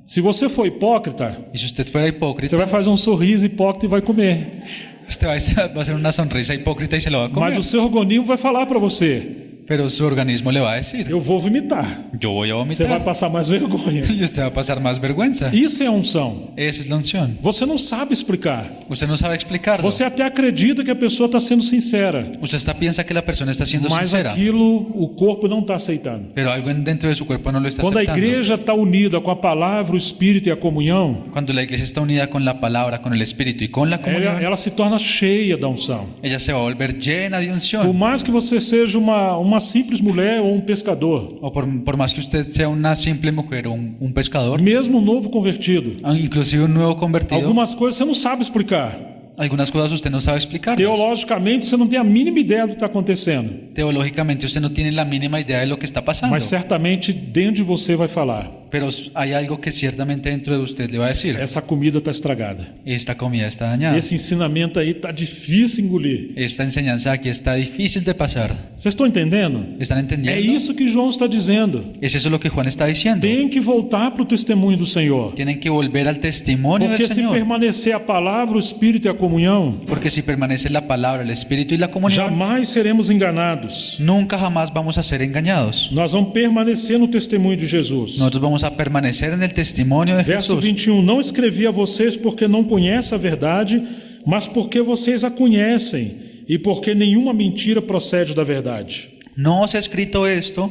Speaker 1: Se você for hipócrita,
Speaker 2: Y si usted fuera
Speaker 1: você
Speaker 2: hipócrita,
Speaker 1: vai fazer um sorriso hipócrita e vai comer.
Speaker 2: usted va a hacer una sonrisa hipócrita y se lo va a comer.
Speaker 1: Mas o seu organismo vai falar para você:
Speaker 2: Pero su organismo le va a decir,
Speaker 1: eu vou vomitar.
Speaker 2: yo voy a
Speaker 1: Você vai
Speaker 2: vomitar.
Speaker 1: passar mais vergonha.
Speaker 2: Y usted va a pasar más vergüenza.
Speaker 1: Isso é unção.
Speaker 2: Eso es la unción.
Speaker 1: Você não sabe explicar.
Speaker 2: Usted no sabe explicarlo.
Speaker 1: Você até acredita que a pessoa está sendo sincera,
Speaker 2: Usted hasta piensa que la persona está siendo
Speaker 1: mas
Speaker 2: sincera,
Speaker 1: aquilo o corpo não está aceitando.
Speaker 2: pero algo dentro de su cuerpo no lo está
Speaker 1: Quando a
Speaker 2: aceptando.
Speaker 1: igreja está unida com a palavra, o Espírito e a comunhão,
Speaker 2: Cuando la iglesia está unida con la palabra, con el Espíritu y con la comunión,
Speaker 1: ela se torna cheia da unção.
Speaker 2: ella se va a volver llena de
Speaker 1: Por
Speaker 2: unción.
Speaker 1: mais que você seja uma simples mulher ou um pescador,
Speaker 2: O por más que usted sea una simple mujer o un pescador,
Speaker 1: mesmo um novo convertido,
Speaker 2: inclusive un nuevo convertido,
Speaker 1: algumas coisas você não sabe explicar.
Speaker 2: algunas cosas usted no sabe explicar.
Speaker 1: Teologicamente, você não tem a mínima ideia do que está acontecendo,
Speaker 2: Teológicamente usted no tiene la mínima idea de lo que está pasando,
Speaker 1: mas certamente dentro de você vai falar:
Speaker 2: pero hay algo que ciertamente dentro de usted le va a decir,
Speaker 1: essa comida está estragada.
Speaker 2: esta comida está dañada.
Speaker 1: Esse ensinamento aí está difícil engolir.
Speaker 2: Esta enseñanza aquí está difícil de pasar.
Speaker 1: Vocês estão entendendo?
Speaker 2: ¿Están
Speaker 1: É
Speaker 2: entendiendo?
Speaker 1: isso que João está dizendo.
Speaker 2: Es eso lo que Juan está diciendo.
Speaker 1: Tem que voltar para o testemunho do Senhor.
Speaker 2: Tienen que volver al testimonio
Speaker 1: Porque
Speaker 2: del
Speaker 1: se
Speaker 2: Señor.
Speaker 1: permanecer a palavra, o Espírito e a comunhão,
Speaker 2: Porque si permanece la palabra, el Espíritu y la comunión,
Speaker 1: jamais seremos enganados.
Speaker 2: nunca jamás vamos a ser engañados.
Speaker 1: Nós vamos permanecer no testemunho de Jesus.
Speaker 2: Nosotros vamos a permanecer en el testimonio de
Speaker 1: Verso
Speaker 2: Jesús.
Speaker 1: 21. Não escrevi a vocês porque não conhecem a verdade, mas porque vocês a conhecem e porque nenhuma mentira procede da verdade.
Speaker 2: No os he escrito esto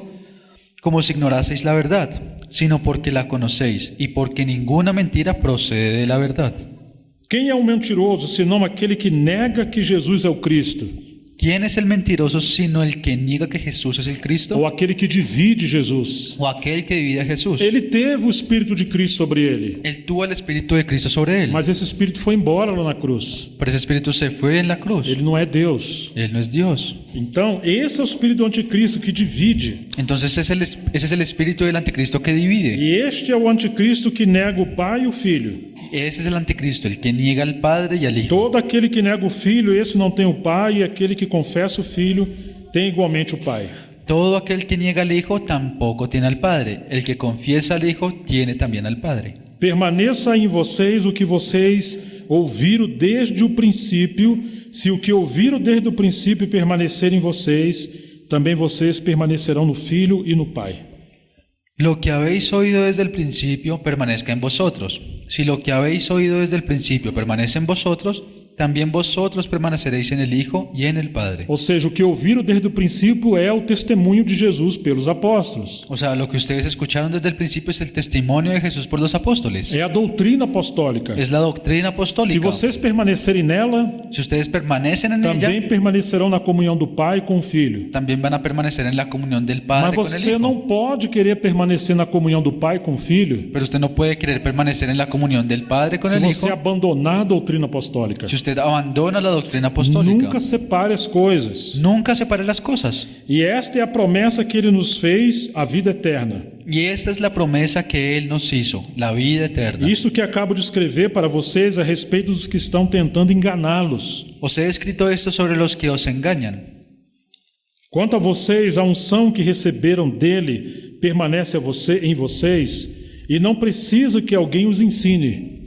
Speaker 2: como si ignoraseis la verdad, sino porque la conocéis y porque ninguna mentira procede de la verdad.
Speaker 1: Quem é o mentiroso, senão aquele que nega que Jesus é o Cristo?
Speaker 2: ¿Quién es el mentiroso sino el que niega que Jesús es el Cristo?
Speaker 1: ou aquele que divide Jesus.
Speaker 2: ¿O aquel que divide a Jesús?
Speaker 1: Ele teve o Espírito de Cristo sobre ele,
Speaker 2: Él tuvo el Espíritu de Cristo sobre él,
Speaker 1: mas esse Espírito foi embora lá na cruz.
Speaker 2: pero ese Espíritu se fue en la cruz.
Speaker 1: Ele não é Deus.
Speaker 2: Él no es Dios.
Speaker 1: Então, esse é o Espírito do Anticristo que divide.
Speaker 2: Entonces ese es el Espíritu del Anticristo que divide.
Speaker 1: E este é o Anticristo que nega o Pai e o Filho.
Speaker 2: Ese es el Anticristo, el que niega al Padre y al Hijo.
Speaker 1: Todo aquele que nega o Filho, esse não tem o Pai, e aquele que confessa o Filho tem igualmente o Pai.
Speaker 2: Todo aquel que niega al Hijo tampoco tiene al Padre. El que confiesa al Hijo tiene también al Padre.
Speaker 1: Permaneça em vocês o que vocês ouviram desde o princípio. Se o que ouviram desde o princípio permanecer em vocês, também vocês permanecerão no Filho e no Pai.
Speaker 2: Lo que habéis oído desde el principio permanezca en vosotros. Si lo que habéis oído desde el principio permanece en vosotros, también vosotros permaneceréis en el Hijo y en el Padre.
Speaker 1: Ou seja, o que ouviram desde o princípio é o testemunho de Jesus pelos apóstolos.
Speaker 2: O sea, lo que ustedes escucharon desde el principio es el testimonio de Jesús por los apóstoles.
Speaker 1: É a doutrina apostólica.
Speaker 2: Es la doctrina
Speaker 1: Se
Speaker 2: apostólica.
Speaker 1: vocês permanecerem nela,
Speaker 2: Si ustedes permanecen en ella,
Speaker 1: também permanecerão na comunhão do Pai com o Filho.
Speaker 2: también van a permanecer en la comunión del
Speaker 1: Mas
Speaker 2: Padre con el
Speaker 1: você
Speaker 2: Hijo.
Speaker 1: não pode querer permanecer na comunhão do Pai com o Filho
Speaker 2: Pero usted no puede querer permanecer en la comunión del Padre con
Speaker 1: se
Speaker 2: el
Speaker 1: você
Speaker 2: Hijo
Speaker 1: abandonar a doutrina apostólica.
Speaker 2: si usted abandona la doctrina apostólica.
Speaker 1: Nunca separe as coisas.
Speaker 2: Nunca separe las cosas.
Speaker 1: E esta é a promessa que ele nos fez, a vida eterna.
Speaker 2: Y esta es la promesa que Él nos hizo, la vida eterna.
Speaker 1: Isso que acabo de escrever para vocês a respeito dos que estão tentando enganá-los.
Speaker 2: Os he escrito esto sobre los que os engañan.
Speaker 1: Quanto a vocês, a unção que receberam dele permanece em vocês e não precisa que alguém os ensine.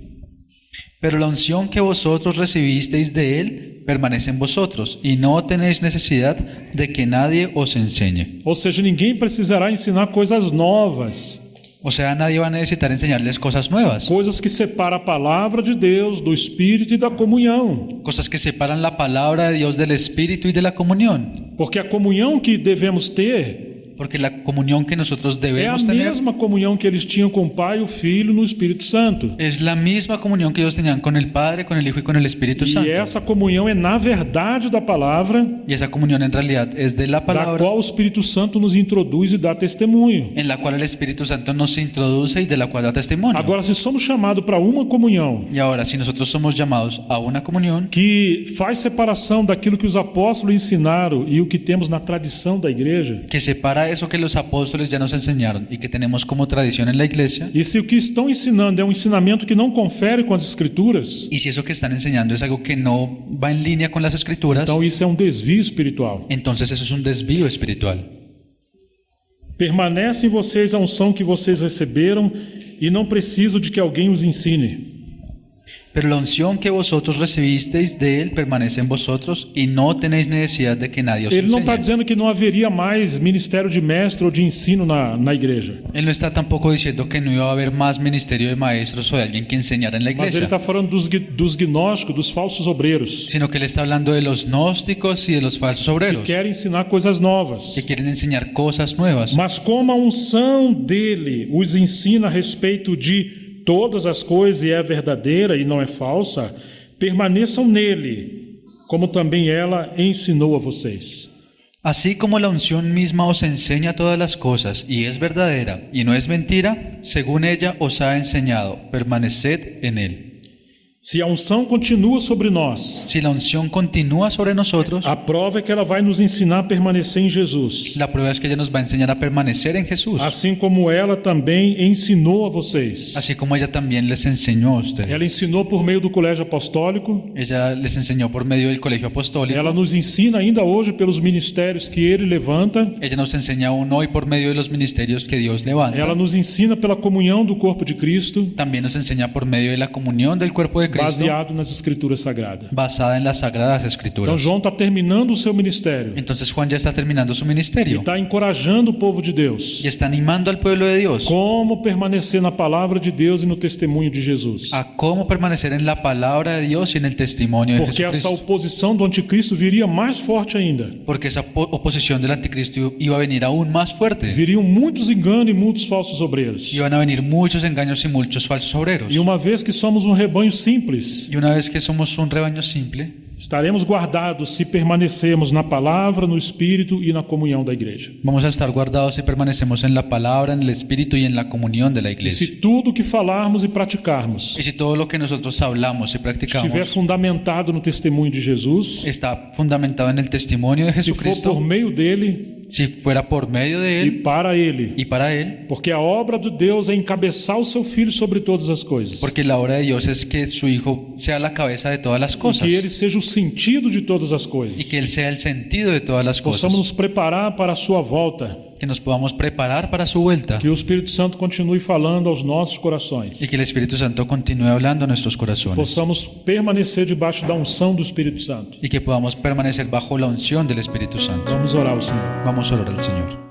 Speaker 2: Pero la unción que vosotros recibisteis de Él permanece en vosotros, y no tenéis necesidad de que nadie os enseñe.
Speaker 1: Ou seja, ninguém precisará ensinar coisas novas,
Speaker 2: O sea, nadie va a necesitar enseñarles cosas nuevas,
Speaker 1: coisas que separam a palavra de Deus do Espírito e da comunhão.
Speaker 2: cosas que separan la palabra de Dios del Espíritu y de la comunión.
Speaker 1: Porque a comunhão que devemos ter
Speaker 2: Porque la comunión que nosotros
Speaker 1: é a
Speaker 2: debemos tener
Speaker 1: mesma comunhão que eles tinham com o Pai, o Filho e no Espírito Santo.
Speaker 2: es la misma comunión que ellos tenían con el Padre, con el Hijo y con el Espíritu Santo.
Speaker 1: E essa comunhão é na verdade da palavra,
Speaker 2: Y esa comunión en realidad es de la
Speaker 1: da
Speaker 2: palabra,
Speaker 1: qual o Espírito Santo nos introduz e dá testemunho.
Speaker 2: en la cual el Espíritu Santo nos introduce y de la cual da testimonio.
Speaker 1: Agora, se somos chamados para uma comunhão
Speaker 2: Y ahora, si nosotros somos llamados a una comunión
Speaker 1: que faz separação daquilo que os apóstolos ensinaram e o que temos na tradição da igreja,
Speaker 2: que separa eso que los apóstoles ya nos enseñaron y que tenemos como tradición en la iglesia,
Speaker 1: e se o que estão ensinando é um ensinamento que não confere com as Escrituras,
Speaker 2: y si eso que están enseñando es algo que no va en línea con las escrituras,
Speaker 1: então isso é um desvio espiritual.
Speaker 2: entonces eso es un desvío espiritual.
Speaker 1: Permanece em vocês a unção que vocês receberam e não precisam de que alguém os ensine.
Speaker 2: Pero la unción que vosotros recibisteis de Él permanece en vosotros, y no tenéis necesidad de que nadie os
Speaker 1: Ele não está
Speaker 2: enseñe.
Speaker 1: dizendo que não haveria mais ministério de mestre ou de ensino na igreja.
Speaker 2: Él no está tampoco diciendo que no iba a haber más ministerio de maestros o de alguien que enseñara en la
Speaker 1: Mas ele
Speaker 2: iglesia,
Speaker 1: está falando dos gnósticos, dos falsos obreiros,
Speaker 2: sino que Él está hablando de los gnósticos y de los falsos
Speaker 1: que
Speaker 2: obreros,
Speaker 1: querem ensinar coisas novas.
Speaker 2: que quieren enseñar cosas nuevas.
Speaker 1: Mas como a unção dele os ensina a respeito de todas as coisas e é verdadeira e não é falsa, permaneçam nele, como também ela ensinou a vocês.
Speaker 2: Así como la unción misma os enseña todas las cosas y es verdadera y no es mentira, según ella os ha enseñado, permaneced en Él.
Speaker 1: Se a unção continua sobre nós,
Speaker 2: Si la unción continúa sobre nosotros,
Speaker 1: a prova é que ela vai nos ensinar a permanecer em Jesus,
Speaker 2: la prueba es que ella nos va a enseñar a permanecer en Jesús,
Speaker 1: assim como ela também ensinou a vocês.
Speaker 2: así como ella también les enseñó a ustedes.
Speaker 1: Ela ensinou por meio do colégio apostólico,
Speaker 2: Ella les enseñó por medio del colegio apostólico.
Speaker 1: ela nos ensina ainda hoje pelos ministérios que ele levanta,
Speaker 2: Ella nos enseña aún hoy por medio de los ministerios que Dios levanta.
Speaker 1: ela nos ensina pela comunhão do corpo de Cristo,
Speaker 2: También nos enseña por medio de la comunión del cuerpo de Cristo,
Speaker 1: baseado nas Escrituras Sagradas.
Speaker 2: basada en las Sagradas
Speaker 1: Então
Speaker 2: Escrituras.
Speaker 1: João está terminando o seu ministério,
Speaker 2: Entonces Juan ya está terminando su ministerio
Speaker 1: está encorajando o povo de Deus
Speaker 2: y está animando al pueblo de Dios
Speaker 1: como permanecer na palavra de Deus e no testemunho de Jesus.
Speaker 2: a cómo permanecer en la palabra de Dios y en el testimonio de
Speaker 1: Porque essa
Speaker 2: Jesucristo.
Speaker 1: oposição do anticristo viria mais forte ainda.
Speaker 2: Porque esa oposición del anticristo iba a venir aún más fuerte.
Speaker 1: Viriam muitos enganos e muitos falsos obreiros.
Speaker 2: Iban a venir muchos engaños y muchos falsos obreros.
Speaker 1: E uma vez que somos um rebanho simples,
Speaker 2: Y una vez que somos un rebaño simple,
Speaker 1: Estaremos guardados se permanecermos na palavra, no Espírito e na comunhão da igreja.
Speaker 2: Vamos a estar guardados si permanecemos en la palabra, en el Espíritu y en la comunión de la
Speaker 1: E
Speaker 2: iglesia.
Speaker 1: se tudo que falarmos e praticarmos
Speaker 2: Y si todo lo que nosotros hablamos y
Speaker 1: estiver
Speaker 2: practicamos
Speaker 1: fundamentado no testemunho de Jesus,
Speaker 2: está fundamentado en el testimonio de
Speaker 1: se for por
Speaker 2: Jesucristo,
Speaker 1: meio dele
Speaker 2: si fuera por medio de
Speaker 1: e
Speaker 2: Él
Speaker 1: para ele,
Speaker 2: y para Él,
Speaker 1: porque a obra de Deus é encabeçar o seu Filho sobre todas as coisas,
Speaker 2: porque la obra de Dios es que su Hijo sea la cabeza de todas las
Speaker 1: e
Speaker 2: cosas
Speaker 1: que ele seja o sentido de todas as
Speaker 2: y
Speaker 1: coisas.
Speaker 2: que Él sea el sentido de todas las
Speaker 1: Possamos
Speaker 2: cosas,
Speaker 1: nos preparar para a sua volta,
Speaker 2: que nos podamos preparar para su vuelta
Speaker 1: que o Espírito Santo continue falando aos nossos corações,
Speaker 2: y que el Espíritu Santo continúe hablando a nuestros corazones
Speaker 1: possamos permanecer debaixo da unção do Espírito Santo.
Speaker 2: y que podamos permanecer bajo la unción del Espíritu Santo.
Speaker 1: Vamos orar ao Senhor.
Speaker 2: Vamos a orar al Señor.